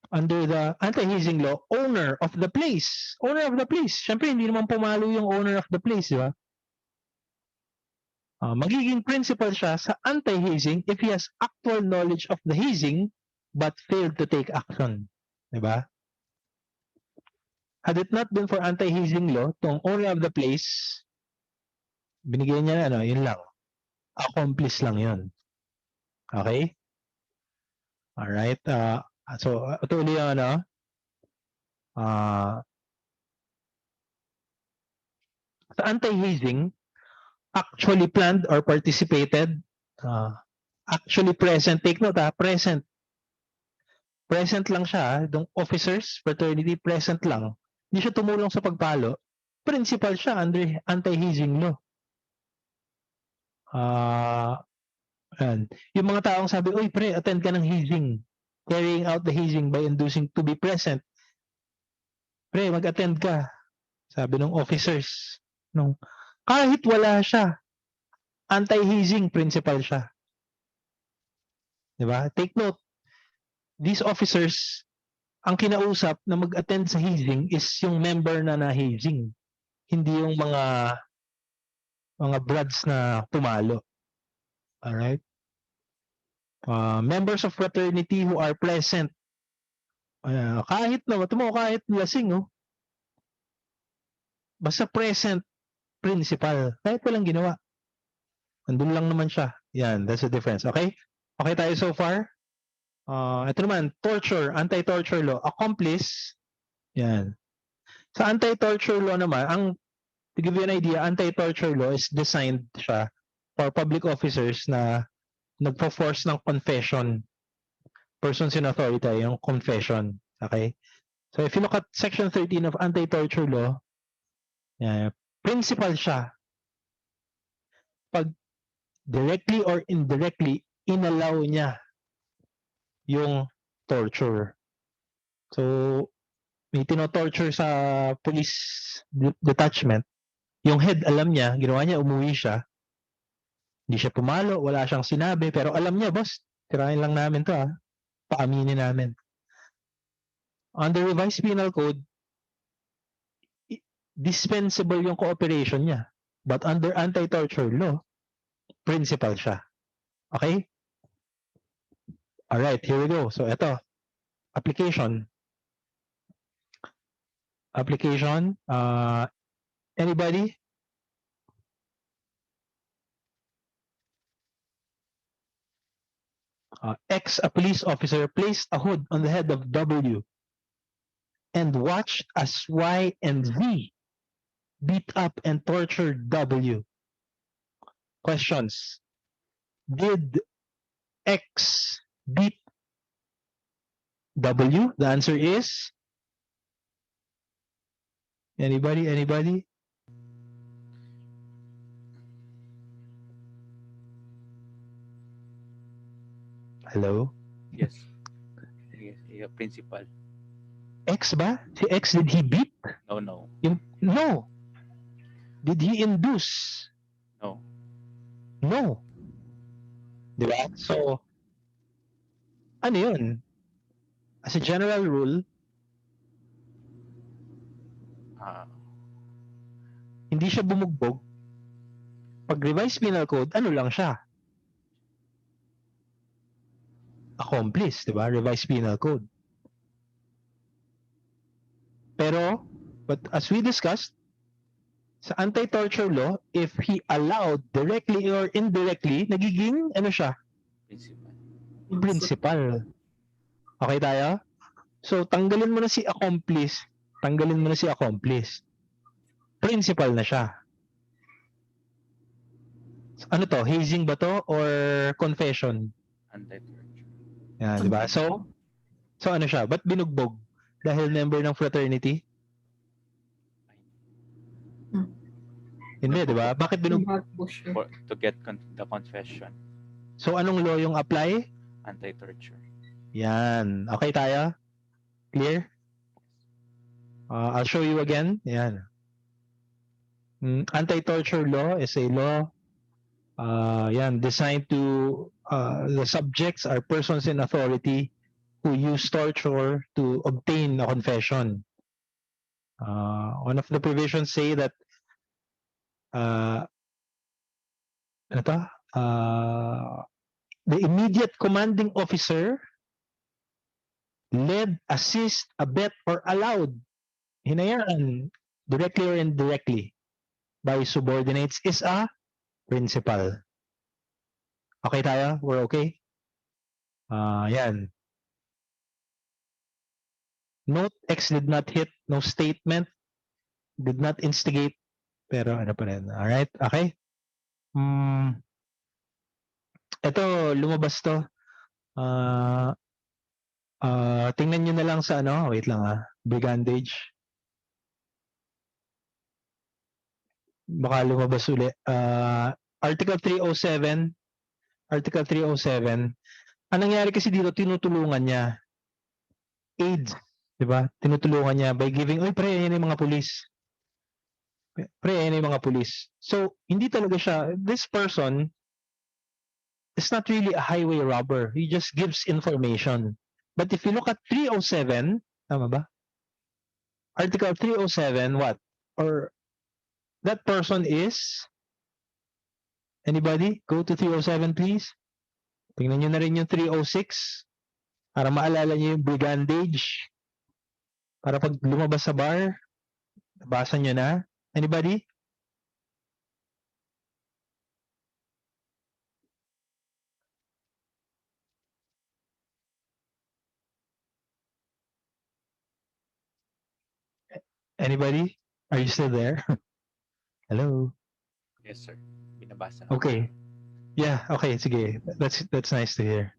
Under the anti-hazing law, owner of the place. Owner of the place. Siyempre, hindi naman pumalo yung owner of the place, di ba? Magiging principal siya sa anti-hazing if he has actual knowledge of the hazing but failed to take action. Di ba? Had it not been for anti-hazing law, tong owner of the place, binigyan niya na, yun lang. Accomplice lang yun. Okay? Alright. So, ito ulit yung sa anti-hazing, actually planned or participated, actually present. Take note present. Present lang siya. Yung officers, fraternity, present lang. Hindi siya tumulong sa pagpalo. Principal siya under anti-hazing law. Yung mga taong sabi, uy pre, attend ka ng hazing. Carrying out the hazing by inducing to be present. Pre, mag-attend ka. Sabi ng officers. Kahit wala siya, anti-hazing principal siya. Diba? Take note, these officers, ang kinausap na mag-attend sa hazing is yung member na na-hazing. Hindi yung mga brads na pumalo. Alright? Members of fraternity who are present. Kahit lasing, basta present, principal. Kahit walang ginawa. Andun lang naman siya. Yan, that's the difference. Okay? Okay tayo so far? Ito naman, torture, anti-torture law. Accomplice. Yan. Sa anti-torture law naman, to give you an idea, anti-torture law is designed siya for public officers na nagpo-force ng confession. Persons in authority, yung confession. Okay? So if you look at Section 13 of anti-torture law, principal siya. Pag directly or indirectly, inallow niya yung torture. So, may tino-torture sa police detachment. Yung head, alam niya, ginawa niya, umuwi siya. Hindi siya pumalo, wala siyang sinabi, pero alam niya, boss, tirahin lang namin to paaminin namin. Under revised penal code, dispensable yung cooperation niya. But under anti-torture law, principal siya. Okay? Alright, here we go. So, ito. Application. Anybody? A police officer placed a hood on the head of W. and watched as Y and Z beat up and tortured W. Questions. Did X beat W? The answer is anybody? Hello?
Yes. Principal.
X ba? Si X, did he beat?
No.
No. Did he induce?
No.
No. Diba? So, ano yun? As a general rule, hindi siya bumugbog. Pag revised penal code, ano lang siya? Accomplice, di ba? Revised penal code. Pero, but as we discussed, sa anti-torture law, if he allowed directly or indirectly, nagiging, ano siya? Principal. Okay tayo? So, tanggalin mo na si accomplice. Principal na siya. Ano to? Hazing ba to? Or confession?
Anti-torture.
Yan, di ba? So ano siya? Ba't binugbog? Dahil member ng fraternity? Hindi, di ba? Bakit binugbog?
To get the confession.
So, anong law yung apply?
Anti-torture.
Yan. Okay tayo? Clear? I'll show you again. Yan. Anti-torture law is a law yan, designed to the subjects are persons in authority who use torture to obtain a confession. One of the provisions say that the immediate commanding officer led, assist, abet, or allowed, hinayaan, directly or indirectly, by subordinates is a principal. Okay tayo? We're okay? Yan. Note, X did not hit, no statement, did not instigate, pero ano pa rin. Alright? Okay? Ito, lumabas to. Tingnan nyo na lang sa ano, wait lang brigandage. Baka lumabas uli. Article 307. Article 307. Ang nangyari kasi dito, tinutulungan niya. AIDS. Diba? Tinutulungan niya by giving, oy pre, yan yung mga pulis. Pre, yan yung mga pulis. So, hindi talaga siya, this person is not really a highway robber. He just gives information. But if you look at 307, tama ba? Article 307, what? Or that person is, anybody? Go to 307 please. Tingnan nyo na rin yung 306 para maalala nyo yung brigandage. Para pag lumabas sa bar, nabasa nyo na. Anybody? Anybody? Are you still there? Hello?
Yes, sir. Binabasa.
Okay. Yeah, okay, sige. That's nice to hear.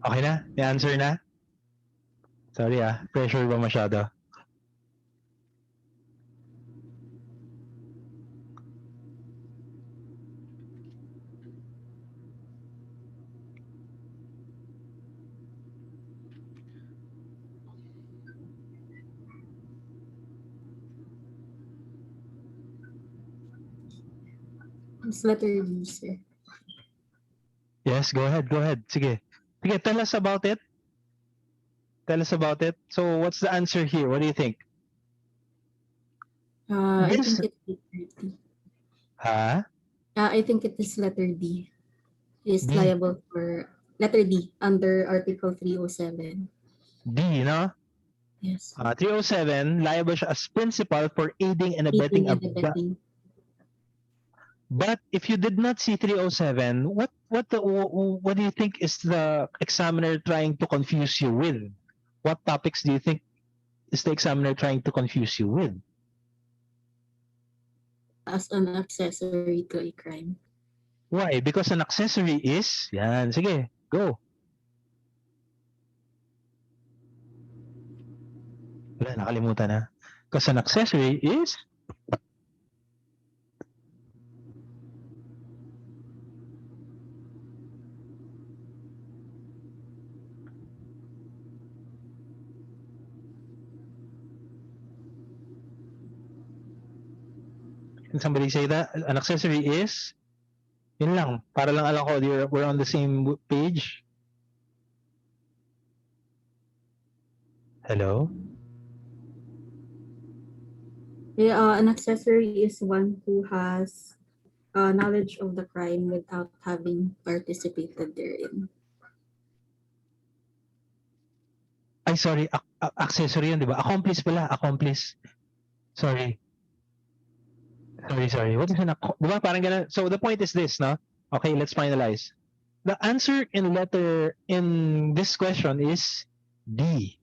Okay na? May answer na? Sorry pressure ba masyado?
It's letter D, sir.
Yes, go ahead. Sige, tell us about it. So what's the answer here? What do you think?
I
This,
think it's letter D.
huh?
I think it is letter D. Is
D.
liable for letter D under Article 307.
D, no?
Yes.
307, liable siya as principal for aiding and abetting
Aiding and abetting.
But if you did not see 307, what do you think is the examiner trying to confuse you with? What topics do you think is the examiner trying to confuse you with?
As an accessory to a crime.
Why? Because an accessory is, yan, sige, go. Wala, nakalimutan na. Because an accessory is, can somebody say that? An accessory is, yun lang, para lang alam ko, we're on the same page. Hello?
Yeah, an accessory is one who has knowledge of the crime without having participated therein.
Ay, sorry, accessory yun, di ba? Accomplice pala, accomplice. Sorry. What is an accomplice? Di ba, parang ganun. So the point is this, no? Okay, let's finalize. The answer in this question is D.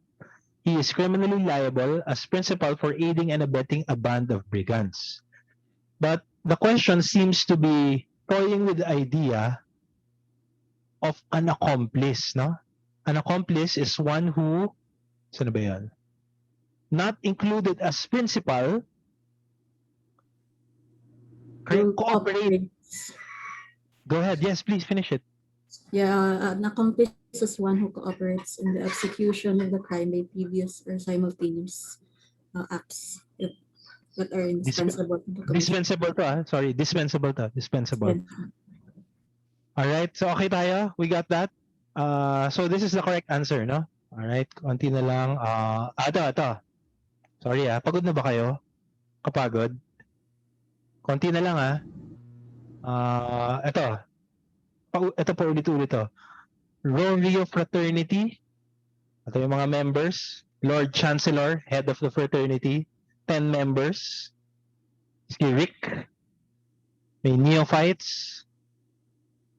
He is criminally liable as principal for aiding and abetting a band of brigands. But the question seems to be toying with the idea of an accomplice, no? An accomplice is one who, saan ba yan? Not included as principal, cooperate. Go ahead, yes, please finish it.
Yeah, an accomplice is one who cooperates in the execution of the crime by previous or simultaneous acts that are indispensable to the commission.
Dispensable to. Alright, so okay tayo? We got that? So this is the correct answer, no? Alright, konti na lang. Ito. Sorry pagod na ba kayo? Kapagod? Konti na lang ito po ulit-ulit to. Rovio Fraternity. Ito yung mga members. Lord Chancellor, head of the fraternity. 10 members. Si Rick. May neophytes.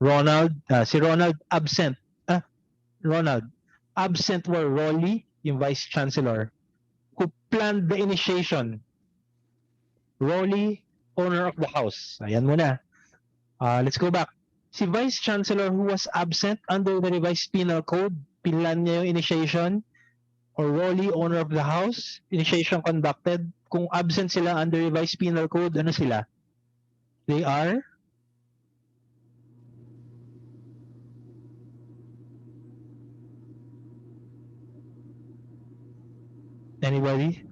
Ronald. Si Ronald absent. Ronald. Absent were Rolly, yung Vice Chancellor, who planned the initiation. Rolly, owner of the house. Ayan muna. Let's go back. Si Vice Chancellor who was absent under the revised penal code, pinlan niya yung initiation, or Rolly, owner of the house, initiation conducted. Kung absent sila under revised penal code, ano sila? They are? Anybody?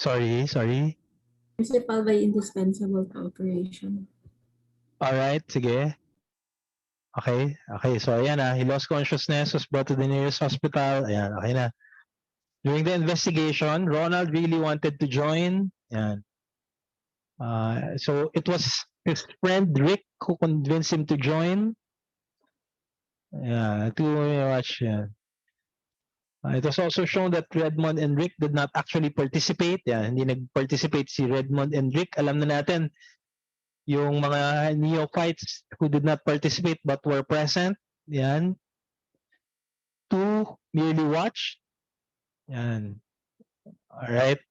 Sorry.
Principal by indispensable cooperation.
Alright, sige. Okay. So ayan he lost consciousness, was brought to the nearest hospital. Ayan, okay na. During the investigation, Ronald really wanted to join. Ayan. So it was his friend Rick who convinced him to join. Yeah, to watch. Yeah. It was also shown that Redmond and Rick did not actually participate. Yeah, hindi nag-participate si Redmond and Rick. Alam na natin yung mga neophytes who did not participate but were present. Yan. 2, merely watched. Yan. Alright.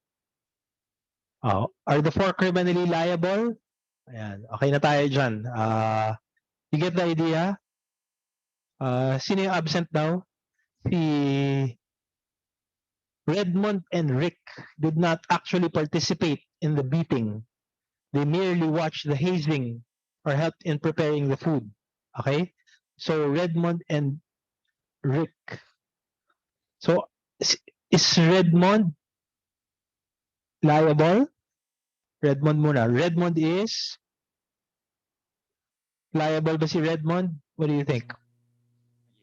Are the 4 criminally liable? Ayan. Okay na tayo dyan. You get the idea? Sino yung absent daw? Si Redmond and Rick did not actually participate in the beating. They merely watched the hazing or helped in preparing the food. Okay? So Redmond and Rick. So is Redmond liable? Redmond muna. Redmond is liable ba si Redmond? What do you think?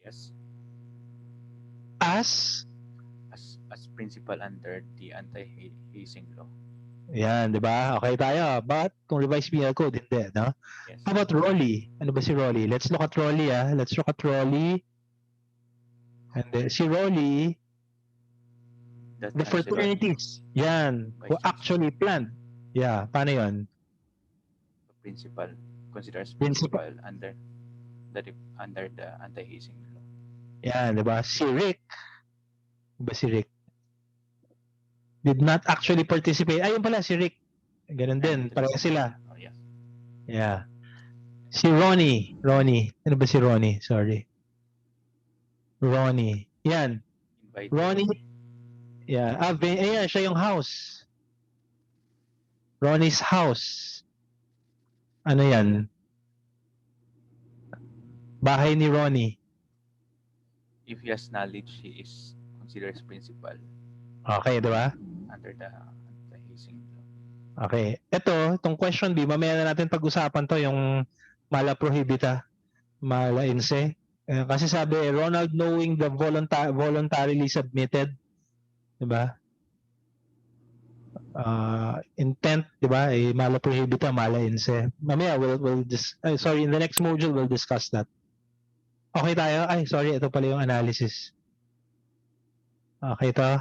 Yes.
As?
As principal under the anti-hazing law.
Yan, di ba? Okay tayo. But kung revised penal code, hindi, no?
Yes.
How about Rolly? Ano ba si Rolly? Let's look at Rolly, ah. Let's look at Rolly. And si Rolly,
That
the fraternities, yan, who actually planned. Yeah, paano yun?
Principal, considers
Principal.
principal under the anti-hazing law.
Yan, di ba? Si Rick, ba si Rick? Did not actually participate. Ayun pala, si Rick. Ganun din, pareha sila.
Oh, yes.
Yeah. Si Ronnie. Ano ba si Ronnie? Sorry. Ronnie. Yan.
Invited.
Ronnie. Yeah. Ayan, siya yung house. Ronnie's house. Ano yan? Bahay ni Ronnie.
If he has knowledge, he is considered as principal
Okay, di ba?
under the anti-hazing law.
Okay. Itong question B, mamaya na natin pag-usapan to, yung mala prohibita, mala inse. Kasi sabi, Ronald knowing the voluntarily submitted, di ba? Intent, di ba? Mala prohibita, mala inse. Mamaya, in the next module, we'll discuss that. Okay tayo? Sorry, ito pala yung analysis. Okay to?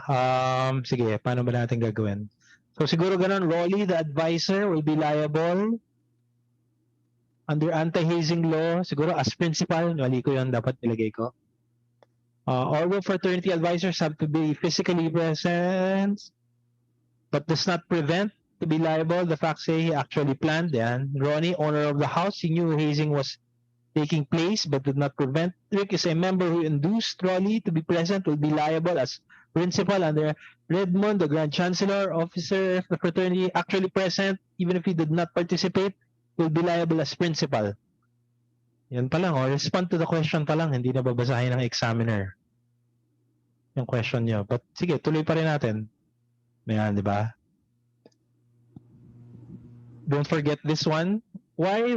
Sige, paano ba natin gagawin? So siguro ganun, Rolly, the advisor, will be liable under anti-hazing law. Siguro as principal, mali ko yun, dapat nilagay ko. All will fraternity advisors have to be physically present, but does not prevent to be liable. The facts say he actually planned. Yan. Ronnie, owner of the house, he knew hazing was taking place, but did not prevent. Rick is a member who induced Rolly to be present, will be liable as principal under Redmond, the Grand Chancellor, officer of the fraternity, actually present, even if he did not participate, will be liable as principal. Yan pa lang, respond to the question pa lang, hindi na babasahin ng examiner yung question nyo. But sige, tuloy pa rin natin. Yan, di ba? Don't forget this one. Why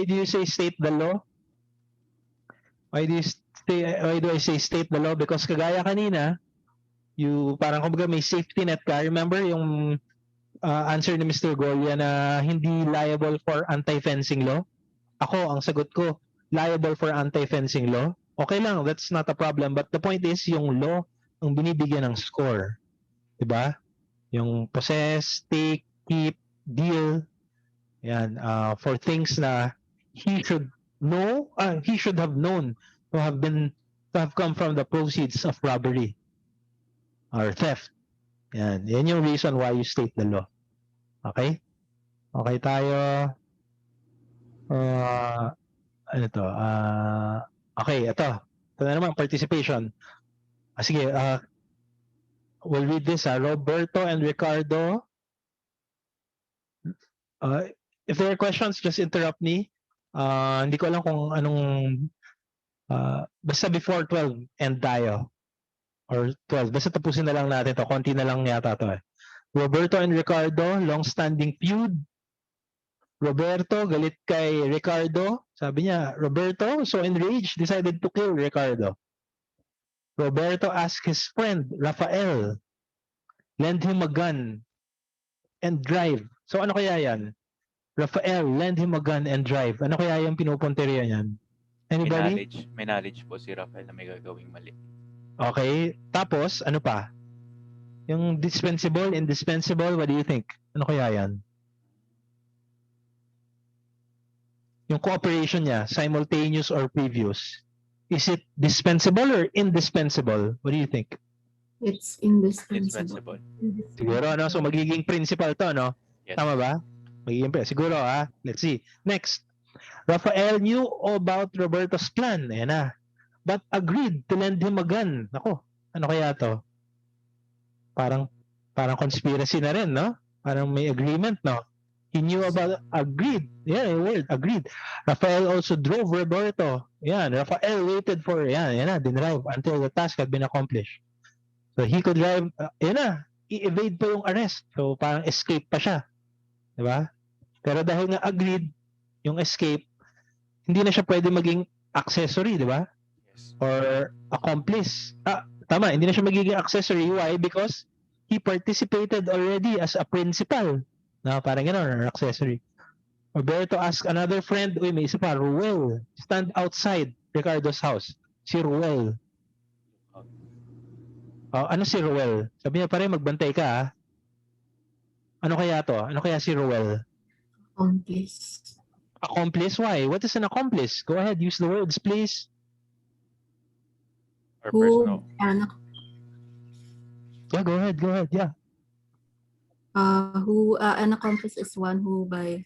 do you say state the law? Why do I say state the law? Because kagaya kanina, parang kumbaga may safety net ka. Remember yung answer ni Mr. Golia na hindi liable for anti-fencing law? Ako, ang sagot ko, liable for anti-fencing law. Okay lang, that's not a problem. But the point is, yung law ang binibigyan ng score. Diba? Yung possess, take, keep, deal. Yan, for things na he should know, he should have known to have come from the proceeds of robbery or theft. Yan yung reason why you state the law. Okay? Okay tayo. Ano to? Okay, ito na naman, participation. Sige, we'll read this. Roberto and Ricardo. If there are questions, just interrupt me. Hindi ko alam kung anong basta before 12 end tayo. Or 12. Basta tapusin na lang natin to. Konti na lang yata to. Roberto and Ricardo, long-standing feud. Roberto, galit kay Ricardo. Sabi niya, Roberto, so enraged, decided to kill Ricardo. Roberto asked his friend, Rafael, lend him a gun and drive. So ano kaya yan? Rafael, lend him a gun and drive. Ano kaya yung pinupunteriya niyan? Anybody?
May knowledge po si Rafael na may gagawing mali.
Okay. Tapos, ano pa? Yung dispensable, indispensable, what do you think? Ano kaya yan? Yung cooperation niya, simultaneous or previous. Is it dispensable or indispensable? What do you think?
It's indispensable.
Siguro, no? So, magiging principal to, no?
Yes.
Tama ba? Magiging siguro, let's see. Next. Rafael knew about Roberto's plan. Ayan na. But agreed to lend him a gun. Ako, ano kaya to? Parang conspiracy na rin, no? Parang may agreement, no? He knew about agreed. Yeah, word, agreed. Rafael also drove Roberto. Yan, Rafael waited for, yan na, dinrive until the task had been accomplished. So he could drive, yan na. i-evade pa yung arrest. So, parang escape pa siya. Di ba? Pero dahil nga agreed yung escape, hindi na siya pwede maging accessory, di ba?
Yes.
Or accomplice. Tama, hindi na siya magiging accessory. Why? Because he participated already as a principal. Na parang gano'n, or accessory. Roberto asked another friend, uy, may isa pa, Ruel, stand outside Ricardo's house. Si Ruel. Ano si Ruel? Sabi niya, pare, magbantay ka, ah. Ano kaya to? Ano kaya si Ruel?
Accomplice.
Accomplice? Why? What is an accomplice? Go ahead, use the words, please.
Or
Who
personal.
Yeah, go ahead, yeah.
An accomplice is one who by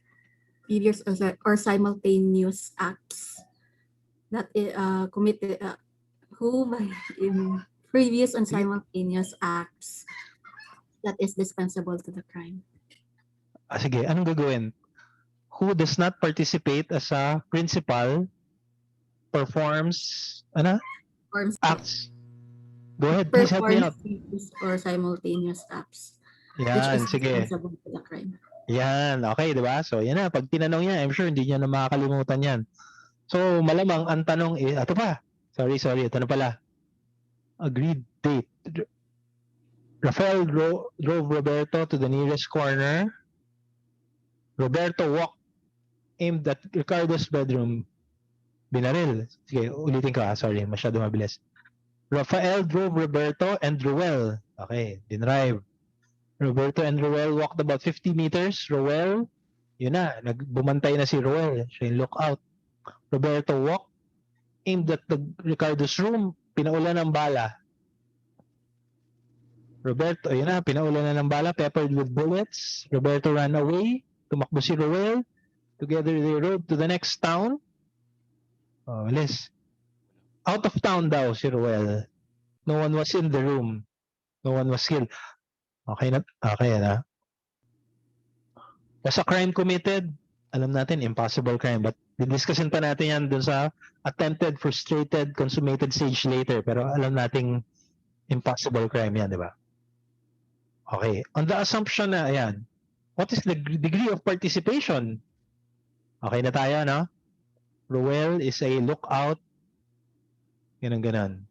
previous or simultaneous acts that committed who by previous and simultaneous acts that is dispensable to the crime.
Sige, anong gagawin? Who does not participate as a principal performs acts. Go ahead, please help me out.
Previous or simultaneous acts.
Yan,
which is
sige.
dispensable to the crime.
Yan, okay, di ba? So, yan na. Pag tinanong niya, I'm sure hindi niya na makakalimutan yan. So, malamang ang tanong is, ito pa. Sorry, ito na pala. Agreed date. Rafael drove Roberto to the nearest corner. Roberto walked, aimed at Ricardo's bedroom. Binaril. Sige, ulitin ko, sorry, masyado mabilis. Rafael drove Roberto and Ruel. Okay, dinrive. Roberto and Ruel walked about 50 meters. Ruel, yun na, bumantay na si Ruel. Siya yung lookout. Roberto walked, aimed at Ricardo's room, pinaulan ng bala. Roberto, yun na, pinaulan na ng bala, peppered with bullets. Roberto ran away, tumakbo si Ruel. Together they rode to the next town. Alis. Out of town daw si Ruel. No one was in the room. No one was killed. Okay na. Was a crime committed? Alam natin, impossible crime. But didiscussin pa natin yan dun sa attempted, frustrated, consummated stage later. Pero alam nating impossible crime yan, di ba? Okay. On the assumption na, ayan, what is the degree of participation? Okay na tayo, no? Ruel is a lookout. Ganon.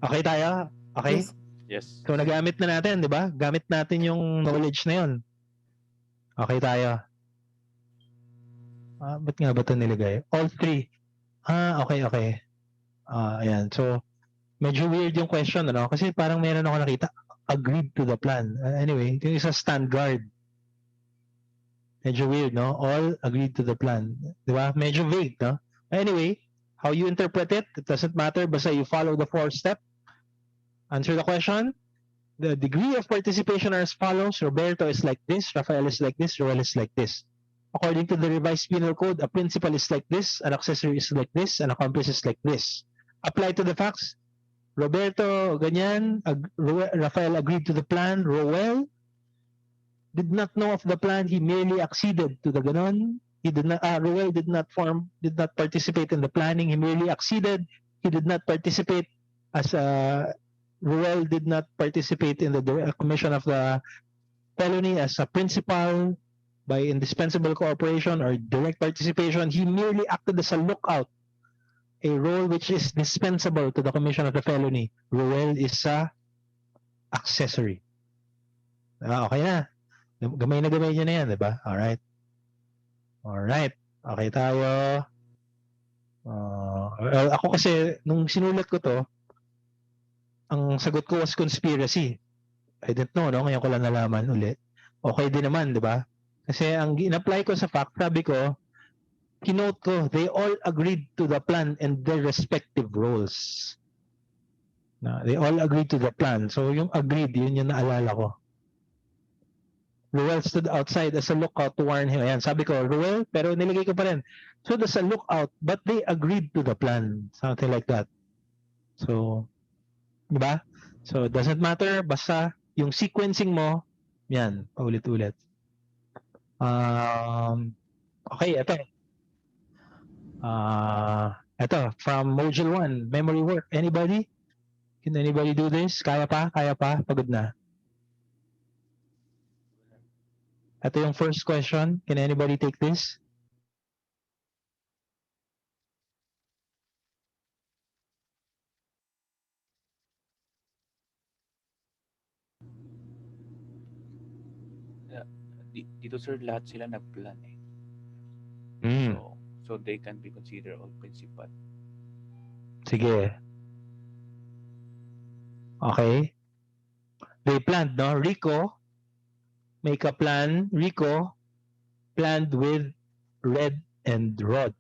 Okay tayo? Okay?
Yes.
So, nagamit na natin, di ba? Gamit natin yung knowledge na yun. Okay tayo. Ba't nga ba ito nilagay? All three. Okay. Ayan. So, medyo weird yung question, ano? Kasi parang meron ako nakita, agreed to the plan. Anyway, yung isa stand guard. Medyo weird, no? All agreed to the plan. Di ba? Medyo vague, no? Anyway, how you interpret it doesn't matter. Basta you follow the 4-step. Answer the question. The degree of participation are as follows. Roberto is like this. Rafael is like this. Ruel is like this. According to the revised penal code, a principal is like this. An accessory is like this. An accomplice is like this. Apply to the facts. Roberto, ganyan. Rafael agreed to the plan. Ruel did not know of the plan. He merely acceded to the ganon. Ruel did not participate in the planning. He merely acceded. He did not participate as Ruel did not participate in the commission of the felony as a principal by indispensable cooperation or direct participation. He merely acted as a lookout, a role which is dispensable to the commission of the felony. Ruel is a accessory. Okay na. Gamay na niya na yan, di ba? Alright. Okay tayo. Ako kasi, nung sinulat ko to, ang sagot ko was conspiracy. I didn't know, no? Ngayon ko lang nalaman ulit. Okay din naman, di ba? Kasi ang in-apply ko sa fact, sabi ko, kinote ko, they all agreed to the plan and their respective roles. They all agreed to the plan. So yung agreed, yun yung naalala ko. Ruel stood outside as a lookout to warn him. Ayan, sabi ko, Ruel, pero nilagay ko pa rin. So as a lookout, but they agreed to the plan. Something like that. So, di ba? So, it doesn't matter. Basta yung sequencing mo, yan, paulit-ulit. Okay, ito. Ito, from Module 1, memory work. Anybody? Can anybody do this? Kaya pa? Kaya pa? Pagod na. Ito yung first question. Can anybody take this?
Dito sir, lahat sila nagplan eh.
Hmm.
So they can be considered all principal.
Sige. Okay. They planned, no? Rico, make a plan. Rico planned with Red and Rod.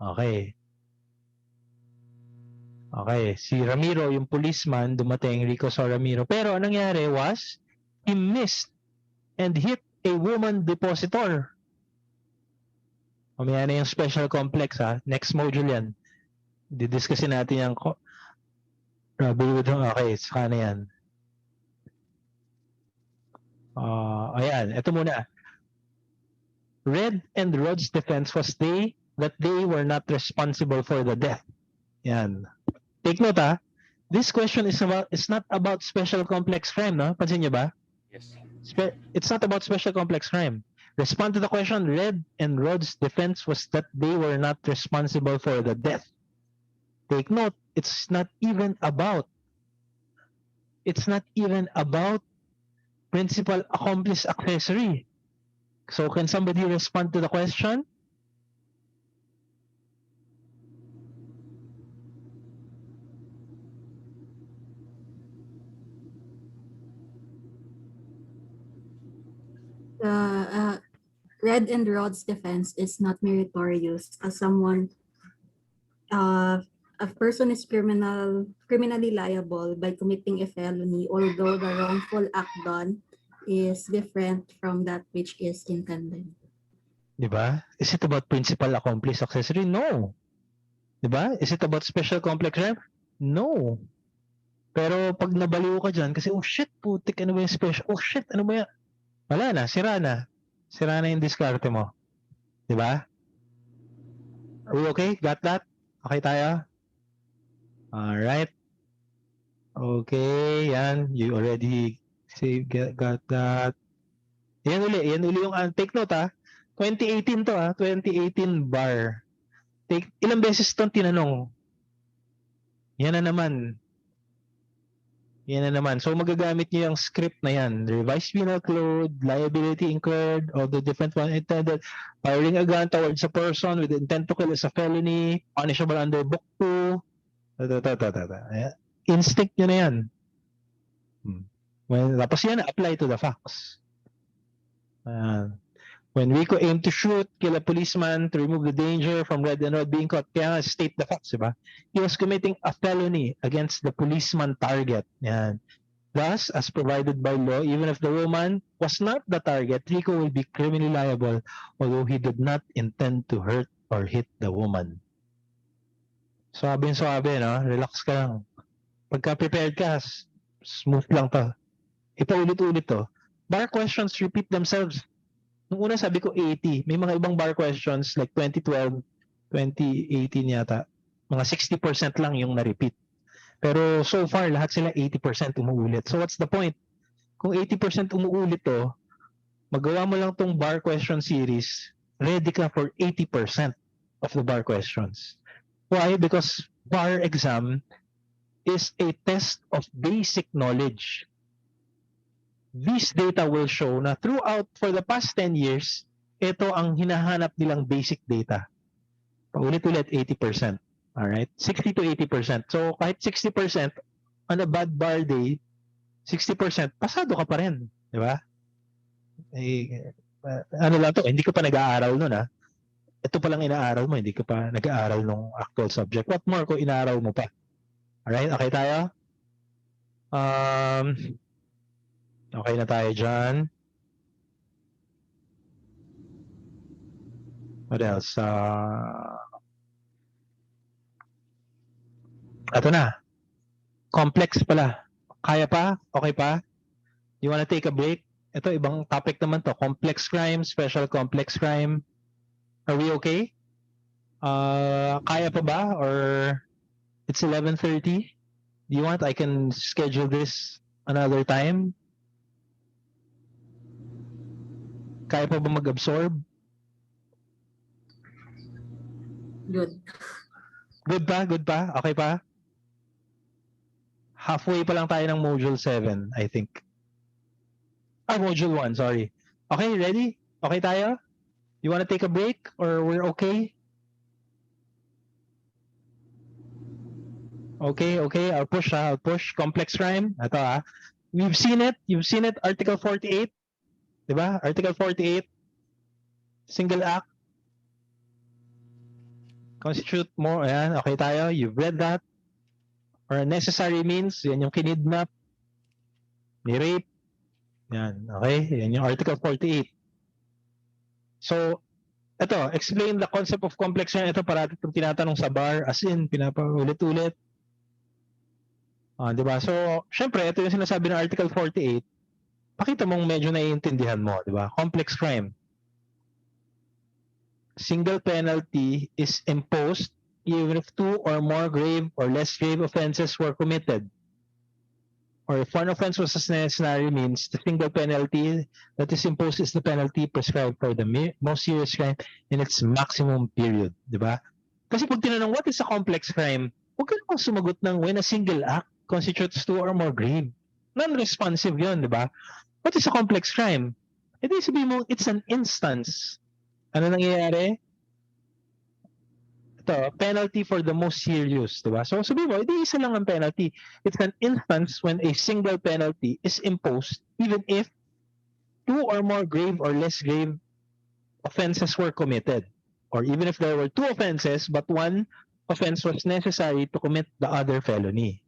Okay. Okay. Si Ramiro, yung policeman, dumating. Rico saw Ramiro. Pero anong nangyari was, he missed and hit a woman depositor. Mamaya na yung special complex, ha? Next module yan. Didiscussin natin yung okay, saka na yan. Ayan, ito muna. Red and Rod's defense was that they were not responsible for the death. Yan. Take note, ha? This question is not about special complex crime, no? Pansin niyo ba?
Yes.
It's not about special complex crime. Respond to the question. Red and Rod's defense was that they were not responsible for the death. Take note, it's not even about principal, accomplice, accessory. So can somebody respond to the question?
Red and Rod's defense is not meritorious as a person is criminally liable by committing a felony, although the wrongful act done is different from that which is intended.
Diba? Is it about principal, accomplice, accessory? No. Diba? Is it about special complex crime? No. Pero pag nabaliw ka dyan, kasi oh shit, putik, ano ba yung special? Oh shit, ano ba yan? Wala na, sira na. Sira na yung diskarte mo. Diba? Are we okay? Got that? Okay tayo? Alright. Okay, yan. You already got that. Yan uli yung take note, ha. 2018 to, ha. 2018 bar. Ilang beses itong tinanong? Yan na naman. So magagamit niyo yung script na yan. Revised penal code, liability incurred, all the different one intended, firing a gun towards a person with intent to kill is a felony, punishable under book 2. Instinct nyo na yan. Tapos yan, apply to the facts. When Rico aimed to shoot, kill a policeman to remove the danger from Red and Rod being caught, kaya state the facts, diba? He was committing a felony against the policeman target. Yan. Thus, as provided by law, even if the woman was not the target, Rico will be criminally liable, although he did not intend to hurt or hit the woman. Suabe, no? Relax ka lang. Pagka prepared ka, smooth lang to. Ipaulit-ulit to. Bar questions repeat themselves. Nung una sabi ko 80. May mga ibang bar questions like 2012, 2018 yata. Mga 60% lang yung na-repeat. Pero so far, lahat sila 80% umuulit. So what's the point? Kung 80% umuulit to, magawa mo lang tong bar question series, ready ka for 80% of the bar questions. Why? Because bar exam is a test of basic knowledge. This data will show na throughout for the past 10 years, ito ang hinahanap nilang basic data. Paulit-ulit, 80%. Alright? 60 to 80%. So, kahit 60% on a bad bar day, 60%, pasado ka pa rin. Di ba? Ano lang to, hindi ka pa nag-aaral nun, ha? Ito pa lang inaaral mo, hindi ka pa nag-aaral ng actual subject. What more kung inaaral mo pa? Alright? Okay tayo? Okay na tayo dyan. What else? Ito na. Complex pala. Kaya pa? Okay pa? You wanna take a break? Ito, ibang topic naman to. Complex crime, special complex crime. Are we okay? Kaya pa ba? Or it's 11:30? Do you want? I can schedule this another time. Kaya pa ba mag-absorb?
Good.
Good pa? Good pa? Okay pa? Halfway pa lang tayo ng Module 7, I think. Module 1, sorry. Okay, ready? Okay tayo? You wanna take a break or we're okay? Okay, I'll push. Complex crime. Ito We've seen it. You've seen it. Article 48. Diba? Article 48. Single act. Constitute more. Ayan, okay tayo. You've read that. Or necessary means. Yan yung kinidnap. Ni-rape. Yan, okay? Yan yung Article 48. So, ito, explain the concept of complex crime. Ito parati itong tinatanong sa bar. As in, pinapaulit-ulit. Diba? So, syempre, ito yung sinasabi ng Article 48. Pakita mong medyo naiintindihan mo, diba? Complex crime. Single penalty is imposed even if two or more grave or less grave offenses were committed. Or if one offense was necessary means the single penalty that is imposed is the penalty prescribed for the most serious crime in its maximum period. Diba? Kasi pag tinanong, what is a complex crime? Huwag ka naman sumagot ng when a single act constitutes two or more grave. Non-responsive yun, di ba? What is a complex crime? Ito sabihin mo, it's an instance. Ano nangyayari? Ito, penalty for the most serious, di ba? So sabihin mo, hindi isa lang ang penalty. It's an instance when a single penalty is imposed even if two or more grave or less grave offenses were committed. Or even if there were two offenses but one offense was necessary to commit the other felony.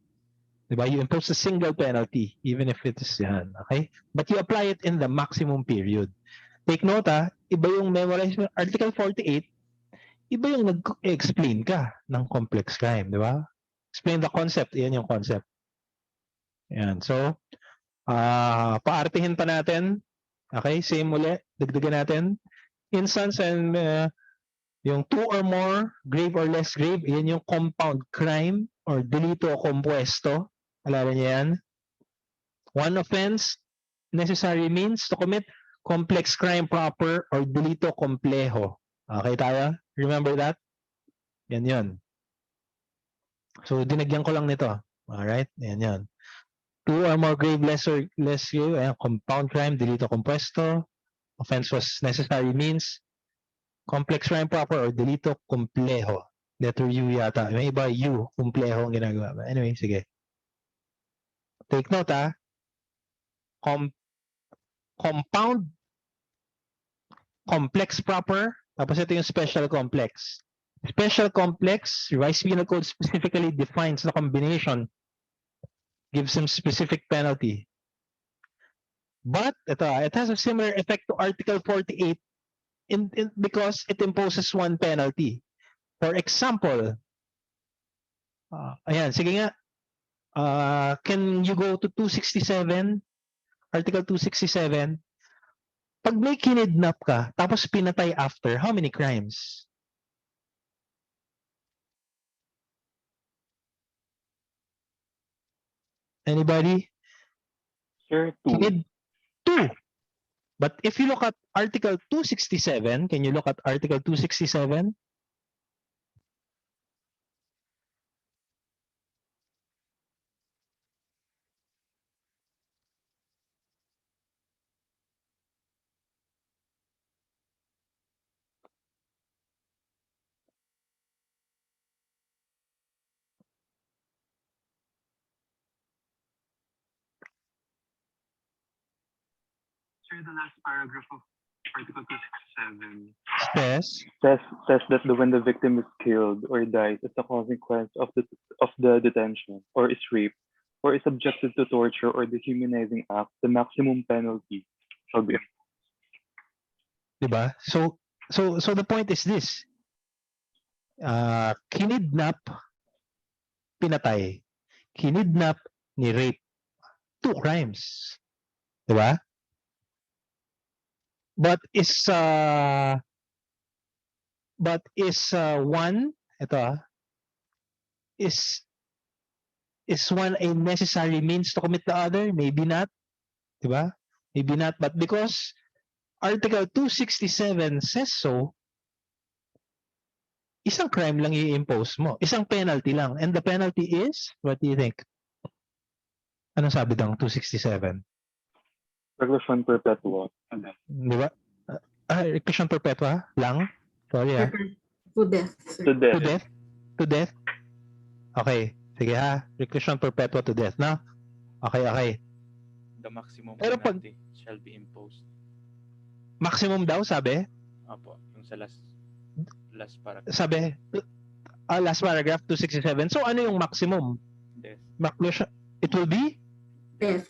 Diba? You impose a single penalty even if it is yan, okay? But you apply it in the maximum period. Take note iba yung memorize mo. Article 48, iba yung nag-explain ka ng complex crime, di ba? Explain the concept, yan yung concept. Yan, so, paartihin pa natin. Okay, same ulit, dagdagan natin. Instance and yung two or more, grave or less grave, yan yung compound crime or delito compuesto. Alala niyo yan? One offense, necessary means to commit complex crime proper or delito complejo. Okay tayo? Remember that? Yan yun. So, dinagyan ko lang nito. Alright? Yan yun. Two or more grave, less grave, compound crime, delito compuesto. Offense was necessary means complex crime proper or delito complejo. Letter U yata. May iba U, complejo ang ginagawa. Anyway, sige. Take note compound, complex proper, tapos ito yung special complex. Special complex, Revised Penal Code specifically defines the combination, gives some specific penalty. But it has a similar effect to Article 48 because it imposes one penalty. For example, ayan, sige nga, can you go to 267, Article 267? Pag may kinidnap ka, tapos pinatay after, how many crimes? Anybody?
Sir, two.
Two. But if you look at Article 267, can you look at Article 267?
Sir, the last paragraph of Article 267
says
that when the victim is killed or dies as a consequence of the detention or is raped or is subjected to torture or dehumanizing act, the maximum penalty shall be.
Diba? So the point is this. Kinidnap, pinatay. Kinidnap, ni-rape. Two crimes. Diba? But is one, ito is Is one a necessary means to commit the other? Maybe not. Diba? Maybe not. But because Article 267 says so, isang crime lang i-impose mo. Isang penalty lang. And the penalty is, what do you think? Anong sabi ng 267?
Reclusion perpetua.
Di ba? Reclusion perpetua lang? Sorry ah.
To death, sir.
To death.
To death? To death? Okay. Sige ha. Reclusion perpetua to death. Na? Okay.
The maximum
Pero pag-
penalty shall be imposed.
Maximum daw, sabi?
Opo, yung sa last paragraph.
Sabi, last paragraph, 267. So, ano yung maximum?
Death.
Reclusion, it will be?
Death.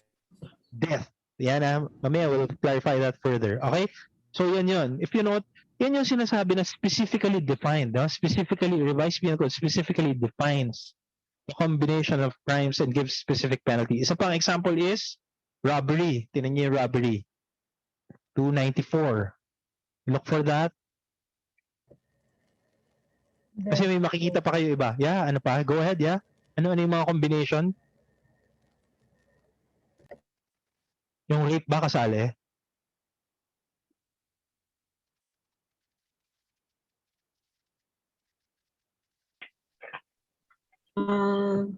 Death. Yan ah. Mamaya, we'll clarify that further. Okay? So, yan. If you note, yan yung sinasabi na specifically defined. No? Specifically, revised penal code specifically defines the combination of crimes and gives specific penalty. Isa pang example is robbery. Tinan niyo yung robbery. 294. Look for that. Kasi may makikita pa kayo iba. Yeah, ano pa? Go ahead, yeah. Ano yung mga combination? Yung rape ba kasali?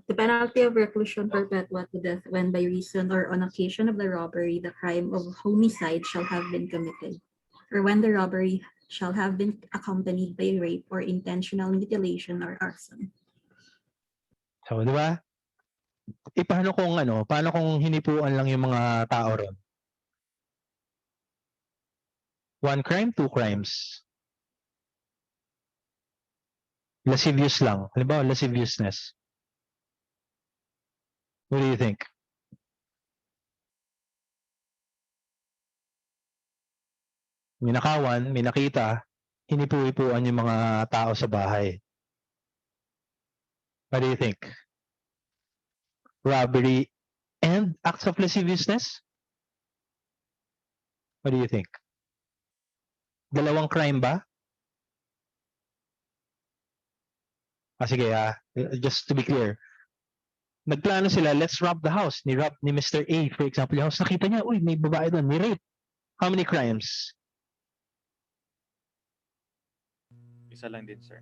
The penalty of reclusion perpetua to death when by reason or on occasion of the robbery the crime of homicide shall have been committed, or when the robbery shall have been accompanied by rape or intentional mutilation or arson.
So, di ba? Paano kung hinipuan lang yung mga tao ron? One crime, two crimes. Lascivious lang. Halimbawa, lasciviousness. What do you think? May nakawan, may nakita, hinipu-hipuan yung mga tao sa bahay. What do you think? Robbery and acts of lasciviousness? What do you think? Dalawang crime ba? Sige just to be clear. Nagplano sila, let's rob the house. Ni-rob ni Mr. A, for example, yung house. Nakita niya, uy, may babae doon, may rape. How many crimes?
Isa lang din, sir.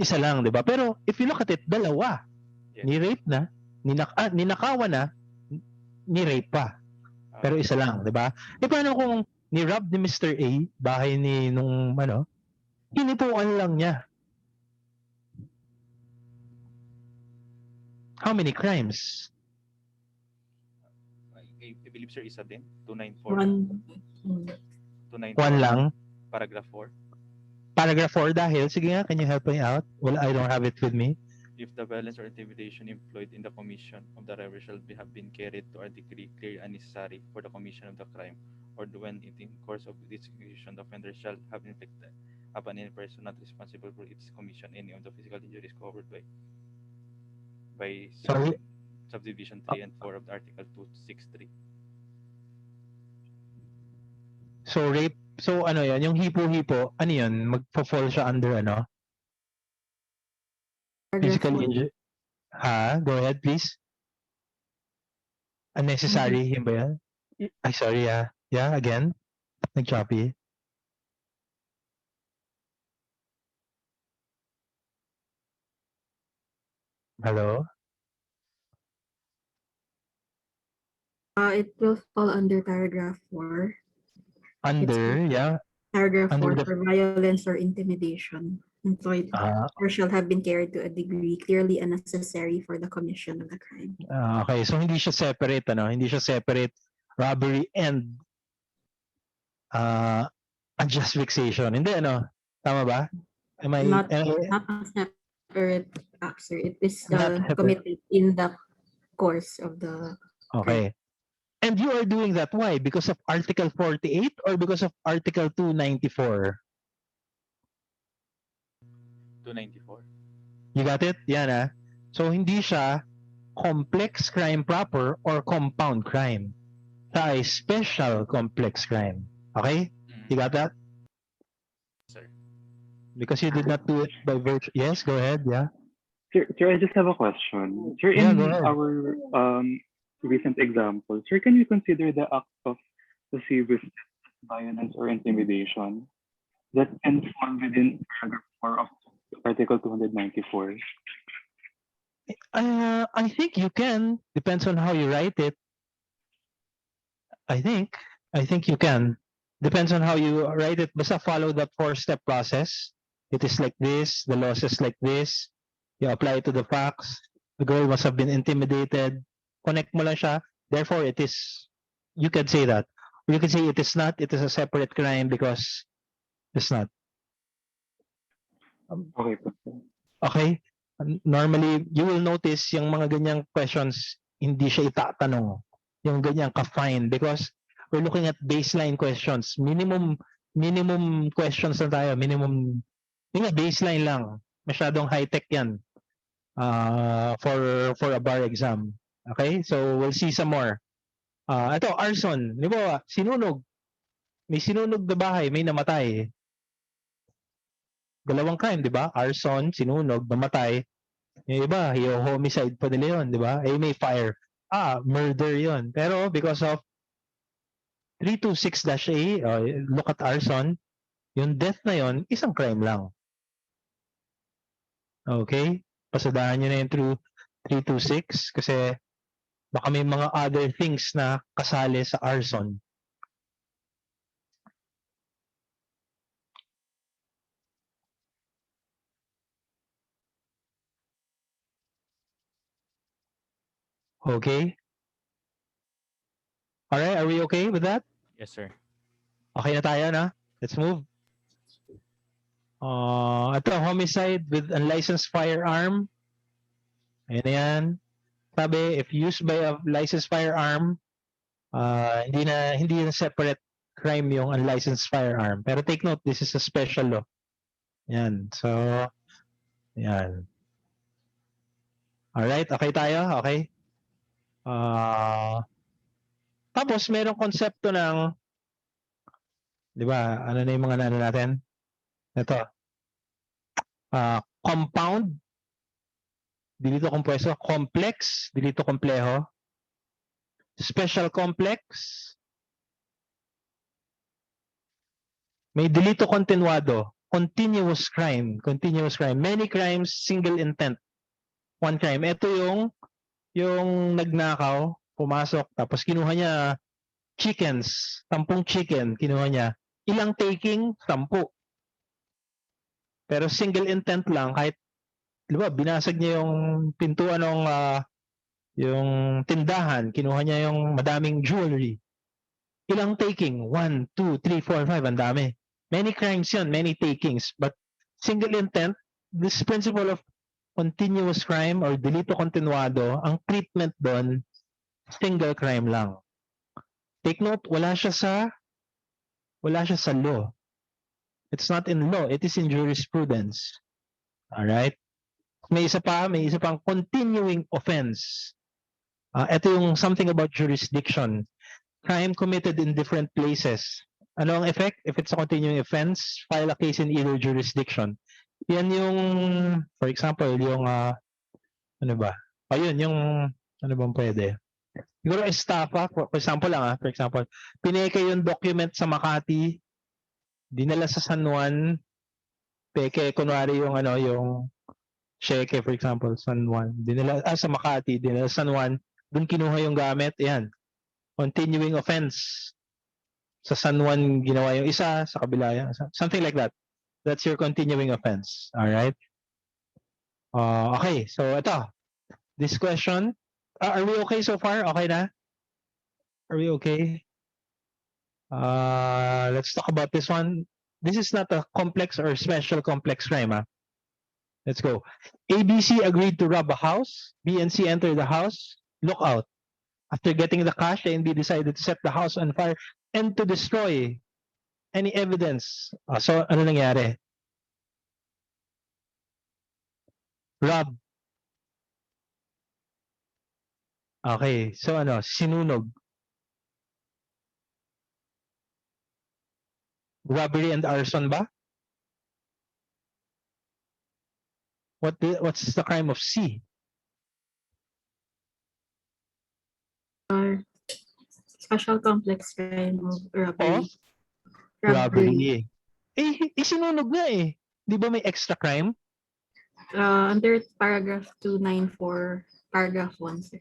Isa lang, di ba? Pero if you look at it, dalawa.
Yes.
Ni-rape na, ninakawan na, ni-rape pa. Pero isa lang, di ba? Paano kung ni-rob ni Mr. A, bahay ni nung hinipuan lang niya. How many crimes?
I believe, sir, isa din. 294.
One.
294.
One lang?
Paragraph 4.
Paragraph 4 dahil, sige nga, can you help me out? Well, I don't have it with me.
If the violence or intimidation employed in the commission of the robbery shall have been carried to a degree clearly unnecessary for the commission of the crime, or when in course of its execution, the offender shall have inflicted upon any person not responsible for its commission any of the physical injuries covered by
Sorry?
subdivision 3 and 4 of the Article 263.
So, rape, so yan, yung hipo-hipo, ano yun, magpo-fall siya under physical injury? Go ahead, please. Unnecessary, yun ba yan? Ay, sorry, Yeah, again? Nag-choppy. Hello?
It will fall under paragraph 4.
Under, yeah.
Paragraph
Under
4 for violence or intimidation employed or shall have been carried to a degree clearly unnecessary for the commission of the crime.
Okay, so hindi siya separate, Hindi siya separate robbery and unjust fixation. Hindi, Tama ba? Am I...
Not a separate act, sir. It is
Not separate.
committed in the course of the...
Okay. And you are doing that, why? Because of Article 48 or because of Article 294?
294.
You got it? Yan, So, hindi siya complex crime proper or compound crime. Siya ay special complex crime. Okay? You got that?
Sir.
Because you did not do it by virtue. Yes, go ahead, yeah.
Sir, I just have a question. Sir,
Yeah, go
in
ahead.
our recent example, sir, can you consider the act of lascivious violence or intimidation that can fall within paragraph 4 of Article 294?
I think you can. Depends on how you write it. I think. I think you can. Depends on how you write it. Basta follow the 4-step process. It is like this. The law is like this. You apply it to the facts. The girl must have been intimidated. Connect mo lang siya. Therefore, it is. You can say that. Or you can say it is not. It is a separate crime because it's not.
Okay po.
Okay? Normally, you will notice yung mga ganyang questions, hindi siya itatanong. Yung ganyang ka-fine because we're looking at baseline questions. Minimum questions na tayo. Minimum, yung baseline lang. Masyadong high-tech yan for a bar exam. Okay? So, we'll see some more. Ito, arson. Di ba, sinunog. May sinunog na bahay, may namatay. Dalawang crime, di ba? Arson, sinunog, namatay. Yung iba, yung homicide pa nila yun, di ba? Eh, may fire. Murder yun. Pero because of 326-A, look at arson, yung death na yun, isang crime lang. Okay? Pasadahan nyo na yung through 326 kasi baka may mga other things na kasali sa arson. Okay? Alright, are we okay with that?
Yes, sir.
Okay na tayo na? Let's move. Ito, homicide with unlicensed firearm. Ayan na yan. Sabi, if used by a licensed firearm, hindi na separate crime yung unlicensed firearm. Pero take note, this is a special law. Yan. So, yan. Alright, okay tayo? Okay. Tapos, merong konsepto ng, di ba, ano na yung mga nano natin? Ito. Compound, delito compuesto, complex, delito kompleho, special complex, may delito continuado, continuous crime, many crimes, single intent, one crime. Ito yung nagnakaw, pumasok, tapos kinuha niya chickens, 10 chicken, kinuha niya. Ilang taking? 10. Pero single intent lang, kahit, di ba, binasag niya yung pintuan ng yung tindahan, kinuha niya yung madaming jewelry. Ilang taking? 1, 2, 3, 4, 5, ang dami. Many crimes yun, many takings. But single intent, this principle of continuous crime or delito continuado, ang treatment doon, single crime lang. Take note, wala siya sa law. It's not in law, it is in jurisprudence. Alright? May isa pang continuing offense. Ito yung something about jurisdiction. Crime committed in different places. Ano ang effect? If it's a continuing offense, file a case in either jurisdiction. Yan yung, for example, yung, ano ba? Ayun, yung, ano bang pwede? Siguro estafa, for example lang for example, pineke yung document sa Makati, dinala sa San Juan, peke, kunwari yung, yung cheque, for example, San Juan, dinala, sa Makati, dinala sa San Juan, dun kinuha yung gamit, yan. Continuing offense. Sa San Juan ginawa yung isa, sa kabila yan. Something like that. That's your continuing offense. Alright? Okay, so ito. This question, are we okay so far? Okay na? Are we okay? Let's talk about this one. This is not a complex or special complex crime. Let's go. ABC agreed to rob a house. B and C entered the house. Look out. After getting the cash, A and B decided to set the house on fire and to destroy any evidence. So, ano nangyari? Rob. Okay, so sinunog. Robbery and arson ba? What's the crime of C?
Special complex crime of robbery.
Of robbery. Isinunog nga eh. Di ba may extra crime?
Under paragraph 294, paragraph 1, sir.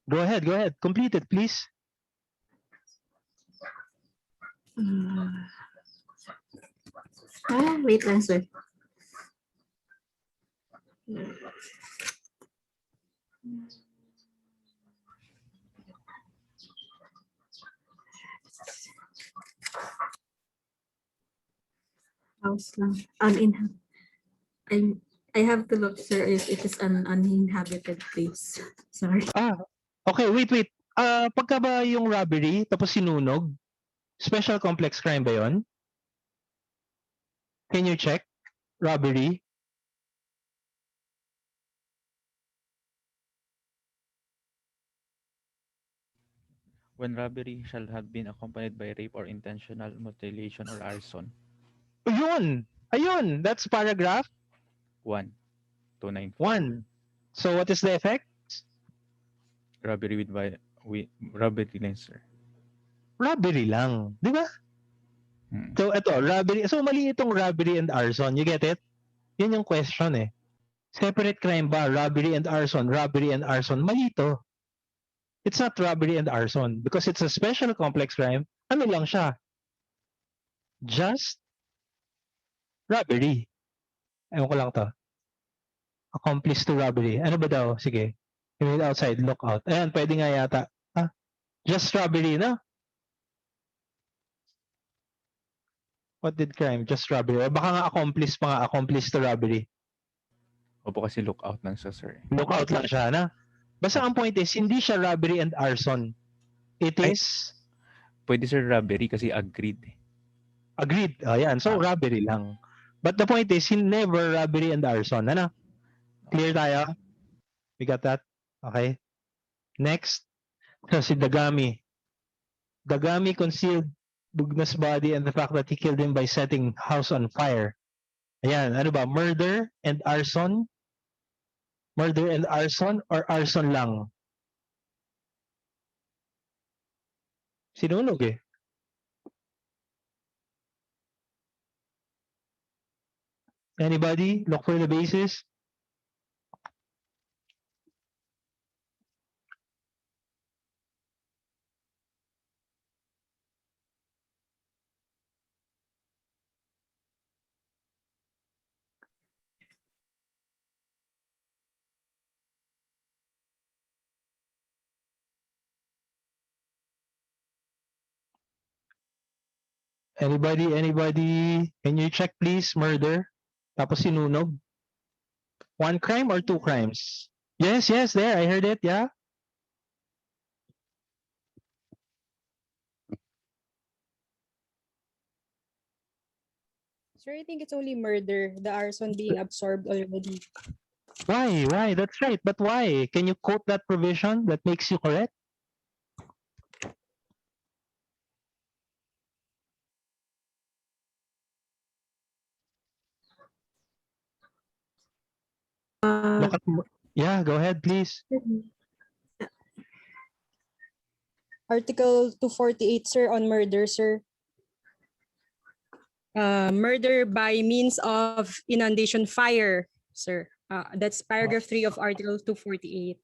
Go ahead. Complete it, please.
Wait lang, sir. House lang. I have to look, sir, if it is an uninhabited place. Sorry.
Okay, wait. Pagka ba yung robbery, tapos sinunog, special complex crime ba yun? Can you check? Robbery?
When robbery shall have been accompanied by rape or intentional mutilation or arson.
Ayun! That's paragraph
1. 294.
1. So what is the effect?
Robbery with robbery lang, sir.
Robbery lang. Di ba?
Hmm.
So ito, robbery. So mali itong robbery and arson. You get it? Yun yung question eh. Separate crime ba? Robbery and arson. Robbery and arson. Mali ito. It's not robbery and arson because it's a special complex crime. Ano lang siya? Just robbery. Ewan ko lang to. Accomplice to robbery. Ano ba daw? Sige. Commit outside, look out. Ayan, pwede nga yata. Just robbery, no? What did crime? Just robbery. O baka nga accomplice pa nga. Accomplice to robbery.
Opo, kasi lookout lang siya, sir.
Lookout lang siya, na? Basta ang point is, hindi siya robbery and arson. It is...
Pwede, sir, robbery kasi agreed.
Agreed. Ayan. So, robbery lang. But the point is, never robbery and arson. Ano? Clear tayo? We got that? Okay. Next. So, si Dagami. Dagami concealed Bugna's body and the fact that he killed him by setting house on fire. Ayan. Ano ba? Murder and arson? Murder and arson or arson lang? Sinunog eh. Anybody? Look for the basis? Anybody? Can you check please? Murder. Tapos sinunog. One crime or two crimes? Yes, there. I heard it. Yeah.
Sir, I think it's only murder, the arson being absorbed already.
Why? That's right. But why? Can you quote that provision that makes you correct? Look at, yeah, go ahead, please.
Article 248, sir, on murder, sir. Murder by means of inundation fire, sir. That's paragraph 3 of Article 248.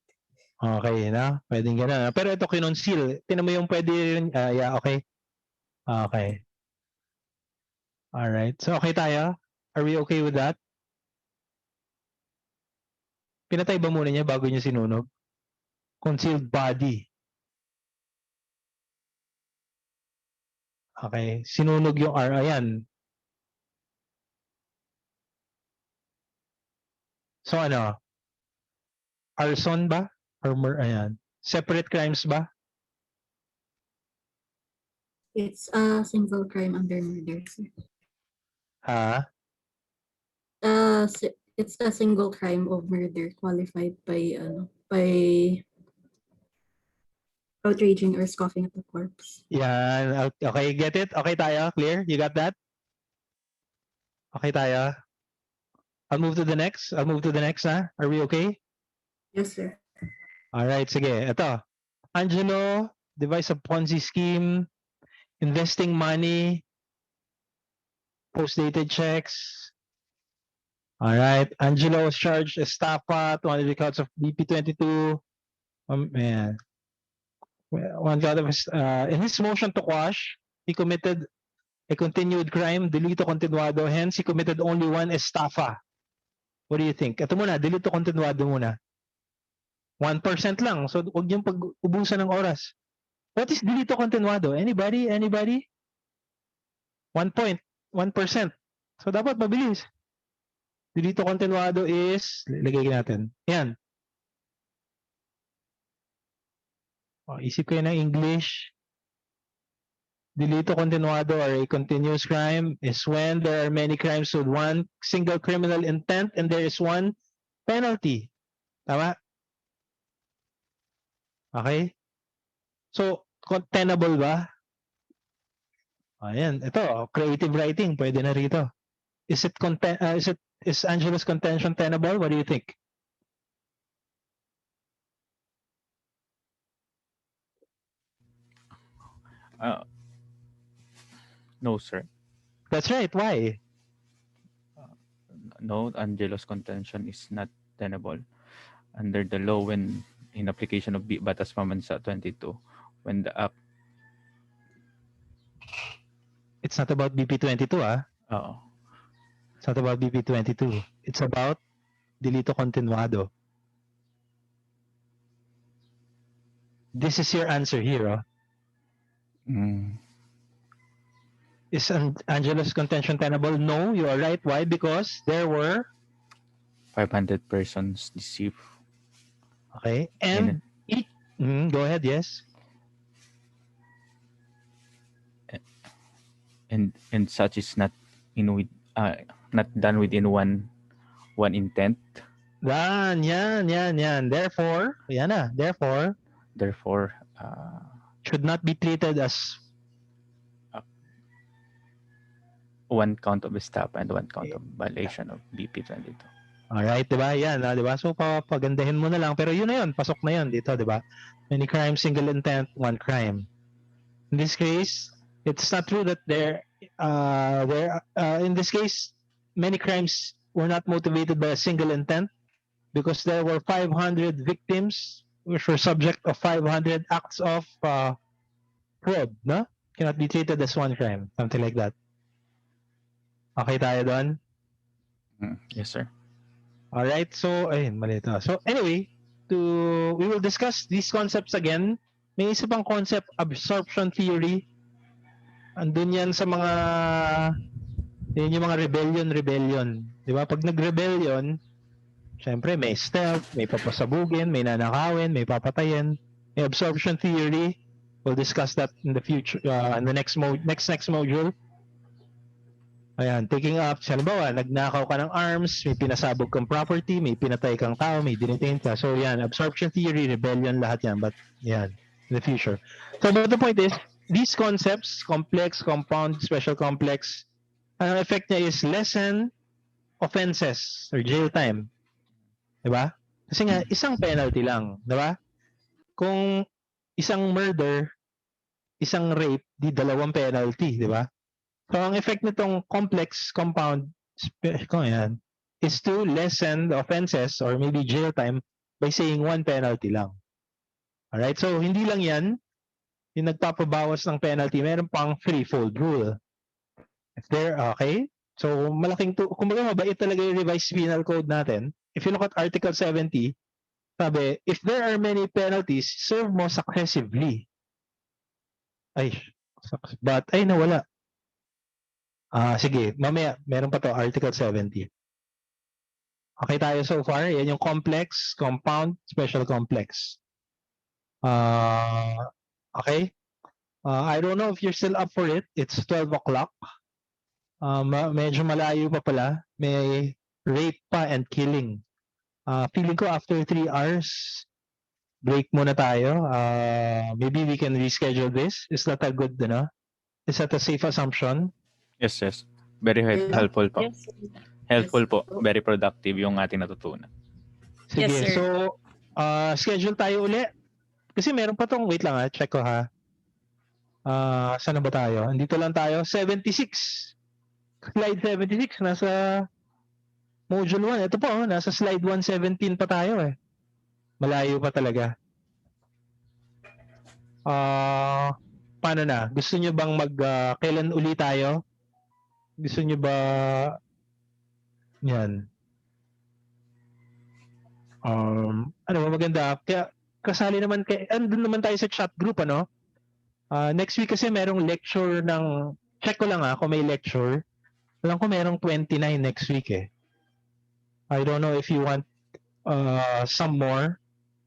Okay na. Pwedeng gano'n. Pero ito kinonceal. Tinan mo yung pwede rin. Yeah, okay. Okay. Alright. So, okay tayo? Are we okay with that? Pinatay ba muna niya bago niya sinunog? Concealed body. Okay. Sinunog yung R. Ayan. So, ano? Arson ba? Ayan. Separate crimes ba?
It's a single crime under murder, sir.
Ha?
It's a single crime of murder qualified by outraging or scoffing at the corpse.
Yan. Okay, get it? Okay tayo? Clear? You got that? Okay tayo? I'll move to the next. Are we okay?
Yes, sir.
Alright, sige. Ito. Angelo, device a Ponzi scheme, investing money, post-dated checks. Alright. Angelo was charged estafa, 200 counts of BP22. Man. One count of in his motion to quash, he committed a continued crime, delito continuado. Hence, he committed only one estafa. What do you think? Ito muna, delito continuado muna. 1% lang. So, huwag niyong pag-ubusan ng oras. What is delito continuado? Anybody? 1%. So, dapat mabilis. Delito continuado is, lagay natin. Yan. Isip kayo ng English. Delito continuado or a continuous crime is when there are many crimes with one single criminal intent and there is one penalty. Tama? Okay? So, tenable ba? Ayan, ito, creative writing, pwede na rito. Is Angela's contention tenable? What do you think?
No, sir.
That's right. Why?
No, Angelo's contention is not tenable under the law when in application of Batas Pamansa 22 when the act.
It's not about BP22, It's not about BP22. It's about delito continuado. This is your answer here, Is Angela's contention tenable? No, you are right. Why? Because there were
500 persons deceived.
Okay. And go ahead, yes.
And such is not not done within one intent.
Yan. Therefore, should not be treated as
one count of estafa and one count of violation of BP22.
Alright, diba? Yan, diba? So, pagandahin mo na lang. Pero yun na yun, pasok na yun dito, diba? Many crimes, single intent, one crime. In this case, it's not true that in this case, many crimes were not motivated by a single intent because there were 500 victims which were subject of 500 acts of fraud, no? Cannot be treated as one crime, something like that. Okay tayo doon?
Yes, sir.
Alright, so, ayun, mali ito. So, anyway, we will discuss these concepts again. May isa pang concept, absorption theory. Andun yan sa mga, yun yung mga rebellion. Di ba? Pag nag-rebellion, syempre may stealth, may papasabugin, may nanakawin, may papatayin. May absorption theory. We'll discuss that in the future, in the next module. Ayan, taking up, halimbawa, nagnakaw ka ng arms, may pinasabog kang property, may pinatay kang tao, may dinitain ka. So yan, absorption theory, rebellion, lahat yan. But yan, in the future. So but the point is, these concepts, complex, compound, special complex, ang effect niya is lessen offenses or jail time. Diba? Kasi nga, isang penalty lang. Diba? Kung isang murder, isang rape, di dalawang penalty. Diba? So, ang effect nitong complex, compound, yan, is to lessen the offenses or maybe jail time by saying one penalty lang. Alright? So, hindi lang yan, yung nagpapabawas ng penalty, meron pang threefold rule. If they're, okay? So, kung mabait talaga yung revised penal code natin, if you look at Article 70, sabi, if there are many penalties, serve mo successively. Nawala. Sige, mamaya, meron pa to, Article 70. Okay tayo so far. Yan yung complex, compound, special complex. Okay? I don't know if you're still up for it. It's 12 o'clock. Medyo malayo pa pala. May rape pa and killing. Feeling ko after 3 hours, break muna tayo. Maybe we can reschedule this. Is that a good, Is that a safe assumption?
Yes. Very helpful po.
Yes.
Helpful
Yes
po.
po.
Very productive yung ating natutunan.
Sige,
Yes, sir.
so schedule tayo uli. Kasi meron pa tong, wait lang check ko ha. Saan na ba tayo? Andito lang tayo, 76. Slide 76, nasa module 1. Ito po, nasa slide 117 pa tayo eh. Malayo pa talaga. Paano na? Gusto nyo bang kailan uli tayo? Gusto nyo ba yan? Ano ba maganda? Kaya kasali naman andun naman tayo sa chat group ano? Next week kasi merong lecture ng check ko lang kung may lecture. Alam ko merong 29 next week eh. I don't know if you want some more.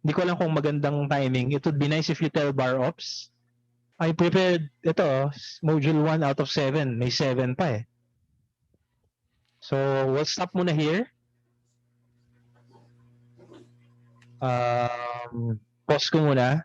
Hindi ko alam kung magandang timing. It would be nice if you tell Bar Ops. I prepared ito, module 1 out of 7. May 7 pa eh. So, we'll stop muna here. Pause ko muna.